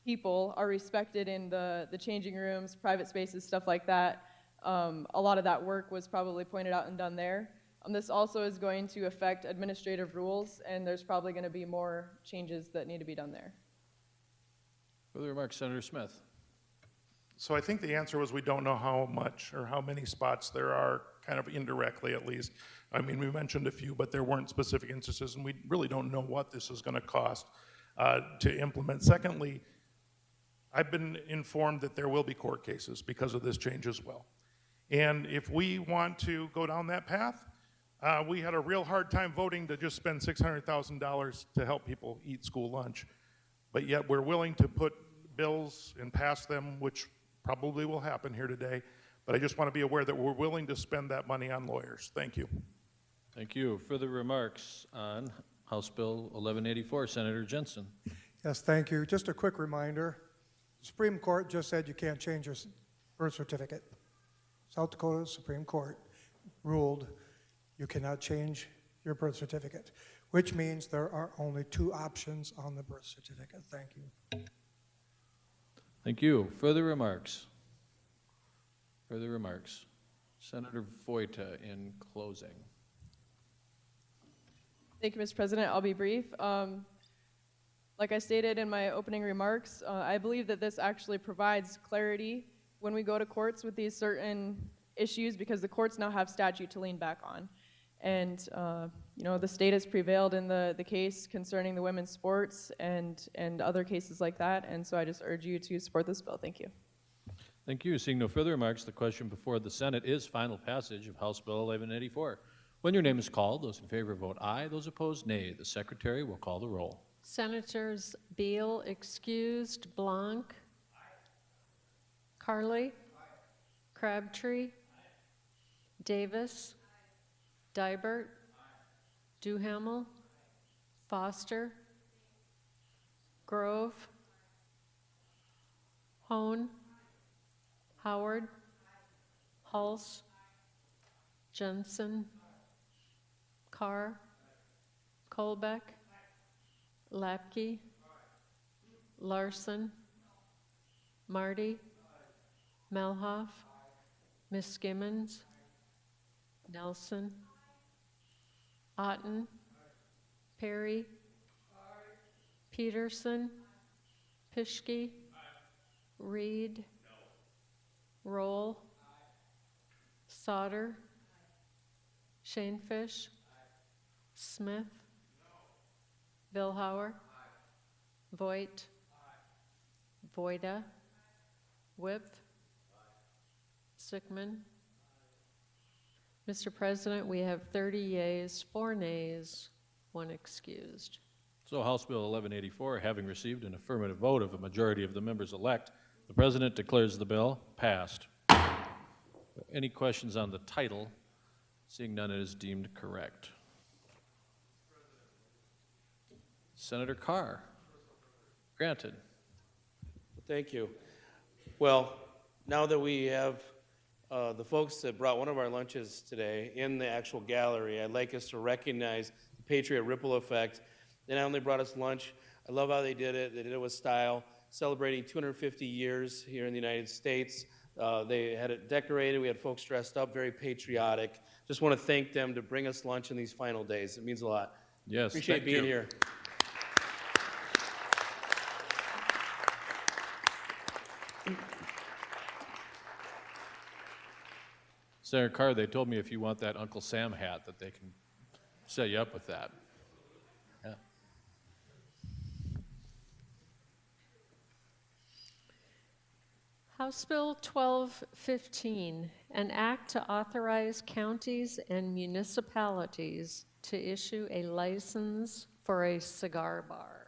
people are respected in the changing rooms, private spaces, stuff like that, a lot of that work was probably pointed out and done there. This also is going to affect administrative rules, and there's probably going to be more changes that need to be done there. Further remarks, Senator Smith. So I think the answer was we don't know how much or how many spots there are, kind of indirectly at least. I mean, we mentioned a few, but there weren't specific instances, and we really don't know what this is going to cost to implement. Secondly, I've been informed that there will be court cases because of this change as well. And if we want to go down that path, we had a real hard time voting to just spend $600,000 to help people eat school lunch. But yet we're willing to put bills and pass them, which probably will happen here today. But I just want to be aware that we're willing to spend that money on lawyers. Thank you. Thank you. Further remarks on House Bill 1184, Senator Jensen. Yes, thank you. Just a quick reminder. The Supreme Court just said you can't change your birth certificate. South Dakota Supreme Court ruled you cannot change your birth certificate, which means there are only 2 options on the birth certificate. Thank you. Thank you. Further remarks? Further remarks? Senator Voita in closing. Thank you, Mr. President. I'll be brief. Like I stated in my opening remarks, I believe that this actually provides clarity when we go to courts with these certain issues because the courts now have statute to lean back on. And the state has prevailed in the case concerning the women's sports and other cases like that. And so I just urge you to support this bill. Thank you. Thank you. Seeing no further remarks, the question before the Senate is final passage of House Bill 1184. When your name is called, those in favor vote aye, those opposed nay. The Secretary will call the roll. Senators Beal excused, Blanc, Carly, Crabtree, Davis, Dibert, Duhamel, Foster, Grove, Hone, Howard, Hulse, Jensen, Carr, Kolbeck, Lapke, Larson, Marty, Melhoff, Miss Skimmons, Nelson, Otten, Perry, Peterson, Pischke, Reed, Roll, Sauter, Shanefish, Smith, Billhauer, Voigt, Voida, Whip, Sickman. Mr. President, we have 30 yeas, 4 nays, 1 excused. So House Bill 1184, having received an affirmative vote of a majority of the members elect, the President declares the bill passed. Any questions on the title? Seeing none, it is deemed correct. Senator Carr. Granted. Thank you. Well, now that we have the folks that brought one of our lunches today in the actual gallery, I'd like us to recognize the Patriot Ripple Effect. They not only brought us lunch, I love how they did it with style, celebrating 250 years here in the United States. They had it decorated, we had folks dressed up, very patriotic. Just want to thank them to bring us lunch in these final days. It means a lot. Yes, appreciate being here. Senator Carr, they told me if you want that Uncle Sam hat that they can set you up with that. Yeah. House Bill 1215, an act to authorize counties and municipalities to issue a license for a cigar bar.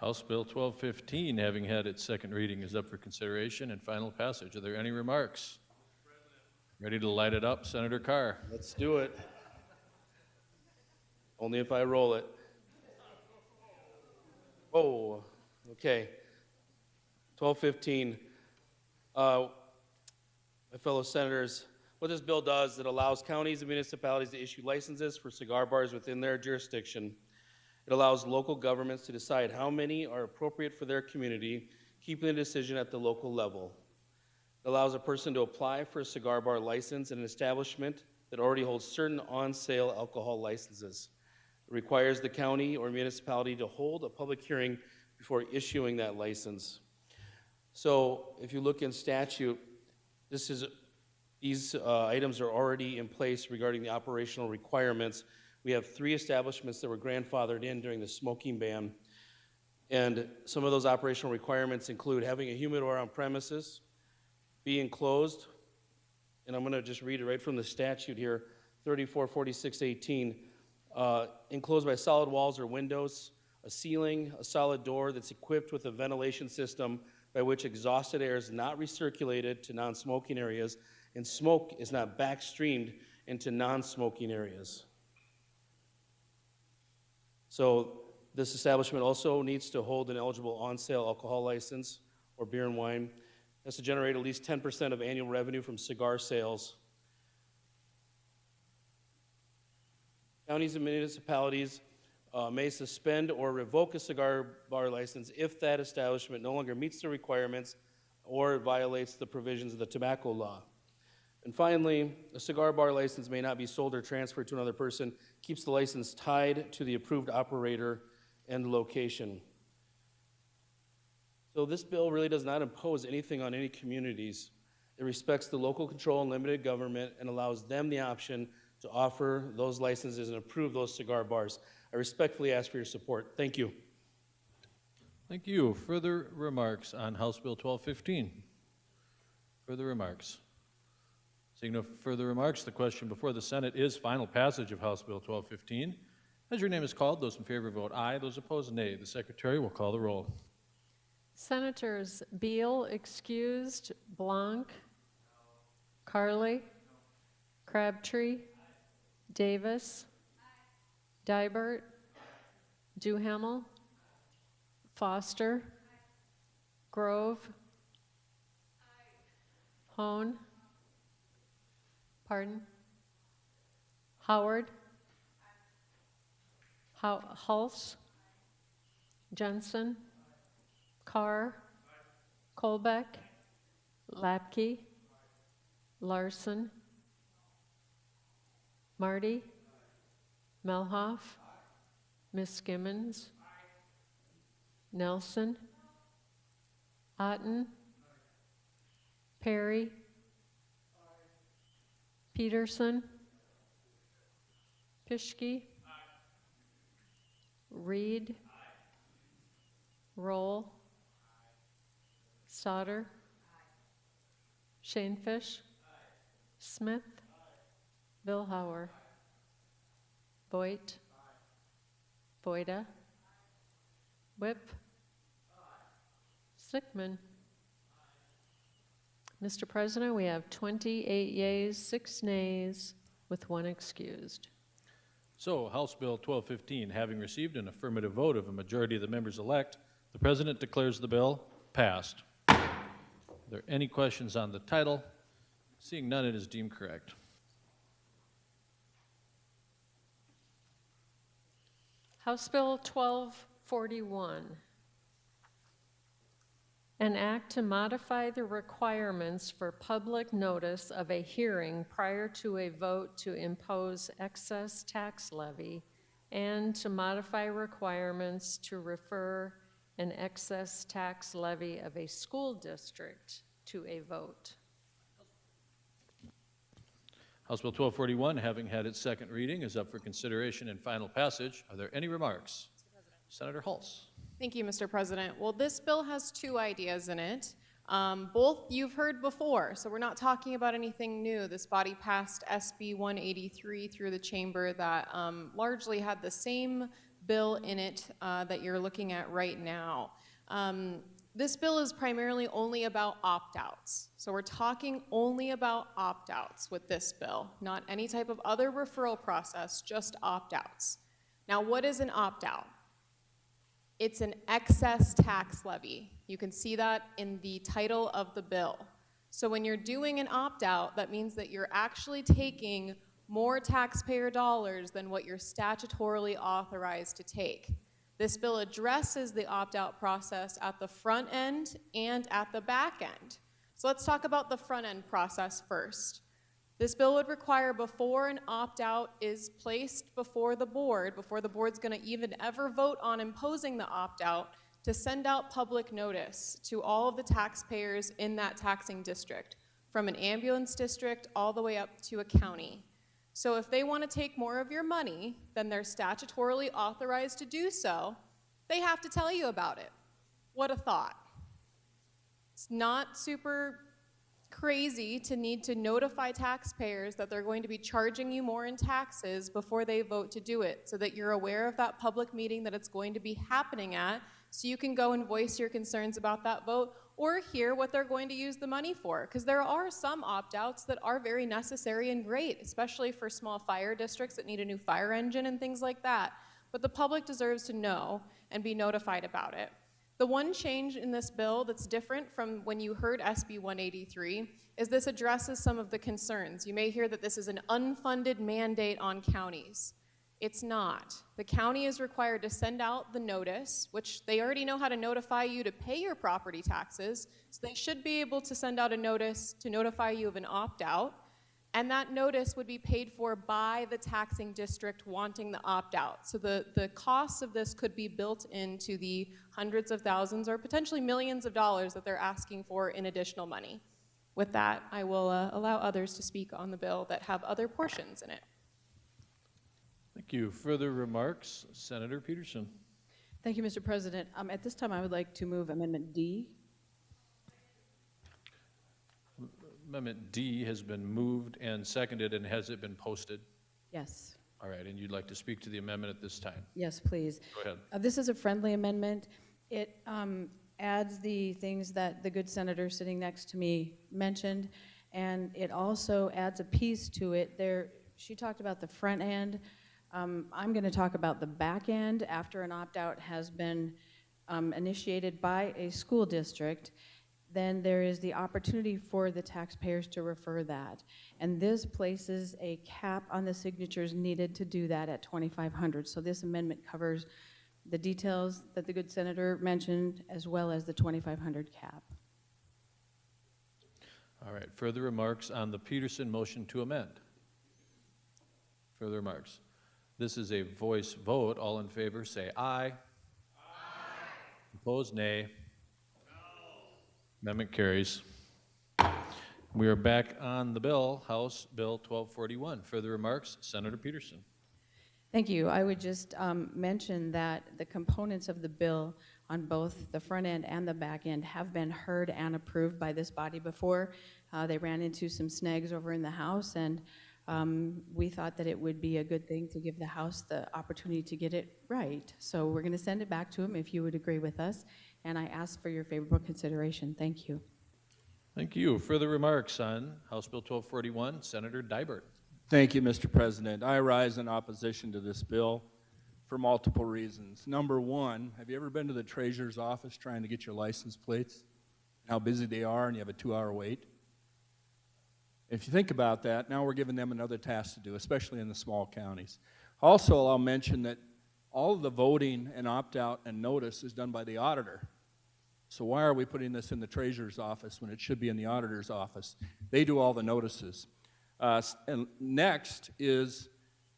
House Bill 1215, having had its second reading, is up for consideration and final passage. Are there any remarks? Ready to light it up, Senator Carr? Let's do it. Only if I roll it. Oh, okay. 1215. My fellow senators, what this bill does, it allows counties and municipalities to issue licenses for cigar bars within their jurisdiction. It allows local governments to decide how many are appropriate for their community, keeping the decision at the local level. It allows a person to apply for a cigar bar license in an establishment that already holds certain on-sale alcohol licenses. It requires the county or municipality to hold a public hearing before issuing that license. So if you look in statute, these items are already in place regarding the operational requirements. We have 3 establishments that were grandfathered in during the smoking ban. And some of those operational requirements include having a humidor on premises, be enclosed, and I'm going to just read it right from the statute here, 344618, enclosed by solid walls or windows, a ceiling, a solid door that's equipped with a ventilation system by which exhausted air is not recirculated to non-smoking areas and smoke is not backstreamed into non-smoking areas. So this establishment also needs to hold an eligible on-sale alcohol license or beer and wine. It has to generate at least 10% of annual revenue from cigar sales. Counties and municipalities may suspend or revoke a cigar bar license if that establishment no longer meets the requirements or violates the provisions of the tobacco law. And finally, a cigar bar license may not be sold or transferred to another person, keeps the license tied to the approved operator and location. So this bill really does not impose anything on any communities. It respects the local control and limited government and allows them the option to offer those licenses and approve those cigar bars. I respectfully ask for your support. Thank you. Thank you. Further remarks on House Bill 1215? Further remarks? Seeing no further remarks, the question before the Senate is final passage of House Bill 1215. As your name is called, those in favor vote aye, those opposed nay. The Secretary will call the roll. Senators Beal excused, Blanc, Carley, Crabtree, Davis, Dybert, Duhamel, Foster, Grove, Hone, pardon, Howard, Hulse, Jensen, Carr, Kolbeck, Lapke, Larson, Marty, Melhoff, Miss Gimmons, Nelson, Otten, Perry, Peterson, Pischke, Reed, Roll, Sauter, Shanefish, Smith, Billhauer, Voigt, Voida, Whip, Sickman. Mr. President, we have 28 yeas, 6 nays, with 1 excused. So, House Bill 1215, having received an affirmative vote of a majority of the members elect, the President declares the bill passed. Are there any questions on the title? Seeing none, it is deemed correct. House Bill 1241, an act to modify the requirements for public notice of a hearing prior to a vote to impose excess tax levy and to modify requirements to refer an excess tax levy of a school district to a vote. House Bill 1241, having had its second reading, is up for consideration and final passage. Are there any remarks? Senator Hulse. Thank you, Mr. President. Well, this bill has 2 ideas in it. Both you've heard before, so we're not talking about anything new. This body passed SB 183 through the chamber that largely had the same bill in it that you're looking at right now. This bill is primarily only about opt-outs. So we're talking only about opt-outs with this bill, not any type of other referral process, just opt-outs. Now, what is an opt-out? It's an excess tax levy. You can see that in the title of the bill. So when you're doing an opt-out, that means that you're actually taking more taxpayer dollars than what you're statutorily authorized to take. This bill addresses the opt-out process at the front end and at the back end. So let's talk about the front end process first. This bill would require, before an opt-out is placed before the board's gonna even ever vote on imposing the opt-out, to send out public notice to all of the taxpayers in that taxing district, from an ambulance district all the way up to a county. So if they want to take more of your money than they're statutorily authorized to do so, they have to tell you about it. What a thought. It's not super crazy to need to notify taxpayers that they're going to be charging you more in taxes before they vote to do it, so that you're aware of that public meeting that it's going to be happening at, so you can go and voice your concerns about that vote, or hear what they're going to use the money for. Because there are some opt-outs that are very necessary and great, especially for small fire districts that need a new fire engine and things like that. But the public deserves to know and be notified about it. The one change in this bill that's different from when you heard SB 183 is this addresses some of the concerns. You may hear that this is an unfunded mandate on counties. It's not. The county is required to send out the notice, which they already know how to notify you to pay your property taxes, so they should be able to send out a notice to notify you of an opt-out, and that notice would be paid for by the taxing district wanting the opt-out. So the costs of this could be built into the hundreds of thousands or potentially millions of dollars that they're asking for in additional money. With that, I will allow others to speak on the bill that have other portions in it. Thank you. Further remarks? Senator Peterson. Thank you, Mr. President. At this time, I would like to move Amendment D. Amendment D has been moved and seconded, and has it been posted? Yes. All right, and you'd like to speak to the amendment at this time? Yes, please. Go ahead. This is a friendly amendment. It adds the things that the good senator sitting next to me mentioned, and it also adds a piece to it. She talked about the front end. I'm going to talk about the back end after an opt-out has been initiated by a school district. Then there is the opportunity for the taxpayers to refer that. And this places a cap on the signatures needed to do that at 2,500. So this amendment covers the details that the good senator mentioned, as well as the 2,500 cap. All right, further remarks on the Peterson motion to amend? Further remarks? This is a voice vote. All in favor say aye. Aye. Opposed, nay. No. Amendment carries. We are back on the bill, House Bill 1241. Further remarks, Senator Peterson. Thank you. I would just mention that the components of the bill on both the front end and the back end have been heard and approved by this body before. They ran into some snags over in the House, and we thought that it would be a good thing to give the House the opportunity to get it right. So we're going to send it back to them if you would agree with us, and I ask for your favorable consideration. Thank you. Thank you. Further remarks on House Bill 1241, Senator Dybert. Thank you, Mr. President. I rise in opposition to this bill for multiple reasons. Number one, have you ever been to the treasurer's office trying to get your license plates? How busy they are, and you have a 2-hour wait? If you think about that, now we're giving them another task to do, especially in the small counties. Also, I'll mention that all of the voting and opt-out and notice is done by the auditor. So why are we putting this in the treasurer's office when it should be in the auditor's office? They do all the notices. And next is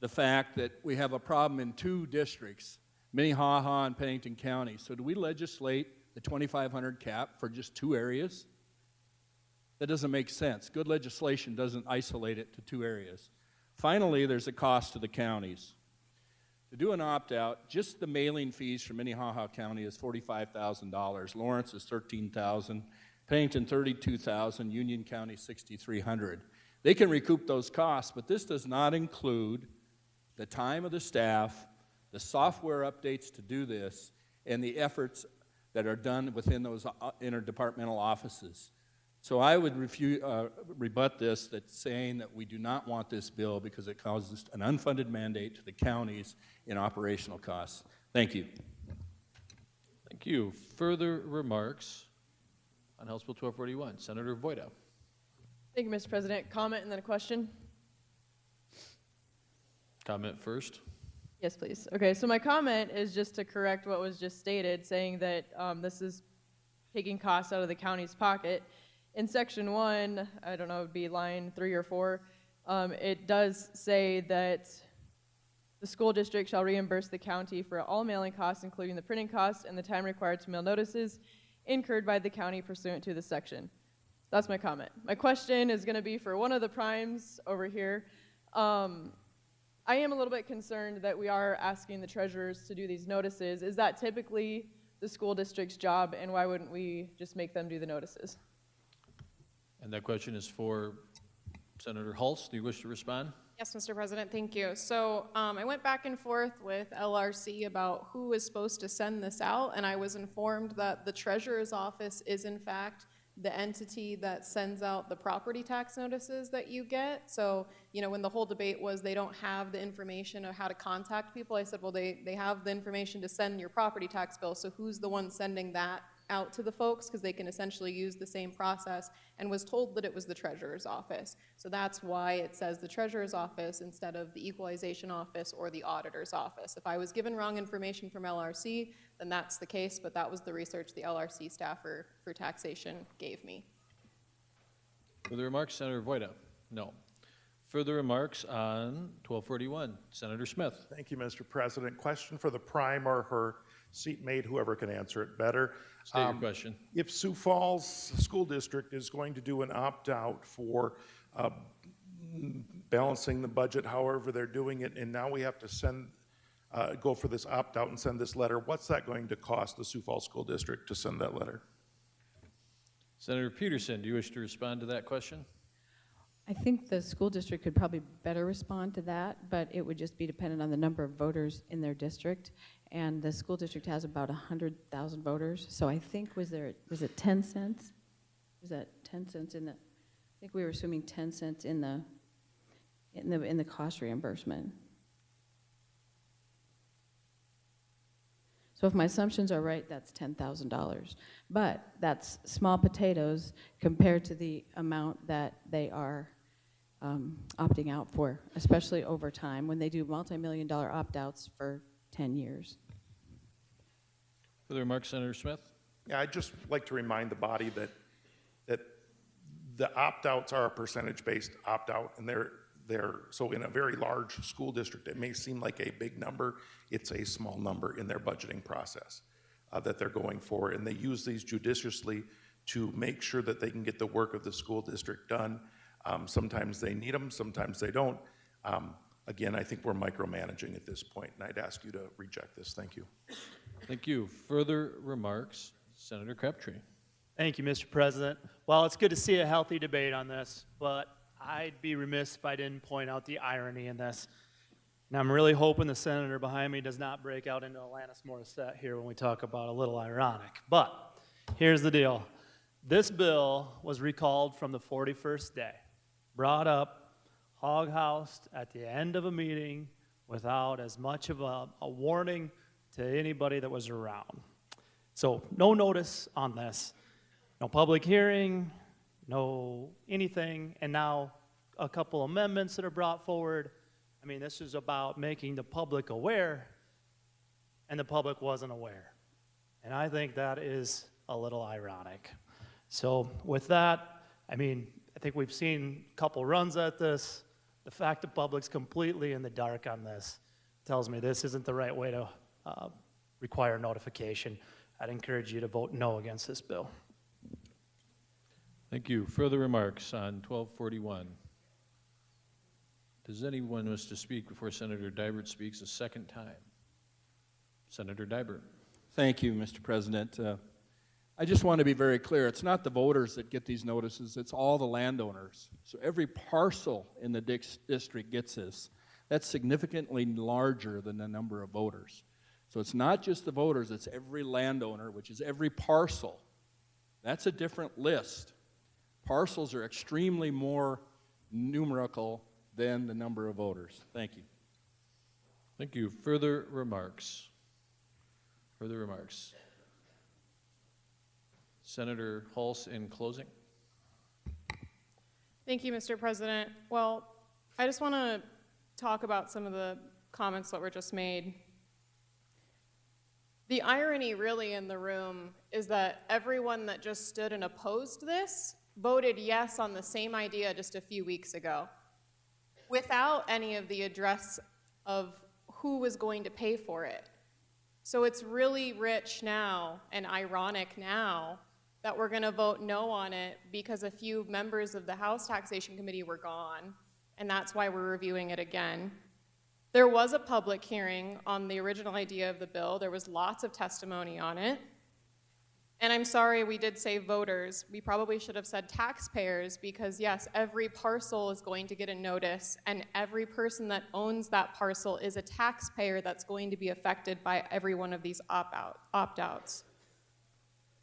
the fact that we have a problem in 2 districts, Minnehaha and Pennington County. So do we legislate the 2,500 cap for just 2 areas? That doesn't make sense. Good legislation doesn't isolate it to 2 areas. Finally, there's a cost to the counties. To do an opt-out, just the mailing fees for Minnehaha County is $45,000. Lawrence is $13,000. Pennington, $32,000. Union County, $6,300. They can recoup those costs, but this does not include the time of the staff, the software updates to do this, and the efforts that are done within those interdepartmental offices. So I would rebut this, that's saying that we do not want this bill because it causes an unfunded mandate to the counties in operational costs. Thank you. Thank you. Further remarks on House Bill 1241, Senator Voida. Thank you, Mr. President. Comment and then a question. Comment first. Yes, please. Okay, so my comment is just to correct what was just stated, saying that this is taking costs out of the county's pocket. In section 1, I don't know, it would be line 3 or 4, it does say that the school district shall reimburse the county for all mailing costs, including the printing costs and the time required to mail notices incurred by the county pursuant to this section. That's my comment. My question is going to be for one of the primes over here. I am a little bit concerned that we are asking the treasurers to do these notices. Is that typically the school district's job, and why wouldn't we just make them do the notices? And that question is for Senator Hulse. Do you wish to respond? Yes, Mr. President, thank you. So I went back and forth with LRC about who is supposed to send this out, and I was informed that the treasurer's office is in fact the entity that sends out the property tax notices that you get. So, you know, when the whole debate was they don't have the information of how to contact people, I said, well, they have the information to send your property tax bill, so who's the one sending that out to the folks, because they can essentially use the same process, and was told that it was the treasurer's office. So that's why it says the treasurer's office instead of the equalization office or the auditor's office. If I was given wrong information from LRC, then that's the case, but that was the research the LRC staffer for taxation gave me. Further remarks, Senator Voida? No. Further remarks on 1241, Senator Smith. Thank you, Mr. President. Question for the prime or her seatmate, whoever can answer it better. State your question. If Sioux Falls School District is going to do an opt-out for balancing the budget, however they're doing it, and now we have to send, go for this opt-out and send this letter, what's that going to cost the Sioux Falls School District to send that letter? Senator Peterson, do you wish to respond to that question? I think the school district could probably better respond to that, but it would just be dependent on the number of voters in their district. And the school district has about 100,000 voters. So I think, was it 10 cents? Was that 10 cents in the, I think we were assuming 10 cents in the cost reimbursement. So if my assumptions are right, that's $10,000. But that's small potatoes compared to the amount that they are opting out for, especially over time when they do multi-million-dollar opt-outs for 10 years. Further remarks, Senator Smith? Yeah, I'd just like to remind the body that the opt-outs are a percentage-based opt-out, and so in a very large school district, it may seem like a big number. It's a small number in their budgeting process that they're going for, and they use these judiciously to make sure that they can get the work of the school district done. Sometimes they need them, sometimes they don't. Again, I think we're micromanaging at this point, and I'd ask you to reject this. Thank you. Thank you. Further remarks? Senator Crabtree. Thank you, Mr. President. Well, it's good to see a healthy debate on this, but I'd be remiss if I didn't point out the irony in this. And I'm really hoping the senator behind me does not break out into Alanis Morissette here when we talk about a little ironic. But here's the deal. This bill was recalled from the 41st day, brought up, hog-housed at the end of a meeting without as much of a warning to anybody that was around. So no notice on this, no public hearing, no anything, and now a couple amendments that are brought forward. I mean, this is about making the public aware, and the public wasn't aware. And I think that is a little ironic. So with that, I mean, I think we've seen a couple runs at this. The fact the public's completely in the dark on this tells me this isn't the right way to require notification. I'd encourage you to vote no against this bill. Thank you. Further remarks on 1241? Does anyone wish to speak before Senator Dibert speaks a second time? Senator Dibert. Thank you, Mr. President. I just want to be very clear. It's not the voters that get these notices. It's all the landowners. So every parcel in the district gets this. That's significantly larger than the number of voters. So it's not just the voters, it's every landowner, which is every parcel. That's a different list. Parcels are extremely more numerical than the number of voters. Thank you. Thank you. Further remarks? Further remarks? Senator Hulse in closing. Thank you, Mr. President. Well, I just want to talk about some of the comments that were just made. The irony really in the room is that everyone that just stood and opposed this voted yes on the same idea just a few weeks ago, without any of the address of who was going to pay for it. So it's really rich now and ironic now that we're going to vote no on it because a few members of the House Taxation Committee were gone, and that's why we're reviewing it again. There was a public hearing on the original idea of the bill. There was lots of testimony on it. And I'm sorry we did say voters. We probably should have said taxpayers because, yes, every parcel is going to get a notice, and every person that owns that parcel is a taxpayer that's going to be affected by every one of these opt-outs.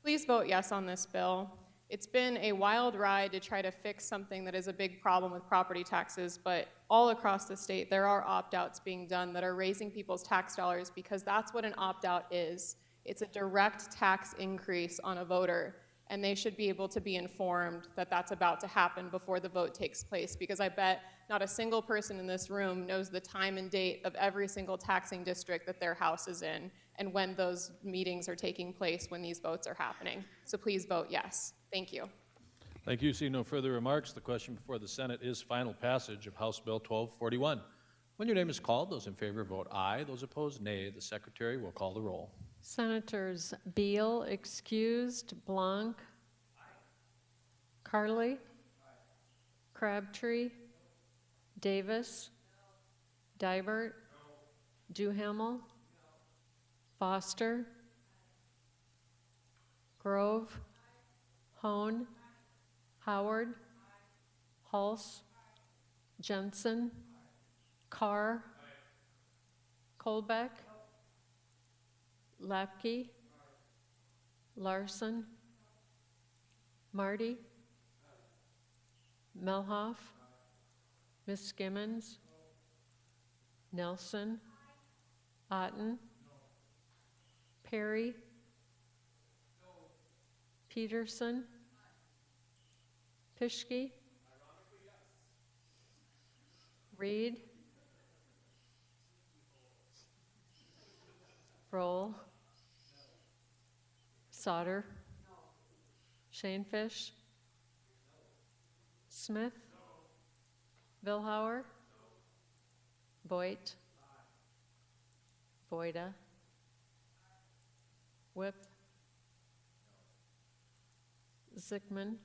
Please vote yes on this bill. It's been a wild ride to try to fix something that is a big problem with property taxes, but all across the state there are opt-outs being done that are raising people's tax dollars because that's what an opt-out is. It's a direct tax increase on a voter, and they should be able to be informed that that's about to happen before the vote takes place, because I bet not a single person in this room knows the time and date of every single taxing district that their house is in and when those meetings are taking place when these votes are happening. So please vote yes. Thank you. Thank you. See no further remarks. The question before the Senate is final passage of House Bill 1241. When your name is called, those in favor vote aye. Those opposed, nay. The Secretary will call the roll. Senators Beal, excused, Blanc, Carley, Crabtree, Davis, Dibert, Duhamel, Foster, Grove, Hone, Howard, Hulse, Jensen, Carr, Kolbeck, Lapke, Larson, Marty, Melhoff, Ms. Skimmons, Nelson, Otten, Perry, Peterson, Pischke, Reed, Roll, Sauter, Shanefish, Smith? Vilhauer? Voigt? Voida? Whip? Zickman?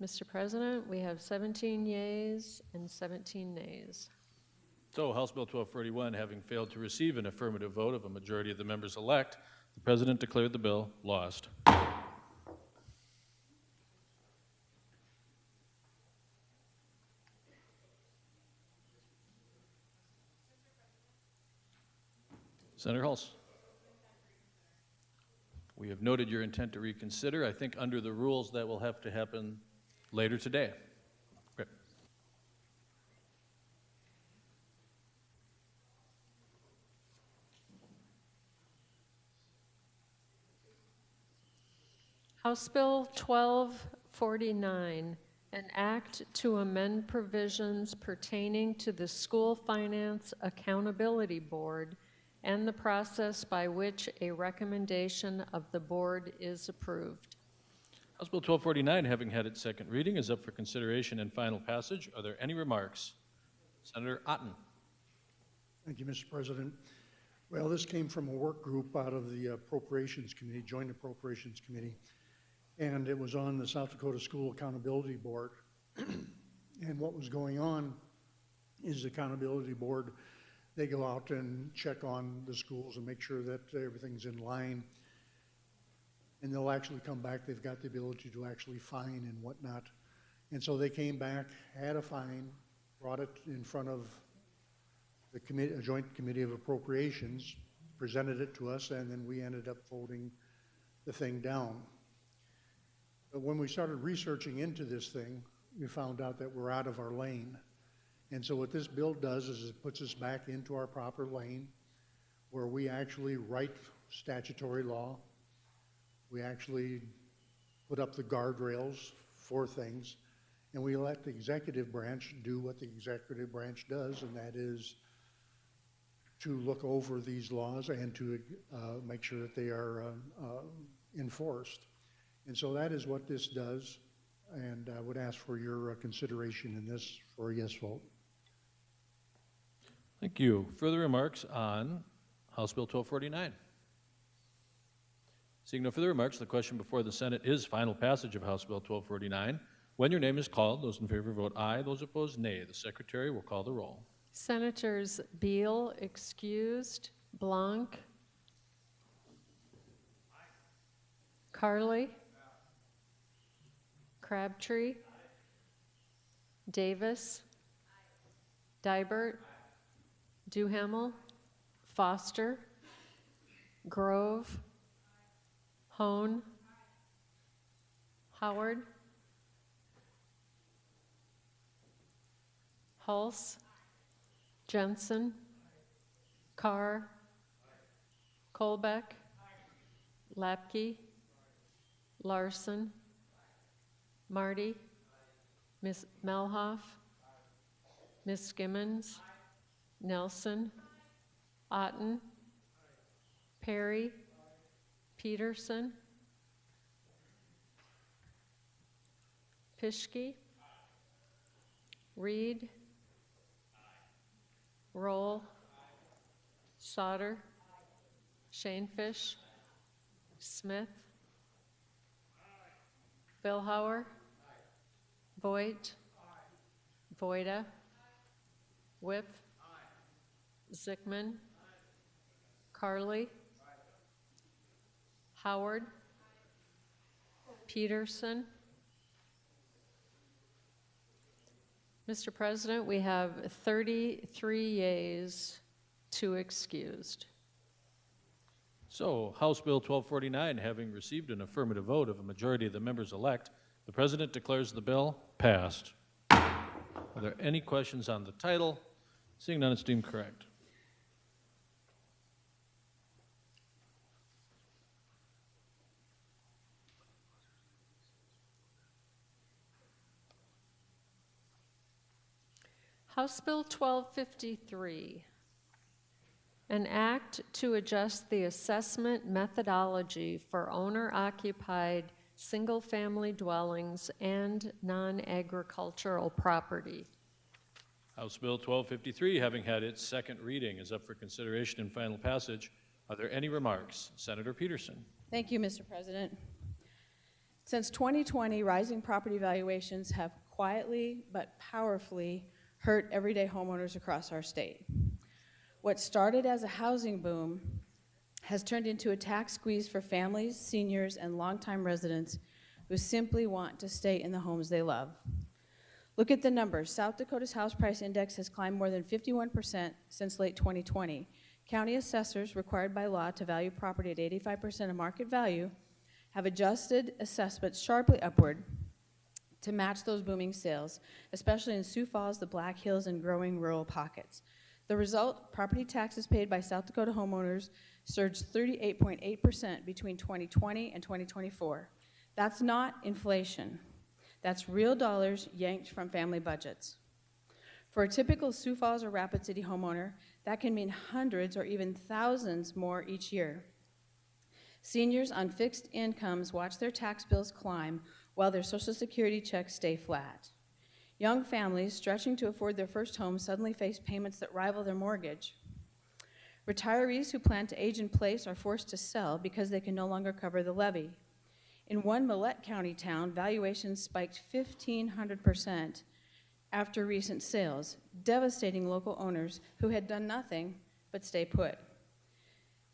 Mr. President, we have 17 yeas and 17 nays. So House Bill 1241 having failed to receive an affirmative vote of a majority of the members elect, the President declared the bill lost. Senator Hulse. We have noted your intent to reconsider. I think under the rules that will have to happen later today. Okay. House Bill 1249, an act to amend provisions pertaining to the School Finance Accountability Board and the process by which a recommendation of the board is approved. House Bill 1249, having had its second reading, is up for consideration and final passage. Are there any remarks? Senator Otten. Thank you, Mr. President. Well, this came from a work group out of the Appropriations Committee, Joint Appropriations Committee, and it was on the South Dakota School Accountability Board. And what was going on is the Accountability Board, they go out and check on the schools and make sure that everything's in line. And they'll actually come back, they've got the ability to actually fine and whatnot. And so they came back, had a fine, brought it in front of the committee, a joint committee of appropriations, presented it to us, and then we ended up voting the thing down. But when we started researching into this thing, we found out that we're out of our lane. And so what this bill does is it puts us back into our proper lane where we actually write statutory law. We actually put up the guardrails for things, and we let the executive branch do what the executive branch does, and that is to look over these laws and to make sure that they are enforced. And so that is what this does, and I would ask for your consideration in this for a yes vote. Thank you. Further remarks on House Bill 1249? Seeing no further remarks, the question before the Senate is final passage of House Bill 1249. When your name is called, those in favor vote aye, those opposed nay. The Secretary will call the roll. Senators Beal, excused, Blanc, Carly, Crabtree, Davis, Dibert, Duhamel, Foster, Grove, Hone, Howard, Hulse, Jensen, Carr, Kolbeck, Lapke, Larson, Marty, Ms. Melhoff, Ms. Skimmons, Nelson, Otten, Perry, Peterson, Pischke, Reed, Roll, Sauter, Shanefish, Smith, Vilhauer, Voigt, Voida, Whip, Zickman, Carly, Howard, Peterson. Mr. President, we have 33 yeas, 2 excused. So, House Bill 1249 having received an affirmative vote of a majority of the members elect, the President declares the bill passed. Are there any questions on the title? Seeing none, it's deemed correct. House Bill 1253, an act to adjust the assessment methodology for owner-occupied single-family dwellings and non-agricultural property. House Bill 1253, having had its second reading, is up for consideration and final passage. Are there any remarks? Senator Peterson. Thank you, Mr. President. Since 2020, rising property valuations have quietly but powerfully hurt everyday homeowners across our state. What started as a housing boom has turned into a tax squeeze for families, seniors, and longtime residents who simply want to stay in the homes they love. Look at the numbers. South Dakota's house price index has climbed more than 51% since late 2020. County assessors, required by law to value property at 85% of market value, have adjusted assessments sharply upward to match those booming sales, especially in Sioux Falls, the Black Hills, and growing rural pockets. The result, property taxes paid by South Dakota homeowners surged 38.8% between 2020 and 2024. That's not inflation. That's real dollars yanked from family budgets. For a typical Sioux Falls or Rapid City homeowner, that can mean hundreds or even thousands more each year. Seniors on fixed incomes watch their tax bills climb while their Social Security checks stay flat. Young families stretching to afford their first home suddenly face payments that rival their mortgage. Retirees who plan to age in place are forced to sell because they can no longer cover the levy. In one Millette County town, valuations spiked 1,500% after recent sales, devastating local owners who had done nothing but stay put.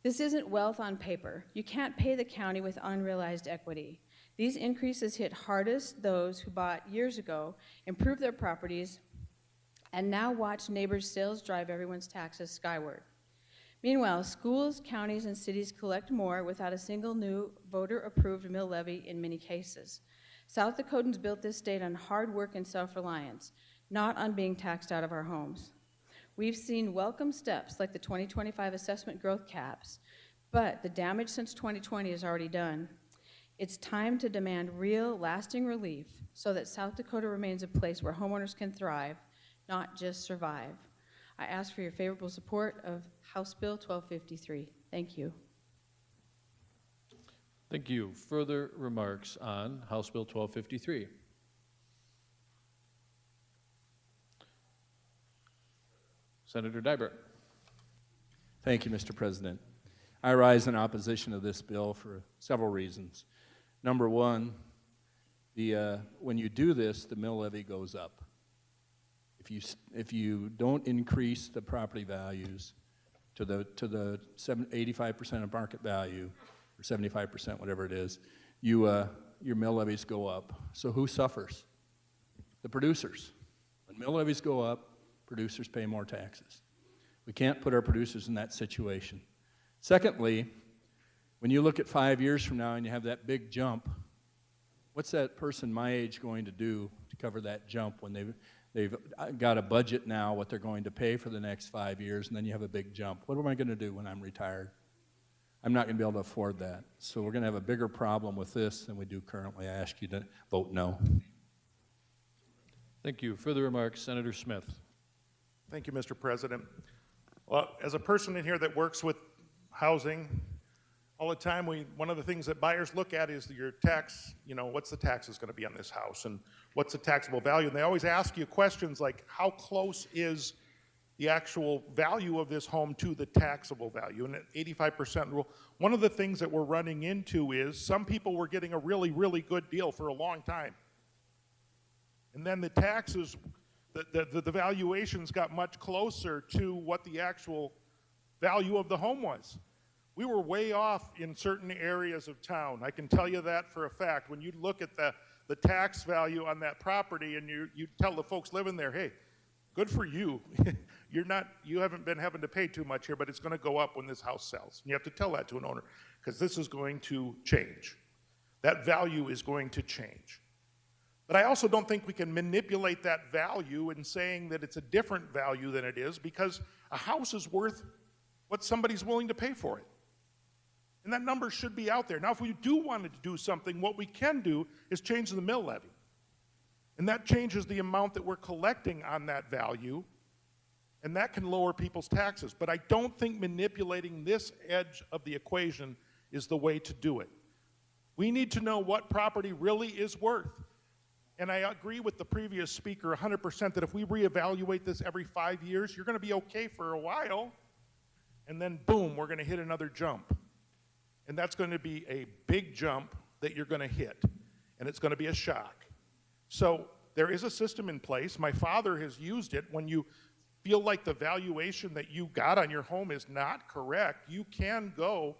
This isn't wealth on paper. You can't pay the county with unrealized equity. These increases hit hardest those who bought years ago, improved their properties, and now watch neighbors' sales drive everyone's taxes skyward. Meanwhile, schools, counties, and cities collect more without a single new voter-approved mill levy in many cases. South Dakotans built this state on hard work and self-reliance, not on being taxed out of our homes. We've seen welcome steps like the 2025 assessment growth caps, but the damage since 2020 is already done. It's time to demand real, lasting relief so that South Dakota remains a place where homeowners can thrive, not just survive. I ask for your favorable support of House Bill 1253. Thank you. Thank you. Further remarks on House Bill 1253? Senator Dibert. Thank you, Mr. President. I rise in opposition to this bill for several reasons. Number one, when you do this, the mill levy goes up. If you don't increase the property values to the 85% of market value, or 75%, whatever it is, your mill levies go up. So who suffers? The producers. When mill levies go up, producers pay more taxes. We can't put our producers in that situation. Secondly, when you look at 5 years from now and you have that big jump, what's that person my age going to do to cover that jump when they've got a budget now, what they're going to pay for the next 5 years, and then you have a big jump? What am I going to do when I'm retired? I'm not going to be able to afford that. So we're going to have a bigger problem with this than we do currently. I ask you to vote no. Thank you. Further remarks, Senator Smith. Thank you, Mr. President. Well, as a person in here that works with housing all the time, one of the things that buyers look at is your tax, what's the taxes going to be on this house and what's the taxable value? And they always ask you questions like, how close is the actual value of this home to the taxable value? And at 85% rule, one of the things that we're running into is some people were getting a really, really good deal for a long time. And then the taxes, the valuations got much closer to what the actual value of the home was. We were way off in certain areas of town. I can tell you that for a fact. When you look at the tax value on that property and you tell the folks living there, hey, good for you. You haven't been having to pay too much here, but it's going to go up when this house sells. And you have to tell that to an owner because this is going to change. That value is going to change. But I also don't think we can manipulate that value in saying that it's a different value than it is, because a house is worth what somebody's willing to pay for it. And that number should be out there. Now, if we do want to do something, what we can do is change the mill levy. And that changes the amount that we're collecting on that value And that can lower people's taxes. But I don't think manipulating this edge of the equation is the way to do it. We need to know what property really is worth. And I agree with the previous speaker 100% that if we reevaluate this every 5 years, you're going to be okay for a while, and then boom, we're going to hit another jump. And that's going to be a big jump that you're going to hit, and it's going to be a shock. So there is a system in place. My father has used it. When you feel like the valuation that you got on your home is not correct, you can go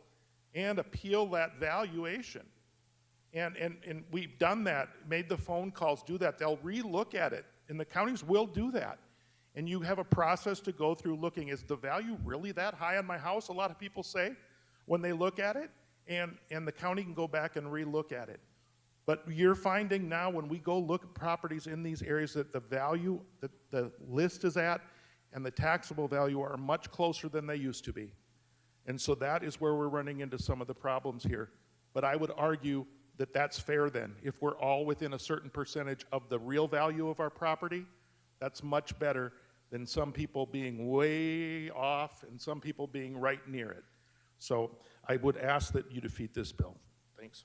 and appeal that valuation. And we've done that, made the phone calls, do that. They'll re-look at it, and the counties will do that. And you have a process to go through looking, is the value really that high on my house, a lot of people say, when they look at it, and the county can go back and re-look at it. But you're finding now when we go look at properties in these areas that the value that the list is at and the taxable value are much closer than they used to be. And so that is where we're running into some of the problems here. But I would argue that that's fair then. If we're all within a certain percentage of the real value of our property, that's much better than some people being way off and some people being right near it. So I would ask that you defeat this bill. Thanks.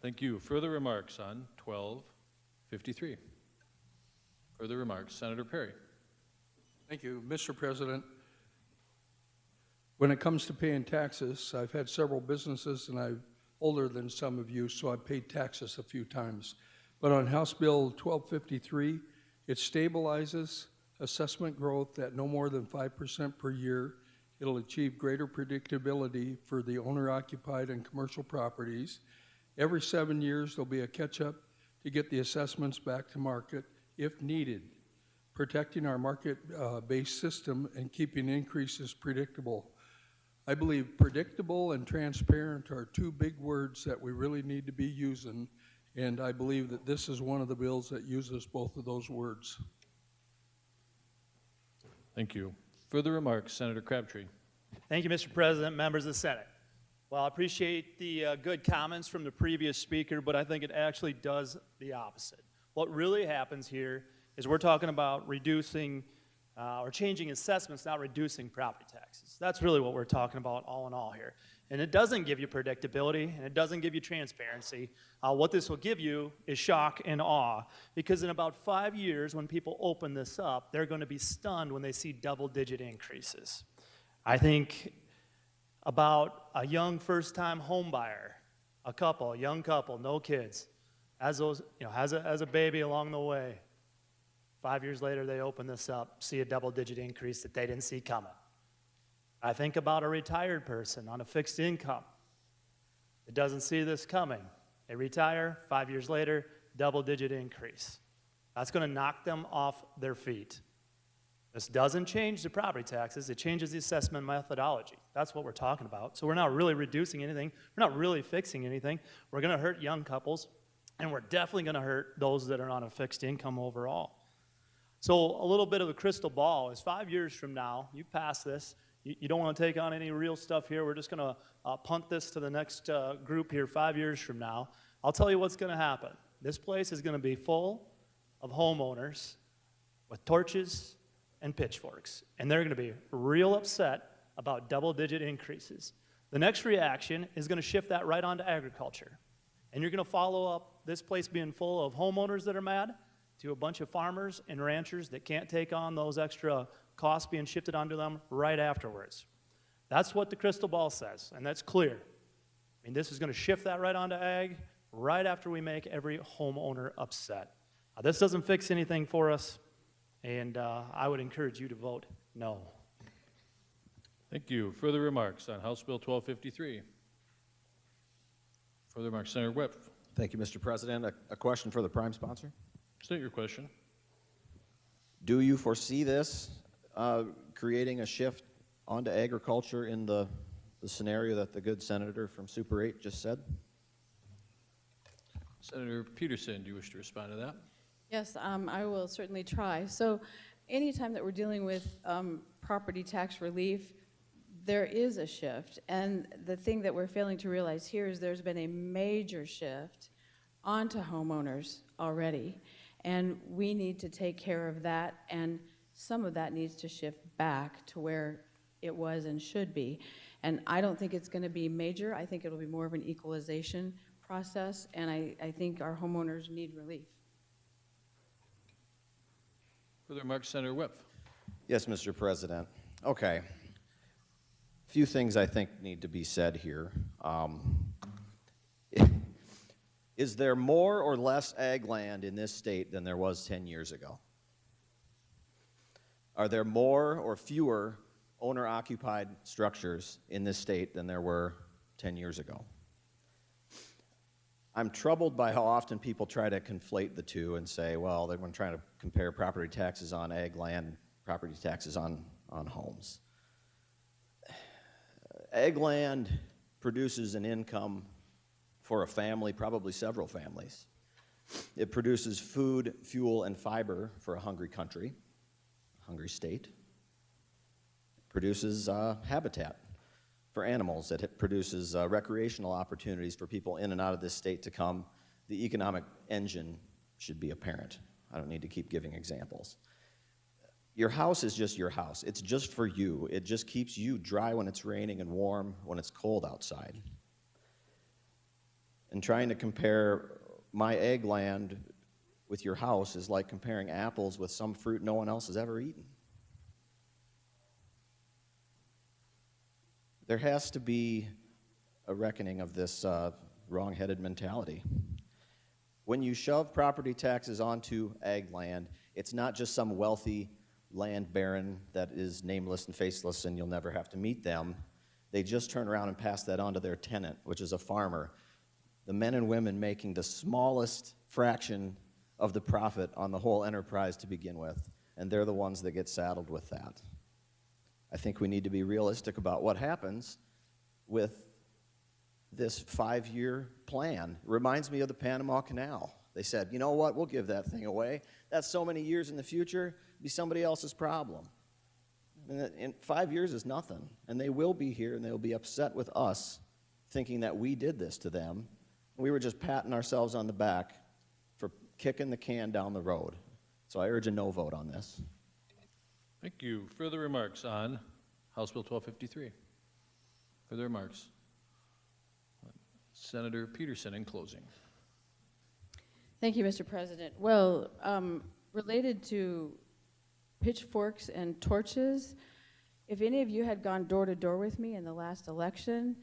Thank you. Further remarks on 1253? Further remarks, Senator Perry. Thank you, Mr. President. When it comes to paying taxes, I've had several businesses, and I'm older than some of you, so I've paid taxes a few times. But on House Bill 1253, it stabilizes assessment growth at no more than 5% per year. It'll achieve greater predictability for the owner-occupied and commercial properties. Every 7 years, there'll be a catch-up to get the assessments back to market if needed, protecting our market-based system and keeping increases predictable. I believe predictable and transparent are two big words that we really need to be using, and I believe that this is one of the bills that uses both of those words. Thank you. Further remarks, Senator Crabtree. Thank you, Mr. President, members of the Senate. Well, I appreciate the good comments from the previous speaker, but I think it actually does the opposite. What really happens here is we're talking about reducing or changing assessments, not reducing property taxes. That's really what we're talking about all in all here. And it doesn't give you predictability, and it doesn't give you transparency. What this will give you is shock and awe, because in about 5 years, when people open this up, they're going to be stunned when they see double-digit increases. I think about a young first-time home buyer, a young couple, no kids, has a baby along the way. 5 years later, they open this up, see a double-digit increase that they didn't see coming. I think about a retired person on a fixed income that doesn't see this coming. They retire, 5 years later, double-digit increase. That's going to knock them off their feet. This doesn't change the property taxes. It changes the assessment methodology. That's what we're talking about. So we're not really reducing anything. We're not really fixing anything. We're going to hurt young couples, and we're definitely going to hurt those that are on a fixed income overall. So a little bit of a crystal ball is 5 years from now, you pass this, you don't want to take on any real stuff here. We're just going to punt this to the next group here 5 years from now. I'll tell you what's going to happen. This place is going to be full of homeowners with torches and pitchforks, and they're going to be real upset about double-digit increases. The next reaction is going to shift that right onto agriculture, and you're going to follow up this place being full of homeowners that are mad to a bunch of farmers and ranchers that can't take on those extra costs being shifted onto them right afterwards. That's what the crystal ball says, and that's clear. I mean, this is going to shift that right onto ag right after we make every homeowner upset. This doesn't fix anything for us, and I would encourage you to vote no. Thank you. Further remarks on House Bill 1253? Further remarks, Senator Whip. Thank you, Mr. President. A question for the prime sponsor. State your question. Do you foresee this creating a shift onto agriculture in the scenario that the good senator from Super 8 just said? Senator Peterson, do you wish to respond to that? Yes, I will certainly try. So anytime that we're dealing with property tax relief, there is a shift. And the thing that we're failing to realize here is there's been a major shift onto homeowners already. And we need to take care of that and some of that needs to shift back to where it was and should be. And I don't think it's going to be major. I think it'll be more of an equalization process, and I think our homeowners need relief. Further remarks, Senator Whip. Yes, Mr. President. Okay. A few things I think need to be said here. Is there more or less ag land in this state than there was 10 years ago? Are there more or fewer owner-occupied structures in this state than there were 10 years ago? I'm troubled by how often people try to conflate the two and say, well, they're going to try to compare property taxes on ag land, property taxes on homes. Ag land produces an income for a family, probably several families. It produces food, fuel, and fiber for a hungry country, a hungry state. It produces habitat for animals. It produces recreational opportunities for people in and out of this state to come. The economic engine should be apparent. I don't need to keep giving examples. Your house is just your house. It's just for you. It just keeps you dry when it's raining and warm when it's cold outside. And trying to compare my ag land with your house is like comparing apples with some fruit no one else has ever eaten. There has to be a reckoning of this wrong-headed mentality. When you shove property taxes onto ag land, it's not just some wealthy land baron that is nameless and faceless and you'll never have to meet them. They just turn around and pass that on to their tenant, which is a farmer. The men and women making the smallest fraction of the profit on the whole enterprise to begin with, and they're the ones that get saddled with that. I think we need to be realistic about what happens with this 5-year plan. It reminds me of the Panama Canal. They said, you know what, we'll give that thing away. That's so many years in the future, it'll be somebody else's problem. And 5 years is nothing, and they will be here, and they'll be upset with us thinking that we did this to them. We were just patting ourselves on the back for kicking the can down the road. So I urge a no vote on this. Thank you. Further remarks on House Bill 1253? Further remarks? Senator Peterson in closing. Thank you, Mr. President. Well, related to pitchforks and torches, if any of you had gone door to door with me in the last election,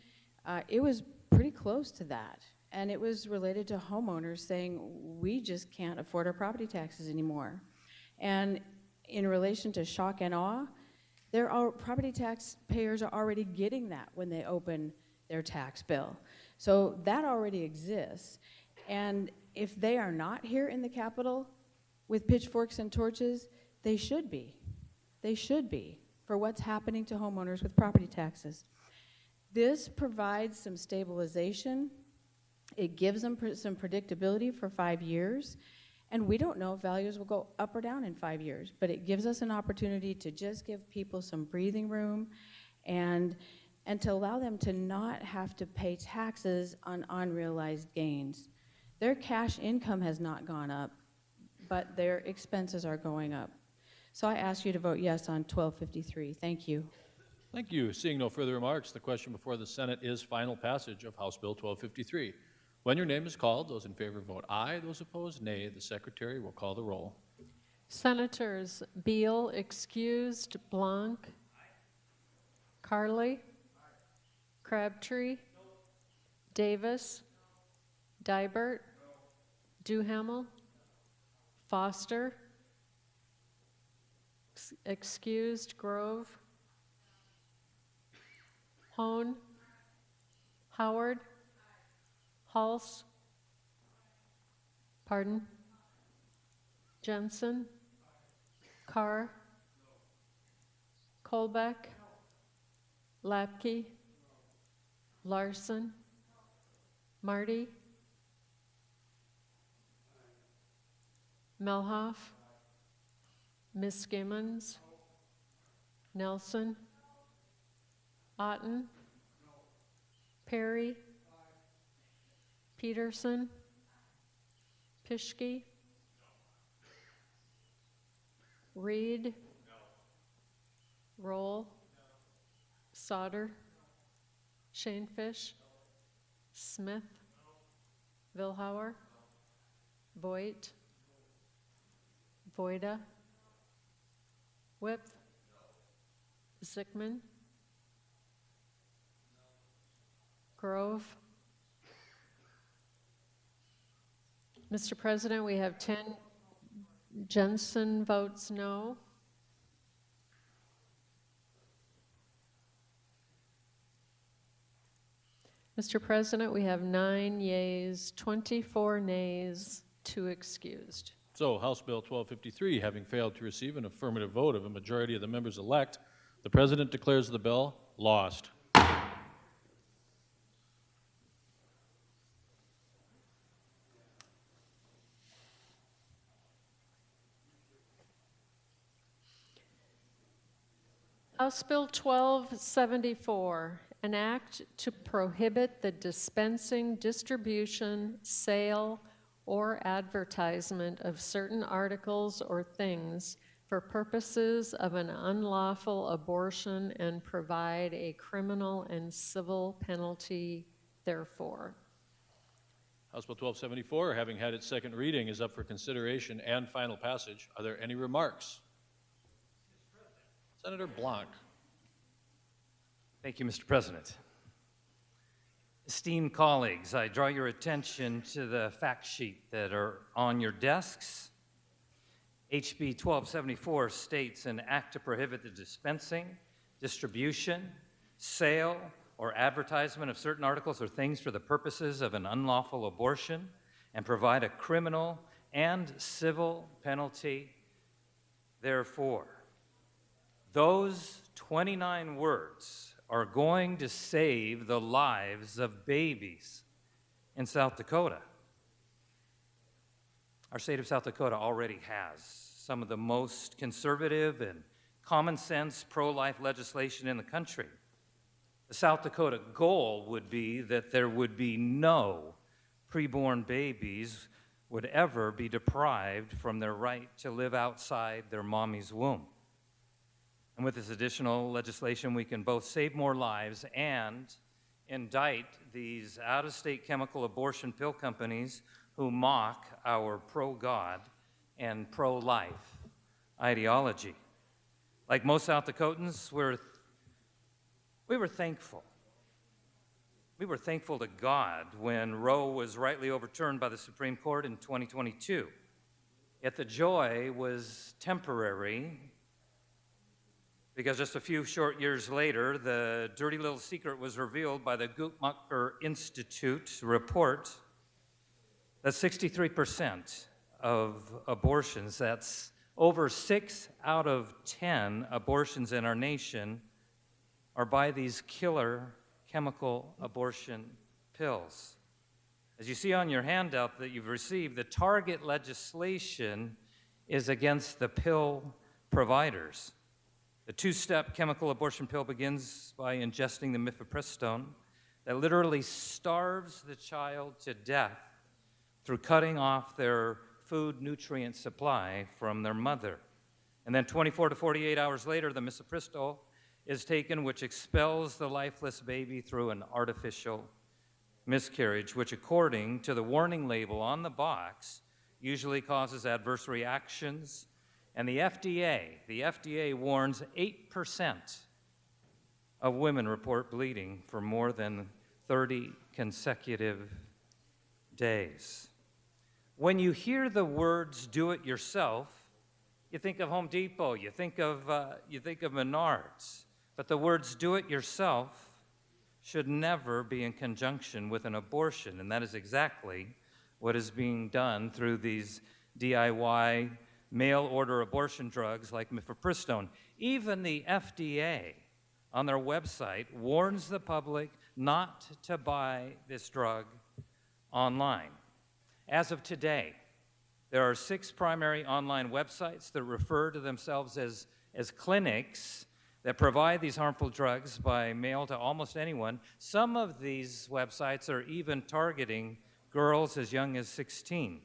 it was pretty close to that. And it was related to homeowners saying, we just can't afford our property taxes anymore. And in relation to shock and awe, property taxpayers are already getting that when they open their tax bill. So that already exists. And if they are not here in the Capitol with pitchforks and torches, they should be. They should be for what's happening to homeowners with property taxes. This provides some stabilization. It gives them some predictability for 5 years. And we don't know if values will go up or down in 5 years, but it gives us an opportunity to just give people some breathing room and to allow them to not have to pay taxes on unrealized gains. Their cash income has not gone up, but their expenses are going up. So I ask you to vote yes on 1253. Thank you. Thank you. Seeing no further remarks, the question before the Senate is final passage of House Bill 1253. When your name is called, those in favor vote aye, those opposed nay. The Secretary will call the roll. Senators Beal, excused, Blanc, Carley, Crabtree, Davis, Dybert, Duhamel, Foster, excused, Grove, Hone, Howard, Hulse, pardon, Jensen, Carr, Kolbeck, Lapke, Larson, Marty, Melhoff, Miss Gimmons, Nelson, Otten, Perry, Peterson, Pischke, Reed, Roll. Sauter. Shanefish. Smith. Vilhauer. Voigt. Voida. Whip. Zickman. Grove. Mr. President, we have 10. Jensen votes no. Mr. President, we have 9 yeas, 24 nays, 2 excused. So House Bill 1253, having failed to receive an affirmative vote of a majority of the members elect, the President declares the bill lost. House Bill 1274, an act to prohibit the dispensing, distribution, sale, or advertisement of certain articles or things for purposes of an unlawful abortion and provide a criminal and civil penalty therefor. House Bill 1274, having had its second reading, is up for consideration and final passage. Are there any remarks? Senator Blanc. Thank you, Mr. President. Esteemed colleagues, I draw your attention to the fact sheet that are on your desks. HB 1274 states an act to prohibit the dispensing, distribution, sale, or advertisement of certain articles or things for the purposes of an unlawful abortion and provide a criminal and civil penalty therefor. Those 29 words are going to save the lives of babies in South Dakota. Our state of South Dakota already has some of the most conservative and common sense pro-life legislation in the country. The South Dakota goal would be that there would be no preborn babies would ever be deprived from their right to live outside their mommy's womb. And with this additional legislation, we can both save more lives and indict these out-of-state chemical abortion pill companies who mock our pro-God and pro-life ideology. Like most South Dakotans, we were thankful. We were thankful to God when Roe was rightly overturned by the Supreme Court in 2022. Yet the joy was temporary, because just a few short years later, the dirty little secret was revealed by the Guttmacher Institute report that 63% of abortions, that's over 6 out of 10 abortions in our nation, are by these killer chemical abortion pills. As you see on your handout that you've received, the target legislation is against the pill providers. The 2-step chemical abortion pill begins by ingesting the mifepristone that literally starves the child to death through cutting off their food nutrient supply from their mother. And then 24 to 48 hours later, the misoprostol is taken, which expels the lifeless baby through an artificial miscarriage, which, according to the warning label on the box, usually causes adverse reactions. And the FDA warns 8% of women report bleeding for more than 30 consecutive days. When you hear the words "do it yourself," you think of Home Depot, you think of Menards. But the words "do it yourself" should never be in conjunction with an abortion, and that is exactly what is being done through these DIY mail-order abortion drugs like mifepristone. Even the FDA on their website warns the public not to buy this drug online. As of today, there are 6 primary online websites that refer to themselves as clinics that provide these harmful drugs by mail to almost anyone. Some of these websites are even targeting girls as young as 16.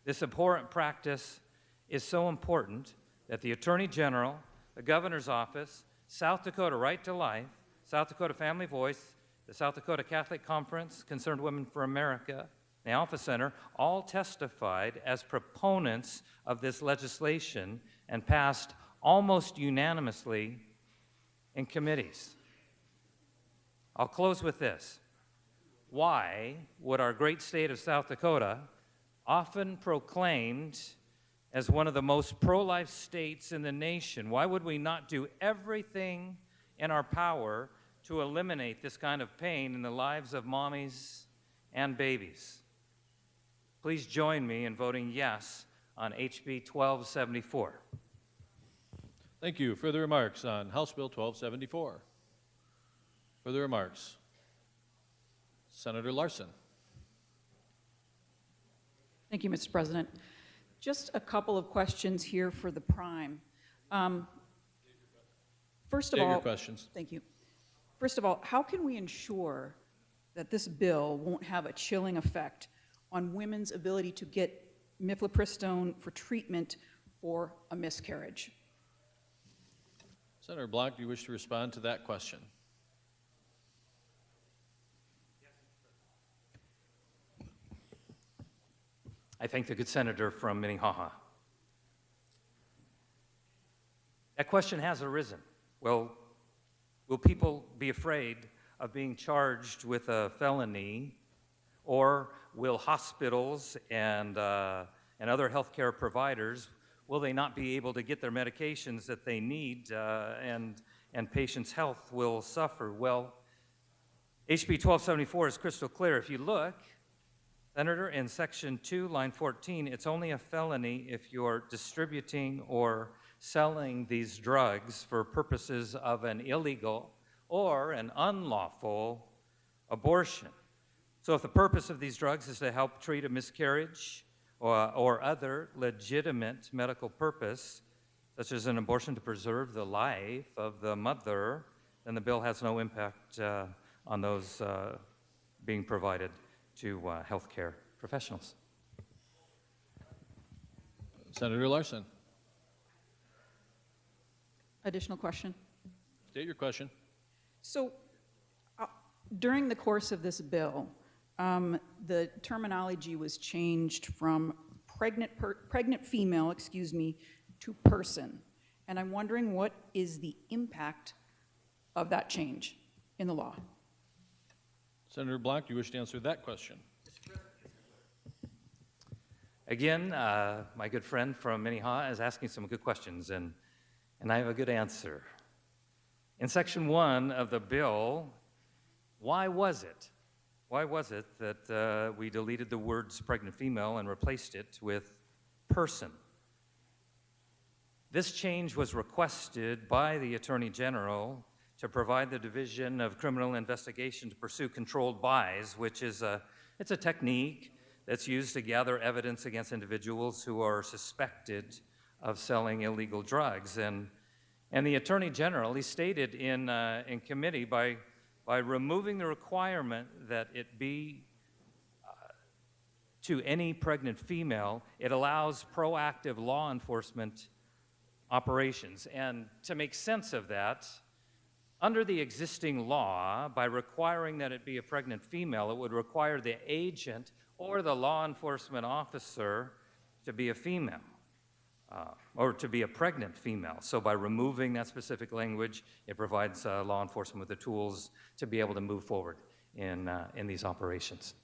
This abhorrent practice is so important that the Attorney General, the Governor's Office, South Dakota Right to Life, South Dakota Family Voice, the South Dakota Catholic Conference, Concerned Women for America, the Alpha Center, all testified as proponents of this legislation and passed almost unanimously in committees. I'll close with this. Why would our great state of South Dakota, often proclaimed as one of the most pro-life states in the nation, why would we not do everything in our power to eliminate this kind of pain in the lives of mommies and babies? Please join me in voting yes on HB 1274. Thank you. Further remarks on House Bill 1274? Further remarks? Senator Larson. Thank you, Mr. President. Just a couple of questions here for the prime. First of State all, your questions. Thank you. First of all, how can we ensure that this bill won't have a chilling effect on women's ability to get mifepristone for treatment for a miscarriage? Senator Blanc, do you wish to respond to that question? I thank the good senator from Minnehaha. That question has arisen. Well, will people be afraid of being charged with a felony, or will hospitals and other healthcare providers, will they not be able to get their medications that they need, and patients' health will suffer? Well, HB 1274 is crystal clear. If you look, Senator, in Section 2, line 14, it's only a felony if you're distributing or selling these drugs for purposes of an illegal or an unlawful abortion. So if the purpose of these drugs is to help treat a miscarriage or other legitimate medical purpose, such as an abortion to preserve the life of the mother, then the bill has no impact on those being provided to healthcare professionals. Senator Larson. Additional question? State your question. So during the course of this bill, the terminology was changed from pregnant female, to person. And I'm wondering, what is the impact of that change in the law? Senator Blanc, do you wish to answer that question? Again, my good friend from Minnehaha is asking some good questions, and I have a good answer. In Section 1 of the bill, why was it that we deleted the words pregnant female and replaced it with person? This change was requested by the Attorney General to provide the Division of Criminal Investigation to pursue controlled buys, which is it's a technique that's used to gather evidence against individuals who are suspected of selling illegal drugs. And the Attorney General, he stated in committee, by removing the requirement that it be to any pregnant female, it allows proactive law enforcement operations. And to make sense of that, under the existing law, by requiring that it be a pregnant female, it would require the agent or the law enforcement officer to be a female, or to be a pregnant female. So by removing that specific language, it provides law enforcement with the tools to be able to move forward in these operations.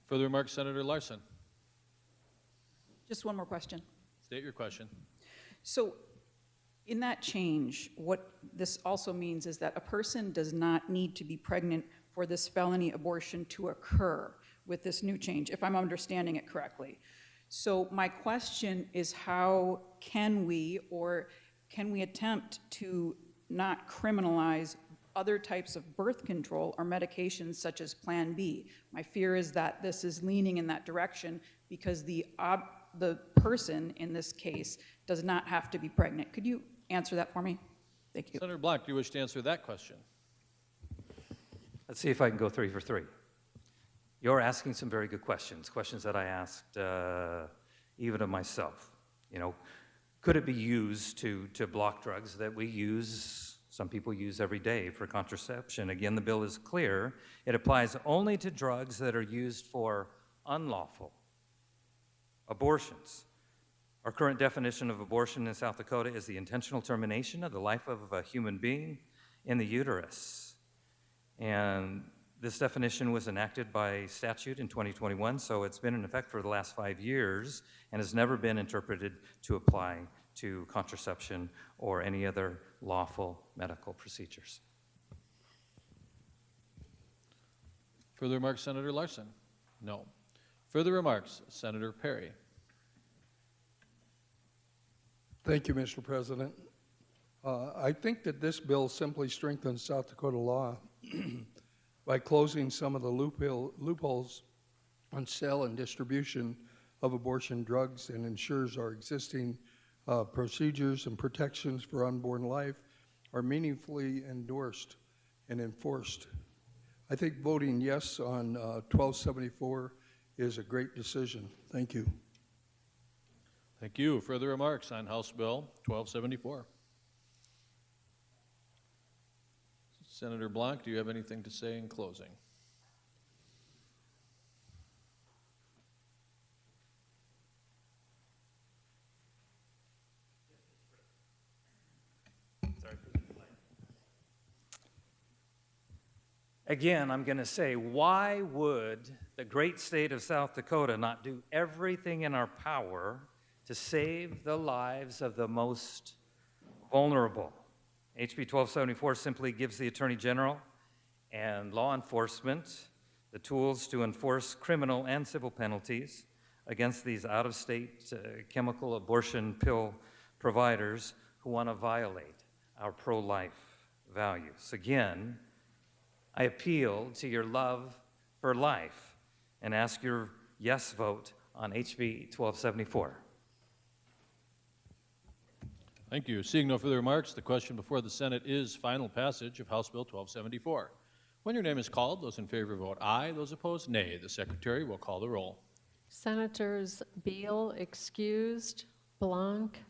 Further remarks, Senator Larson. Just one more question. State your question. So in that change, what this also means is that a person does not need to be pregnant for this felony abortion to occur with this new change, if I'm understanding it correctly. So my question is, how can we attempt to not criminalize other types of birth control or medications such as Plan B? My fear is that this is leaning in that direction because the person in this case does not have to be pregnant. Could you answer that for me? Thank you. Senator Blanc, do you wish to answer that question? Let's see if I can go 3 for 3. You're asking some very good questions that I asked even of myself. You know, Could it be used to block drugs that we use, some people use every day for contraception? Again, the bill is clear. It applies only to drugs that are used for unlawful abortions. Our current definition of abortion in South Dakota is the intentional termination of the life of a human being in the uterus. And this definition was enacted by statute in 2021, so it's been in effect for the last 5 years and has never been interpreted to apply to contraception or any other lawful medical procedures. Further remarks, Senator Larson? No. Further remarks, Senator Perry? Thank you, Mr. President. I think that this bill simply strengthens South Dakota law by closing some of the loopholes on sale and distribution of abortion drugs and ensures our existing procedures and protections for unborn life are meaningfully endorsed and enforced. I think voting yes on 1274 is a great decision. Thank you. Thank you. Further remarks on House Bill 1274? Senator Blanc, do you have anything to say in closing? Again, I'm going to say, why would the great state of South Dakota not do everything in our power to save the lives of the most vulnerable? HB 1274 simply gives the Attorney General and law enforcement the tools to enforce criminal and civil penalties against these out-of-state chemical abortion pill providers who want to violate our pro-life values. Again, I appeal to your love for life and ask your yes vote on HB 1274. Thank you. Seeing no further remarks, the question before the Senate is final passage of House Bill 1274. When your name is called, those in favor vote aye, those opposed nay. The Secretary will call the roll. Senators Beal excused, Blanc,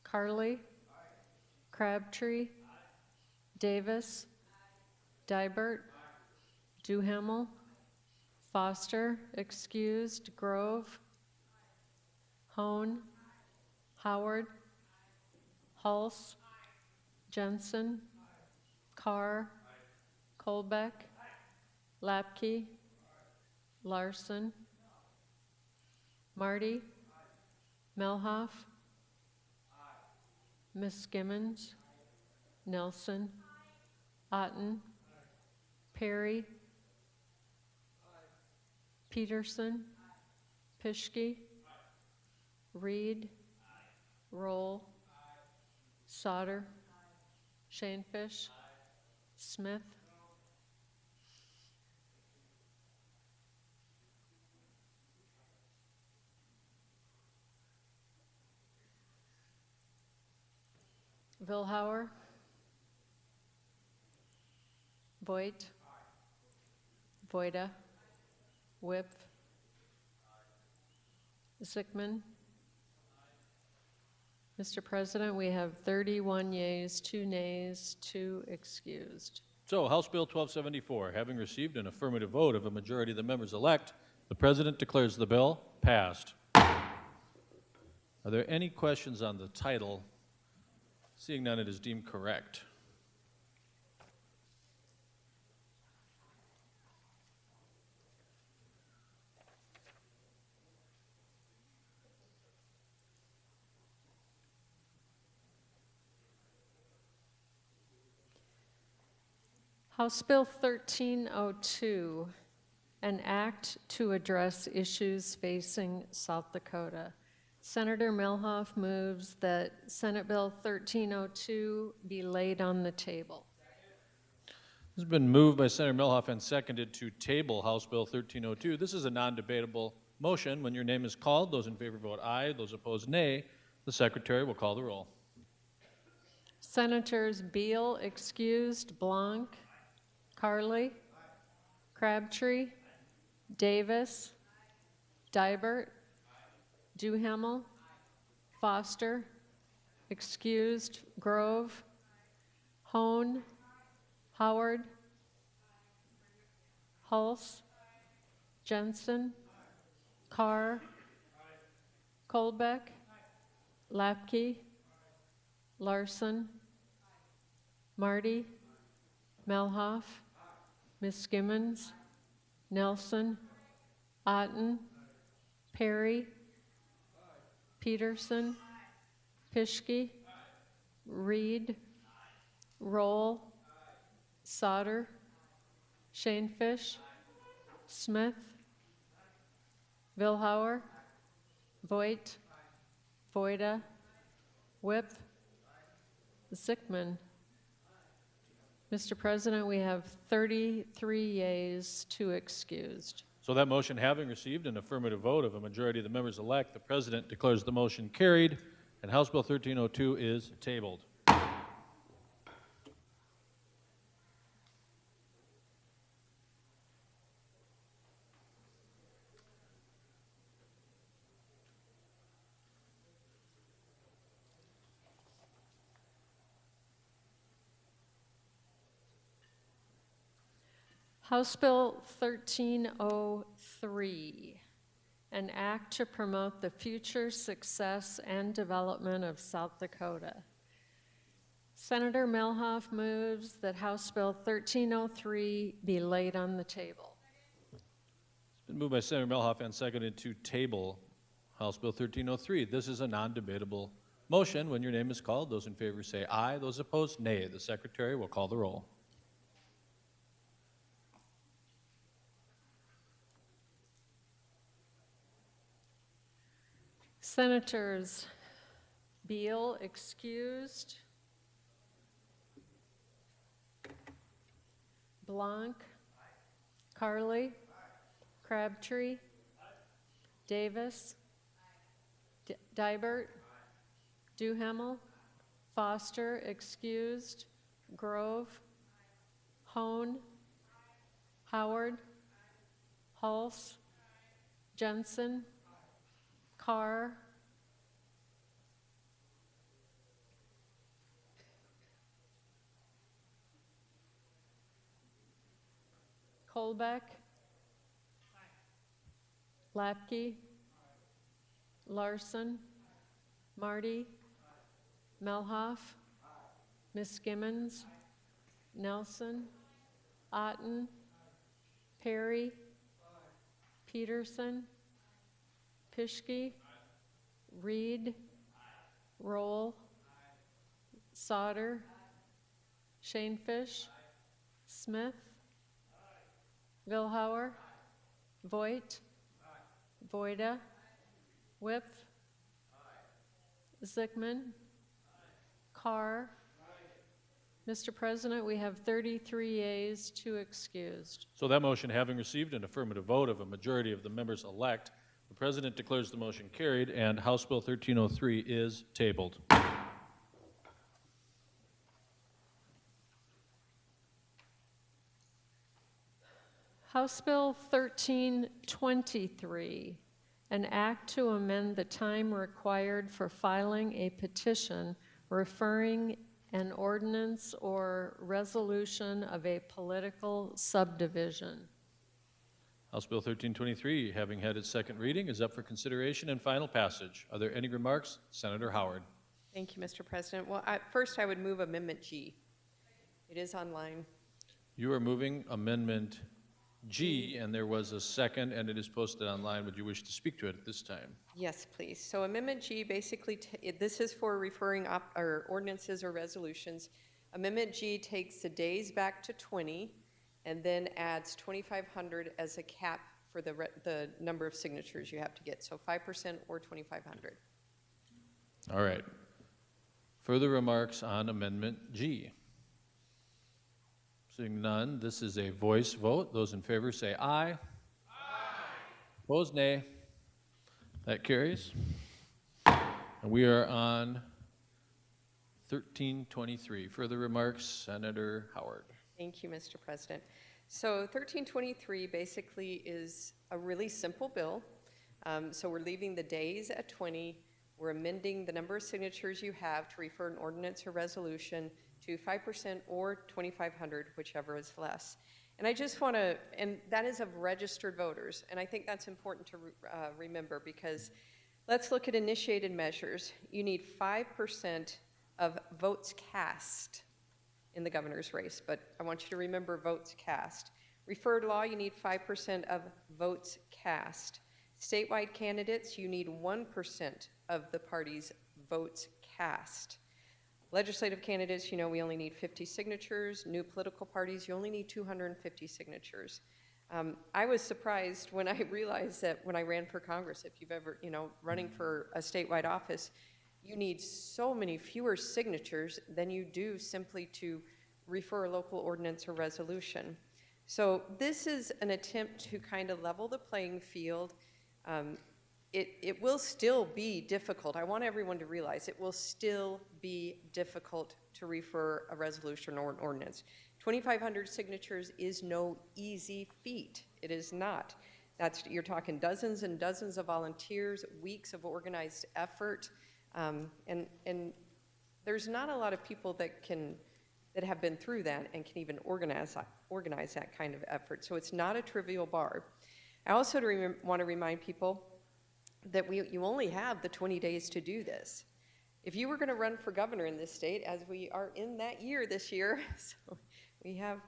Carly, Crabtree, Davis, Dibert, Duhamel, Foster excused, Grove, Hone, Howard, Hulse, Jensen, Carr, Kolbeck, Lapke, Larson, Marty, Melhoff, Miss Skimmons, Nelson, Otten, Perry, Peterson, Pischke, Reed, Roll, Sauter, Shanefish, Smith, Vilhauer, Voigt, Voida, Whip, Zickman. Mr. President, we have 31 yeas, 2 nays, 2 excused. So, House Bill 1274, having received an affirmative vote of a majority of the members elect, the President declares the bill passed. Are there any questions on the title? Seeing none, it is deemed correct. House Bill 1302, an act to address issues facing South Dakota. Senator Melhoff moves that Senate Bill 1302 be laid on the table. This has been moved by Senator Melhoff and seconded to table House Bill 1302. This is a non-debatable motion. When your name is called, those in favor vote aye, those opposed nay. The Secretary will call the roll. Senators Beal excused, Blanc, Carly, Crabtree, Davis, Dibert, Duhamel, Foster, excused. Grove, Hone, Howard, Hulse, Jensen, Carr, Kolbeck, Lapke, Larson, Marty, Melhoff, Miskimmons, Nelson, Otten, Perry, Peterson, Pischke, Reed, Roll, Sauter, Shanefish, Smith, Vilhauer, Voigt, Voida, Whip, Zickman. Mr. President, we have 33 yeas, 2 excused. So that motion having received an affirmative vote of a majority of the members-elect, the President declares the motion carried, and House Bill 1302 is tabled. House Bill 1303, an act to promote the future success and development of South Dakota. Senator Melhoff moves that House Bill 1303 be laid on the table. It's been moved by Senator Melhoff and seconded to table House Bill 1303. This is a non-debatable motion. When your name is called, those in favor say aye. Those opposed, nay. The Secretary will call the roll. Senators Beal, excused. Blanc. Carly. Crabtree. Davis. Dibert. Duhamel. Foster, excused. Grove. Hone. Howard. Hulse. Jensen. Carr. Kolbeck. Lapke. Larson. Marty. Melhoff. Miskimmons. Nelson. Otten. Perry. Peterson. Pischke. Reed. Roll. Sauter. Shanefish. Smith. Vilhauer. Voigt. Voida. Whip. Zickman. Carr. Mr. President, we have 33 yeas, 2 excused. So that motion having received an affirmative vote of a majority of the members-elect, the President declares the motion carried, and House Bill 1303 is tabled. House Bill 1323, an act to amend the time required for filing a petition referring an ordinance or resolution of a political subdivision. House Bill 1323, having had its second reading, is up for consideration and final passage. Are there any remarks? Senator Howard. Thank you, Mr. President. Well, first I would move Amendment G. It is online. You are moving Amendment G, and there was a second, and it is posted online. Would you wish to speak to it at this time? Yes, please. So Amendment G basically, this is for referring or ordinances or resolutions. Amendment G takes the days back to 20 and then adds 2,500 as a cap for the number of signatures you have to get. So 5% or 2,500. All right. Further remarks on Amendment G? Seeing none, this is a voice vote. Those in favor say aye. Aye. Opposed, nay. That carries. And we are on 1323. Further remarks, Senator Howard. Thank you, Mr. President. So 1323 basically is a really simple bill. So we're leaving the days at 20. We're amending the number of signatures you have to refer an ordinance or resolution to 5% or 2,500, whichever is less. And I just want to, and that is of registered voters, and I think that's important to remember, because let's look at initiated measures. You need 5% of votes cast in the governor's race, but I want you to remember votes cast. Referred law, you need 5% of votes cast. Statewide candidates, you need 1% of the party's votes cast. Legislative candidates, you know, we only need 50 signatures. New political parties, you only need 250 signatures. I was surprised when I realized that when I ran for Congress, if you've ever, you know, running for a statewide office, you need so many fewer signatures than you do simply to refer a local ordinance or resolution. So this is an attempt to kind of level the playing field. It will still be difficult. I want everyone to realize it will still be difficult to refer a resolution or an ordinance. 2,500 signatures is no easy feat. It is not. You're talking dozens and dozens of volunteers, weeks of organized effort, and there's not a lot of people that have been through that and can even organize that kind of effort. So it's not a trivial bar. I also want to remind people that you only have the 20 days to do this. If you were going to run for governor in this state, as we are in that year this year, so we have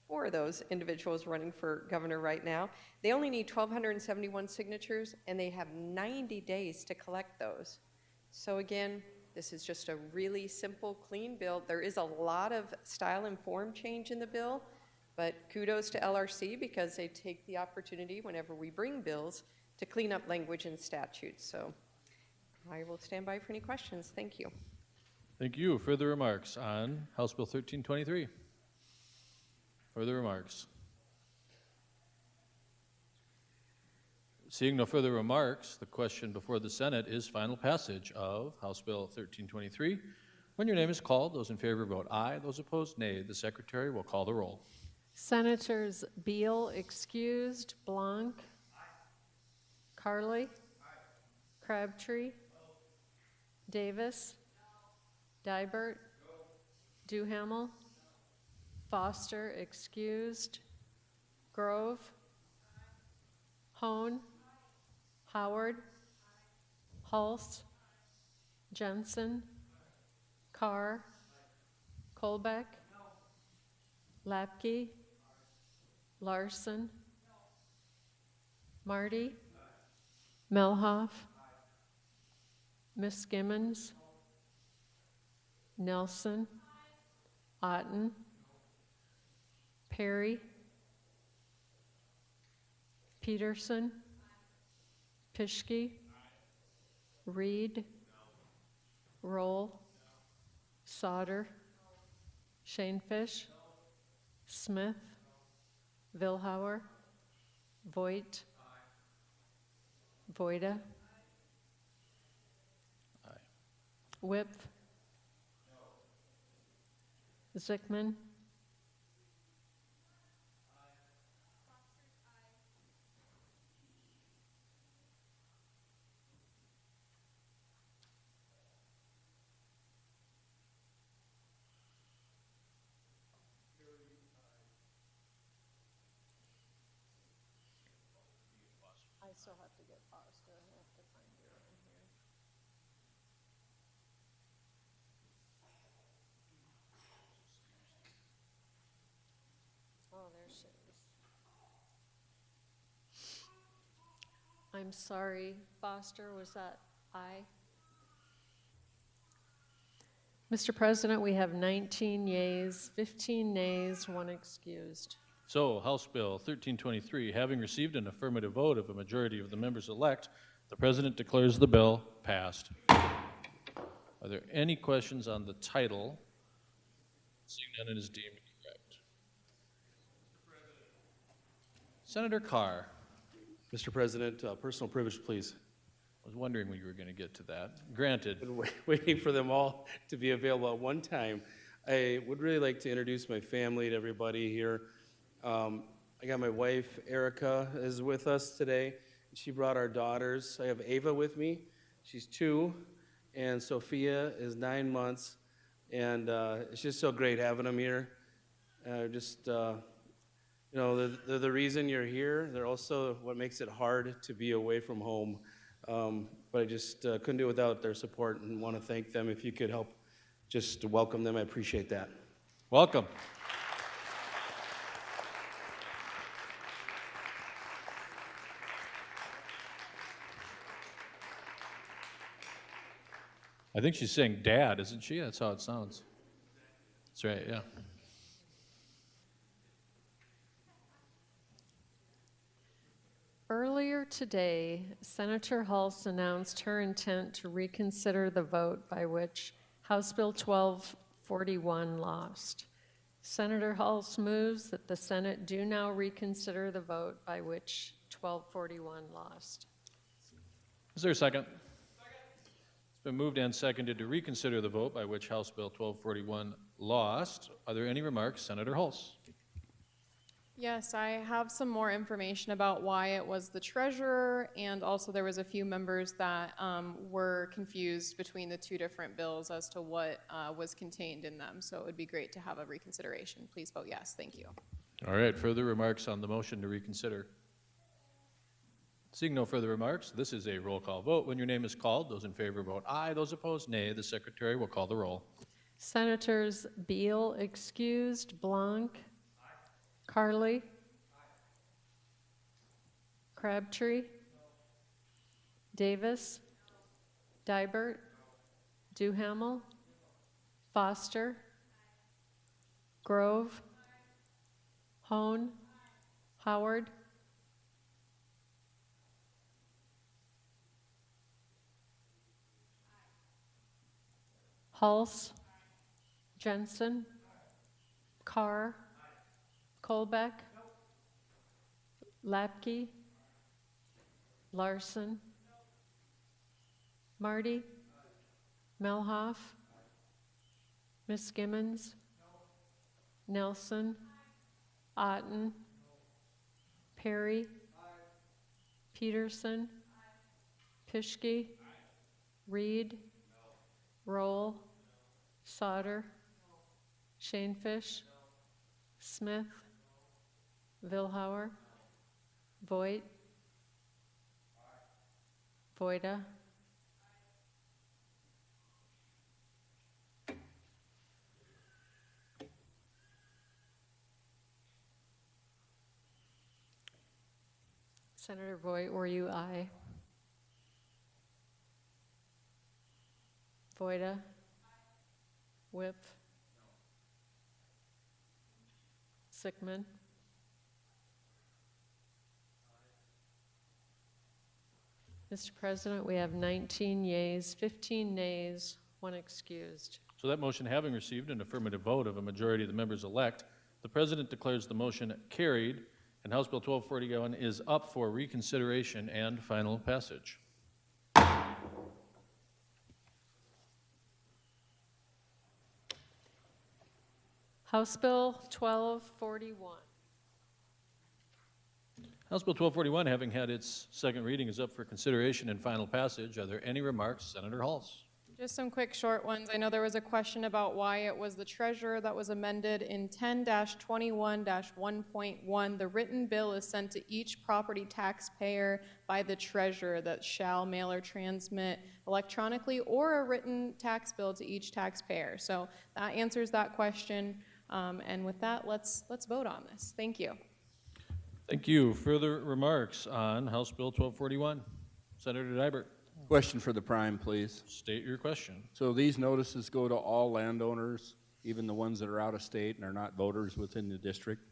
4 of those individuals running for governor right now, they only need 1,271 signatures, and they have 90 days to collect those. So again, this is just a really simple, clean bill. There is a lot of style and form change in the bill, but kudos to LRC because they take the opportunity whenever we bring bills to clean up language and statutes. So I will stand by for any questions. Thank you. Thank you. Further remarks on House Bill 1323? Further remarks? Seeing no further remarks, the question before the Senate is final passage of House Bill 1323. When your name is called, those in favor vote aye. Those opposed, nay. The Secretary will call the roll. Senators Beal excused, Blanc, Carly, Crabtree, Davis, Dibert, Duhamel, Foster excused, Grove, Hone, Howard, Hulse, Jensen, Carr, Colbeck, Lapke, Larson, Marty, Melhoff, Miss Gimmons, Nelson, Otten, Perry, Peterson, Pischke, Reed, Roll, Sauter, Shanefish, Smith, Vilhauer, Voigt, Voida, Whip, Zickman, I still have to get Foster. I have to find her in here. Oh, there she is. I'm sorry, Foster, was that aye? Mr. President, we have 19 yeas, 15 nays, 1 excused. So, House Bill 1323, having received an affirmative vote of a majority of the members elect, the President declares the bill passed. Are there any questions on the title? Seeing none, it is deemed correct. Senator Carr. Mr. President, personal privilege, please. I was wondering when you were going to get to that. Granted. Been waiting for them all to be available at one time. I would really like to introduce my family to everybody here. I got my wife, Erica, is with us today. She brought our daughters. I have Ava with me. She's 2. and Sophia is 9 months, and it's just so great having them here. You know, they're the reason you're here. They're also what makes it hard to be away from home. But I just couldn't do it without their support, and want to thank them. If you could help just welcome them, I appreciate that. Welcome. I think she's saying dad, isn't she? That's how it sounds. That's right, yeah. Earlier today, Senator Hulse announced her intent to reconsider the vote by which House Bill 1241 lost. Senator Hulse moves that the Senate do now reconsider the vote by which 1241 lost. Is there a second? It's been moved and seconded to reconsider the vote by which House Bill 1241 lost. Are there any remarks? Senator Hulse. Yes, I have some more information about why it was the treasurer, and also there was a few members that were confused between the two different bills as to what was contained in them. So it would be great to have a reconsideration. Please vote yes. Thank you. All right, further remarks on the motion to reconsider? Seeing no further remarks, this is a roll call vote. When your name is called, those in favor vote aye, those opposed nay. The secretary will call the roll. Senators Beal excused, Blanc, Carly, Crabtree, Davis, Dibert, Duhamel, Foster, Grove, Hone, Howard, Hulse, Jensen, Carr, Kolbeck, Lapke, Larson, Marty, Melhoff, Miss Gimmons, Nelson, Otten, Perry, Peterson, Pischke, Reed, Roll, Sauter, Shanefish, Smith, Vilhauer, Voigt, Voida, Senator Voigt, were you aye? Voida, Whip, Sickman, Mr. President, we have 19 yeas, 15 nays, 1 excused. So that motion having received an affirmative vote of a majority of the members elect, the president declares the motion carried, and House Bill 1241 is up for reconsideration and final passage. House Bill 1241. House Bill 1241, having had its second reading, is up for consideration and final passage. Are there any remarks? Senator Hulse. Just some quick short ones. I know there was a question about why it was the treasurer that was amended in 10-21-1.1. The written bill is sent to each property taxpayer by the treasurer that shall mail or transmit electronically or a written tax bill to each taxpayer. So that answers that question. And with that, let's vote on this. Thank you. Thank you. Further remarks on House Bill 1241? Senator Dibert. Question for the prime, please. State your question. So these notices go to all landowners, even the ones that are out of state and are not voters within the district?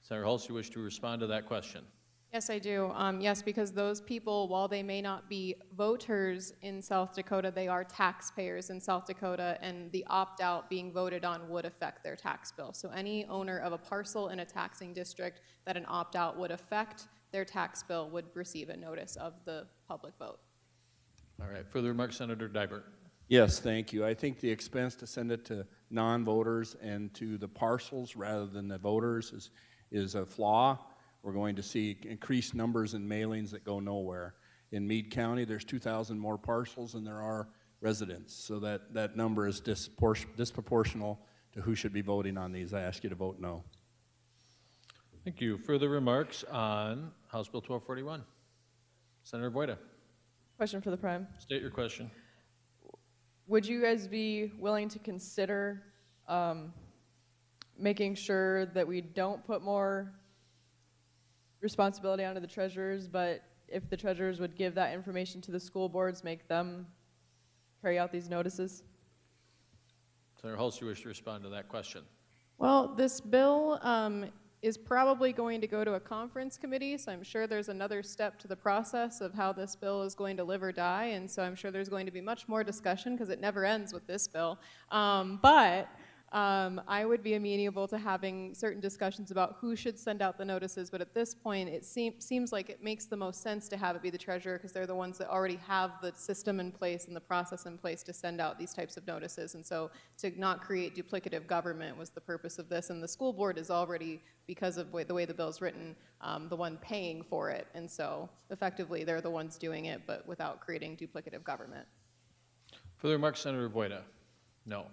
Senator Hulse, you wish to respond to that question? Yes, I do. Yes, because those people, while they may not be voters in South Dakota, they are taxpayers in South Dakota, and the opt-out being voted on would affect their tax bill. So any owner of a parcel in a taxing district that an opt-out would affect their tax bill would receive a notice of the public vote. All right. Further remarks, Senator Dibert. Yes, thank you. I think the expense to send it to non-voters and to the parcels rather than the voters is a flaw. We're going to see increased numbers in mailings that go nowhere. In Meade County, there's 2,000 more parcels than there are residents. So that number is disproportional to who should be voting on these. I ask you to vote no. Thank you. Further remarks on House Bill 1241? Senator Voida. Question for the Prime. State your question. Would you guys be willing to consider making sure that we don't put more responsibility onto the treasurers, but if the treasurers would give that information to the school boards, make them carry out these notices? Senator Hulse, you wish to respond to that question? Well, this bill is probably going to go to a conference committee, so I'm sure there's another step to the process of how this bill is going to live or die, and so I'm sure there's going to be much more discussion because it never ends with this bill. But I would be amenable to having certain discussions about who should send out the notices, but at this point it seems like it makes the most sense to have it be the treasurer because they're the ones that already have the system in place and the process in place to send out these types of notices, and so to not create duplicative government was the purpose of this, and the school board is already, because of the way the bill's written, the one paying for it, and so effectively they're the ones doing it but without creating duplicative government. Further remarks, Senator Voida? No.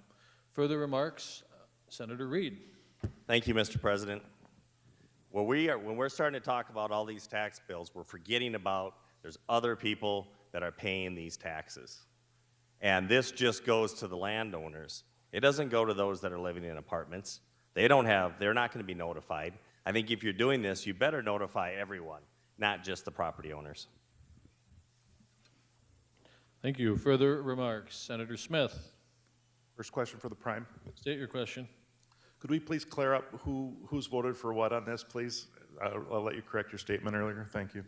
Further remarks, Senator Reed. Thank you, Mr. President. When we're starting to talk about all these tax bills, we're forgetting about there's other people that are paying these taxes. And this just goes to the landowners. It doesn't go to those that are living in apartments. They're not going to be notified. I think if you're doing this, you better notify everyone, not just the property owners. Thank you. Further remarks, Senator Smith. First question for the Prime. State your question. Could we please clear up who's voted for what on this, please? I'll let you correct your statement earlier. Thank you.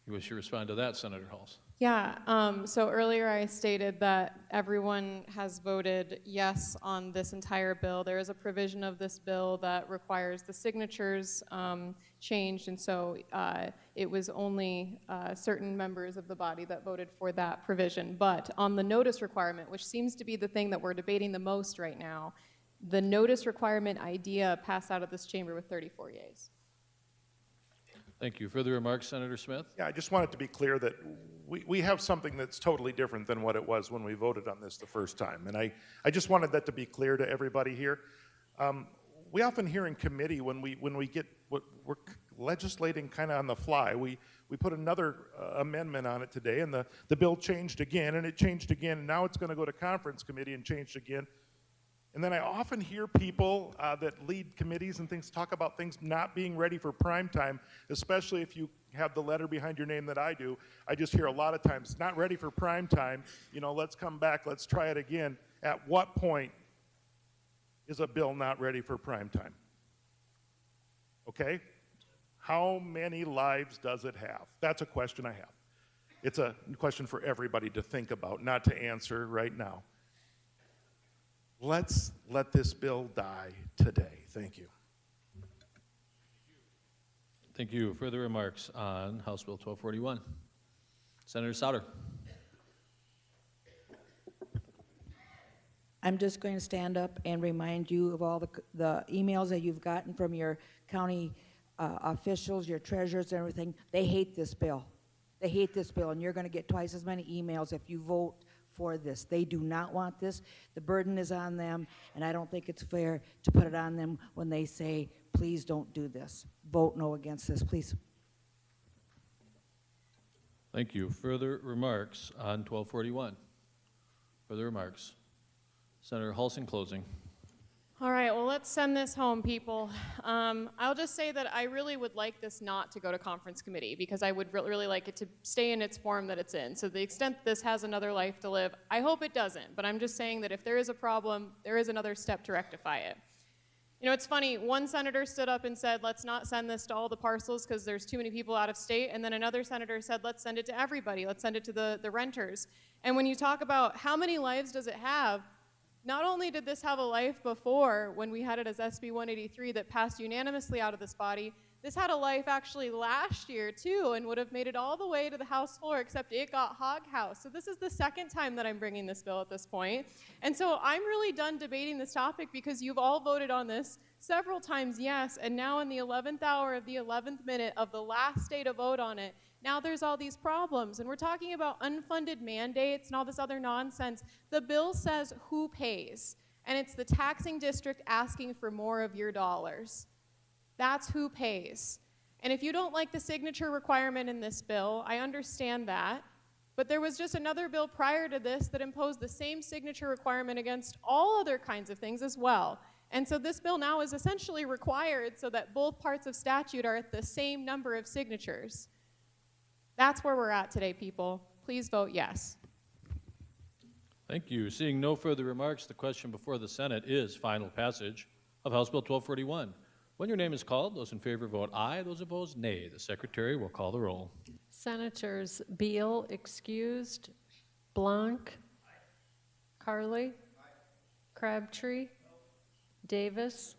You wish to respond to that, Senator Hulse? Yeah, so earlier I stated that everyone has voted yes on this entire bill. There is a provision of this bill that requires the signatures changed, and so it was only certain members of the body that voted for that provision. But on the notice requirement, which seems to be the thing that we're debating the most right now, the notice requirement idea passed out of this chamber with 34 yeas. Thank you. Further remarks, Senator Smith? Yeah, I just wanted to be clear that we have something that's totally different than what it was when we voted on this the first time. And I just wanted that to be clear to everybody here. We often hear in committee when we get what we're legislating kind of on the fly, we put another amendment on it today, and the bill changed again, and it changed again, and now it's going to go to conference committee and changed again. And then I often hear people that lead committees and things talk about things not being ready for prime time, especially if you have the letter behind your name that I do. I just hear a lot of times, not ready for prime time, let's come back, let's try it again. At what point is a bill not ready for prime time? Okay? How many lives does it have? That's a question I have. It's a question for everybody to think about, not to answer right now. Let's let this bill die today. Thank you. Thank you. Further remarks on House Bill 1241? Senator Sauter. I'm just going to stand up and remind you of all the emails that you've gotten from your county officials, your treasurers, and everything. They hate this bill. They hate this bill, and you're going to get twice as many emails if you vote for this. They do not want this. The burden is on them, and I don't think it's fair to put it on them when they say, please don't do this. Vote no against this, please. Thank you. Further remarks on 1241? Further remarks? Senator Hulse in closing. All right, well, let's send this home, people. I'll just say that I really would like this not to go to conference committee because I would really like it to stay in its form that it's in. So to the extent this has another life to live, I hope it doesn't. But I'm just saying that if there is a problem, there is another step to rectify it. It's funny, one senator stood up and said, let's not send this to all the parcels because there's too many people out of state, and then another senator said, let's send it to everybody, let's send it to the renters. And when you talk about how many lives does it have, not only did this have a life before when we had it as SB 183 that passed unanimously out of this body, this had a life actually last year too and would have made it all the way to the House floor except it got hog-housed. So this is the second time that I'm bringing this bill at this point. And so I'm really done debating this topic because you've all voted on this several times yes, and now in the 11th hour of the 11th minute of the last day to vote on it, now there's all these problems. And we're talking about unfunded mandates and all this other nonsense. The bill says who pays, and it's the taxing district asking for more of your dollars. That's who pays. And if you don't like the signature requirement in this bill, I understand that. But there was just another bill prior to this that imposed the same signature requirement against all other kinds of things as well. And so this bill now is essentially required so that both parts of statute are at the same number of signatures. That's where we're at today, people. Please vote yes. Thank you. Seeing no further remarks, the question before the Senate is final passage of House Bill 1241. When your name is called, those in favor vote aye, those opposed nay. The Secretary will call the roll. Senators Beal excused, Blanc, Carly, Crabtree, Davis,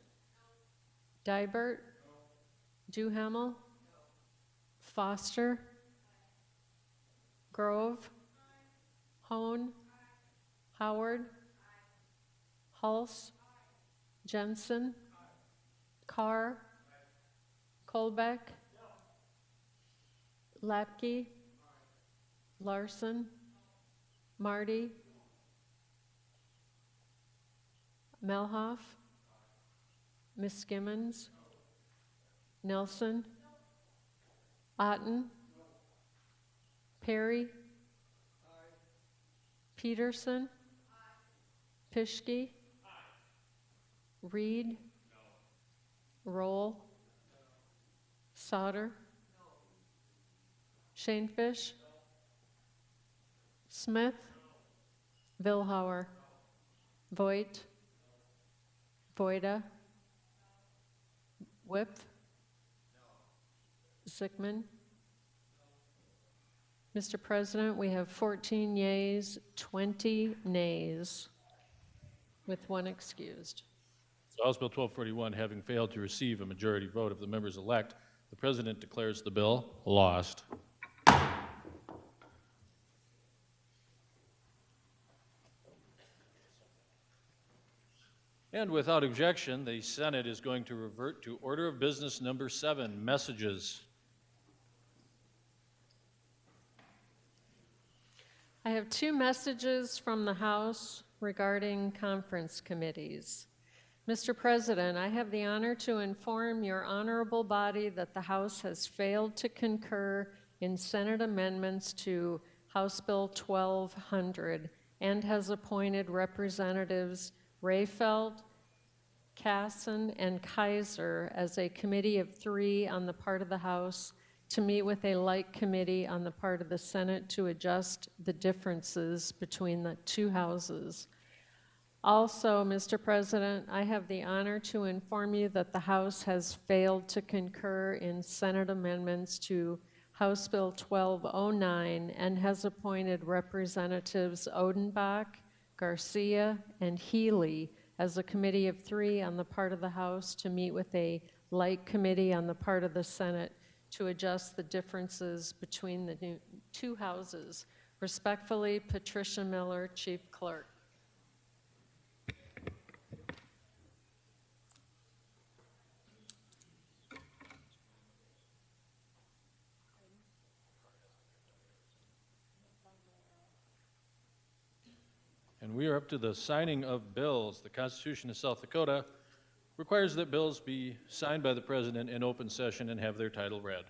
Dibert, Duhamel, Foster, Grove, Hone, Howard, Hulse, Jensen, Carr, Kolbeck, Lapke, Larson, Marty, Melhoff, Miskimmons, Nelson, Otten, Perry, Peterson, Pischke, Reed, Roll, Sauter, Shanefish, Smith, Vilhauer, Voigt, Voida, Whip, Zickman. Mr. President, we have 14 yeas, 20 nays, with one excused. So House Bill 1241 having failed to receive a majority vote of the members elect, the President declares the bill lost. And without objection, the Senate is going to revert to order of business number 7, messages. I have 2 messages from the House regarding conference committees. Mr. President, I have the honor to inform your honorable body that the House has failed to concur in Senate amendments to House Bill 1200 and has appointed Representatives Rayfeld, Casson, and Kaiser as a committee of 3 on the part of the House to meet with a like committee on the part of the Senate to adjust the differences between the 2 houses. Also, Mr. President, I have the honor to inform you that the House has failed to concur in Senate amendments to House Bill 1209 and has appointed Representatives Odenbach, Garcia, and Healy as a committee of 3 on the part of the House to meet with a like committee on the part of the Senate to adjust the differences between the 2 houses. Respectfully, Patricia Miller, Chief Clerk. And we are up to the signing of bills. The Constitution of South Dakota requires that bills be signed by the President in open session and have their title read.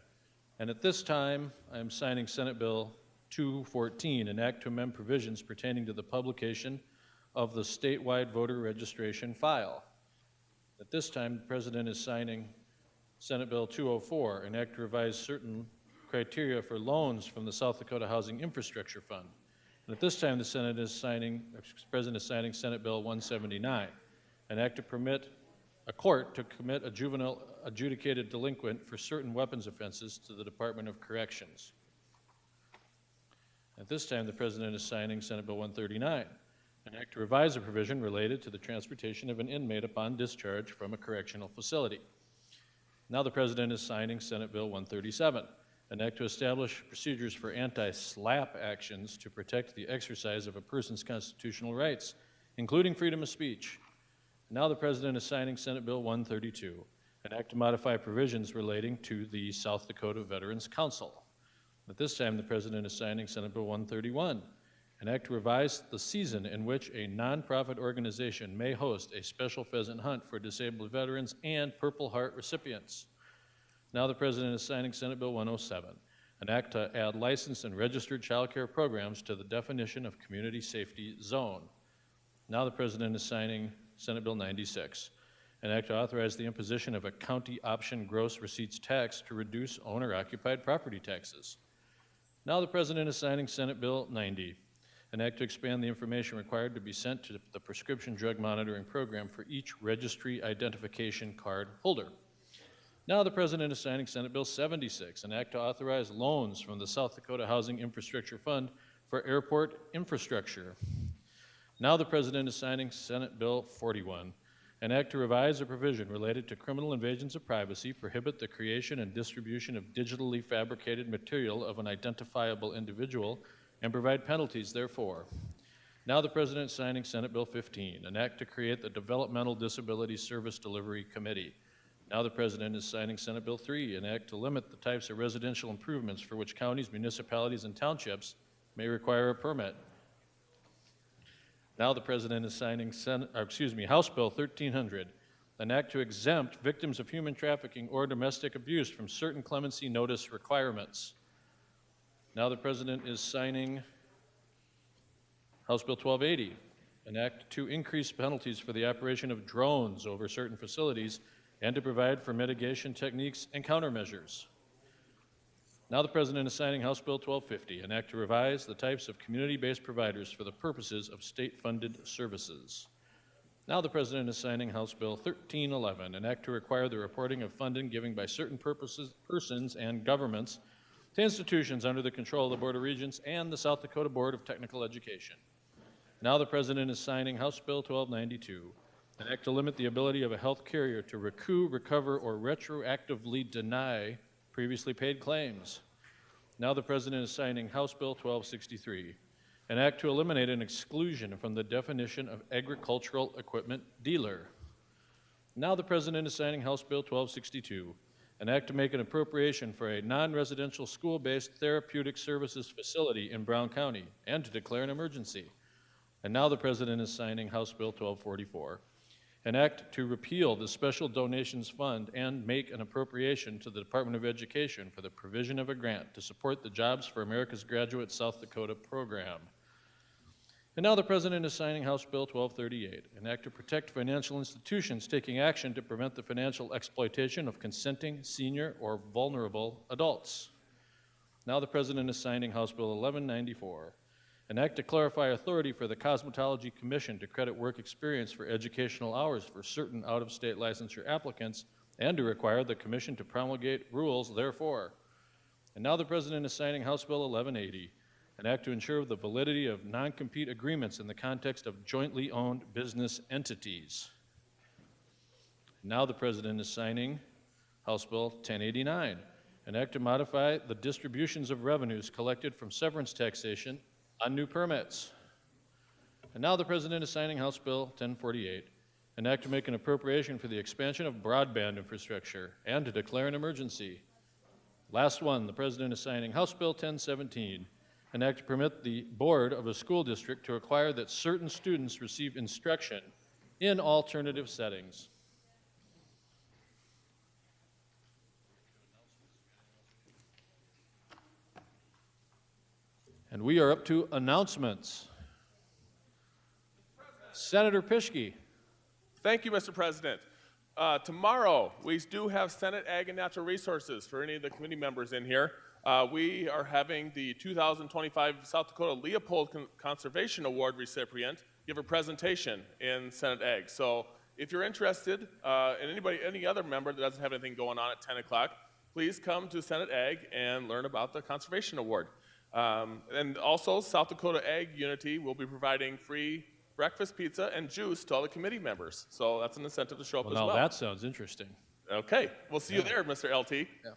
And at this time, I am signing Senate Bill 214, an act to amend provisions pertaining to the publication of the statewide voter registration file. At this time, the President is signing Senate Bill 204, an act to revise certain criteria for loans from the South Dakota Housing Infrastructure Fund. And at this time, the President is signing Senate Bill 179, an act to permit a court to commit a juvenile adjudicated delinquent for certain weapons offenses to the Department of Corrections. At this time, the President is signing Senate Bill 139, an act to revise a provision related to the transportation of an inmate upon discharge from a correctional facility. Now the President is signing Senate Bill 137, an act to establish procedures for anti-SLAPP actions to protect the exercise of a person's constitutional rights, including freedom of speech. Now the President is signing Senate Bill 132, an act to modify provisions relating to the South Dakota Veterans Council. At this time, the President is signing Senate Bill 131, an act to revise the season in which a nonprofit organization may host a special pheasant hunt for disabled veterans and Purple Heart recipients. Now the President is signing Senate Bill 107, an act to add licensed and registered child care programs to the definition of community safety zone. Now the President is signing Senate Bill 96, an act to authorize the imposition of a county option gross receipts tax to reduce owner-occupied property taxes. Now the President is signing Senate Bill 90, an act to expand the information required to be sent to the Prescription Drug Monitoring Program for each registry identification card holder. Now the President is signing Senate Bill 76, an act to authorize loans from the South Dakota Housing Infrastructure Fund for airport infrastructure. Now the President is signing Senate Bill 41, an act to revise a provision related to criminal invasions of privacy, prohibit the creation and distribution of digitally fabricated material of an identifiable individual, and provide penalties therefor. Now the President is signing Senate Bill 15, an act to create the Developmental Disability Service Delivery Committee. Now the President is signing Senate Bill 3, an act to limit the types of residential improvements for which counties, municipalities, and townships may require a permit. Now the President is signing House Bill 1300, an act to exempt victims of human trafficking or domestic abuse from certain clemency notice requirements. Now the President is signing House Bill 1280, an act to increase penalties for the operation of drones over certain facilities and to provide for mitigation techniques and countermeasures. Now the President is signing House Bill 1250, an act to revise the types of community-based providers for the purposes of state-funded services. Now the President is signing House Bill 1311, an act to require the reporting of funding given by certain persons and governments to institutions under the control of the Board of Regents and the South Dakota Board of Technical Education. Now the President is signing House Bill 1292, an act to limit the ability of a health carrier to recoup, recover, or retroactively deny previously paid claims. Now the President is signing House Bill 1263, an act to eliminate an exclusion from the definition of agricultural equipment dealer. Now the President is signing House Bill 1262, an act to make an appropriation for a non-residential school-based therapeutic services facility in Brown County and to declare an emergency. And now the President is signing House Bill 1244, an act to repeal the Special Donations Fund and make an appropriation to the Department of Education for the provision of a grant to support the Jobs for America's Graduate South Dakota program. And now the President is signing House Bill 1238, an act to protect financial institutions taking action to prevent the financial exploitation of consenting, senior, or vulnerable adults. Now the President is signing House Bill 1194, an act to clarify authority for the Cosmetology Commission to credit work experience for educational hours for certain out-of-state licensure applicants and to require the Commission to promulgate rules therefor. And now the President is signing House Bill 1180, an act to ensure the validity of non-compete agreements in the context of jointly owned business entities. Now the President is signing House Bill 1089, an act to modify the distributions of revenues collected from severance taxation on new permits. And now the President is signing House Bill 1048, an act to make an appropriation for the expansion of broadband infrastructure and to declare an emergency. Last one, the President is signing House Bill 1017, an act to permit the board of a school district to require that certain students receive instruction in alternative settings. And we are up to announcements. Senator Pischke. Thank you, Mr. President. Tomorrow, we do have Senate Ag and Natural Resources for any of the committee members in here. We are having the 2025 South Dakota Leopold Conservation Award recipient give a presentation in Senate Ag. So if you're interested, and any other member that doesn't have anything going on at 10 o'clock, please come to Senate Ag and learn about the Conservation Award. And also, South Dakota Ag Unity will be providing free breakfast pizza and juice to all the committee members. So that's an incentive to show up as well. Now that sounds interesting. Okay, we'll see you there, Mr. LT. Yeah.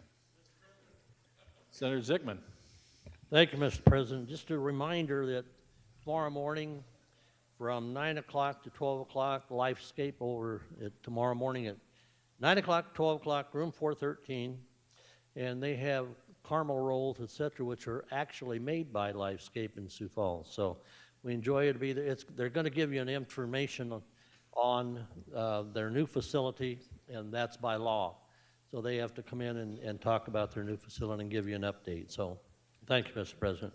Senator Zickman. Thank you, Mr. President. Just a reminder that tomorrow morning, from 9 o'clock to 12 o'clock, Lifescape over tomorrow morning at 9 o'clock, 12 o'clock, room 413. And they have caramel rolls, etc., which are actually made by Lifescape in Sioux Falls. So we enjoy it to be there. They're going to give you an information on their new facility, and that's by law. So they have to come in and talk about their new facility and give you an update. So thank you, Mr. President.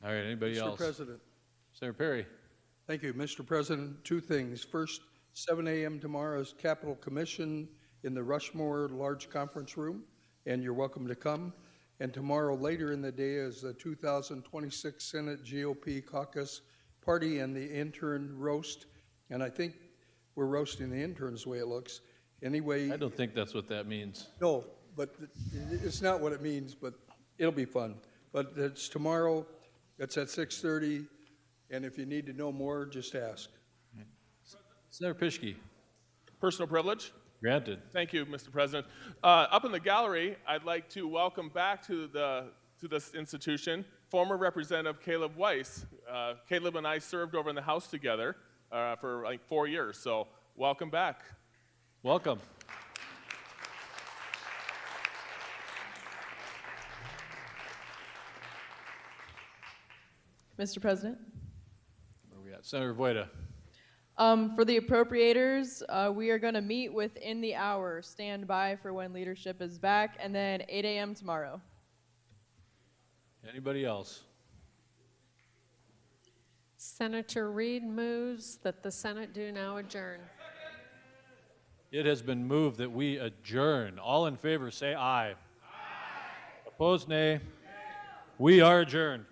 All right, anybody Mr. else? President. Senator Perry. Thank you, Mr. President. Two things. First, 7 a.m. tomorrow is Capitol Commission in the Rushmore Large Conference Room, and you're welcome to come. And tomorrow, later in the day, is the 2026 Senate GOP Caucus Party and the intern roast. And I think we're roasting the interns the way it looks. Anyway. I don't think that's what that means. No, but it's not what it means, but it'll be fun. But it's tomorrow. It's at 6:30. And if you need to know more, just ask. Senator Pischke. Personal privilege. Granted. Thank you, Mr. President. Up in the gallery, I'd like to welcome back to this institution former Representative Caleb Weiss. Caleb and I served over in the House together for like 4 years, so welcome back. Welcome. Mr. President? Where are we at? Senator Voida. For the appropriators, we are going to meet within the hour. Stand by for when leadership is back, and then 8 a.m. tomorrow. Anybody else? Senator Reed moves that the Senate do now adjourn. It has been moved that we adjourn. All in favor say aye. Aye. Opposed, nay. We are adjourned.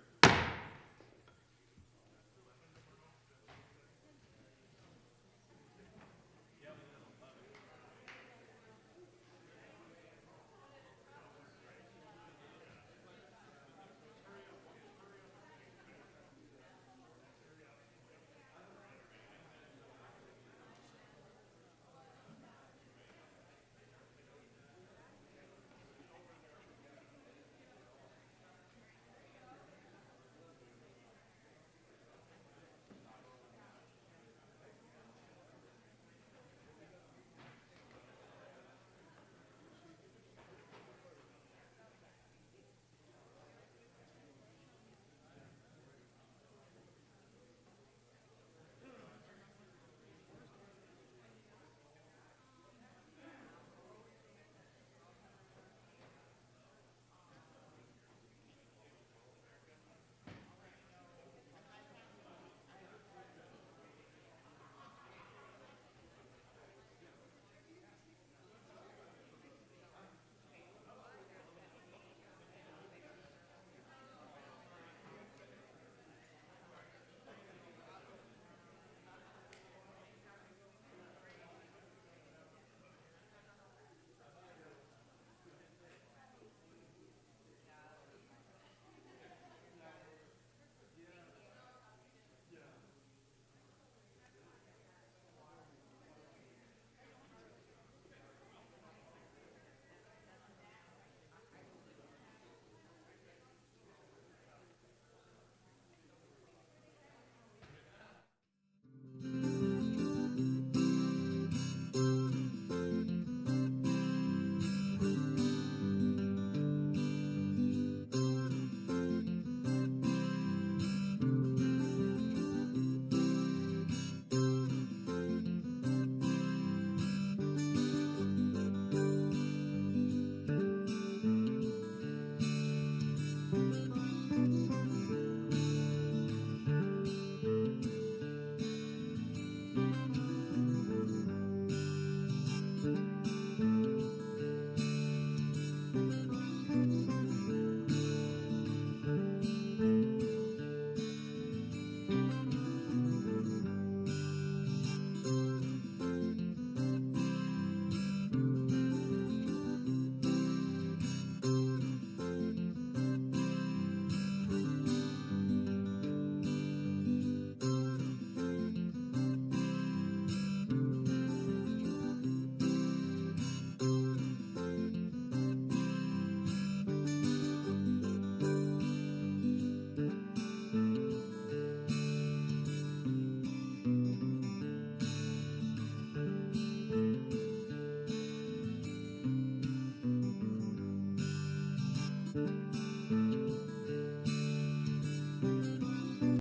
you.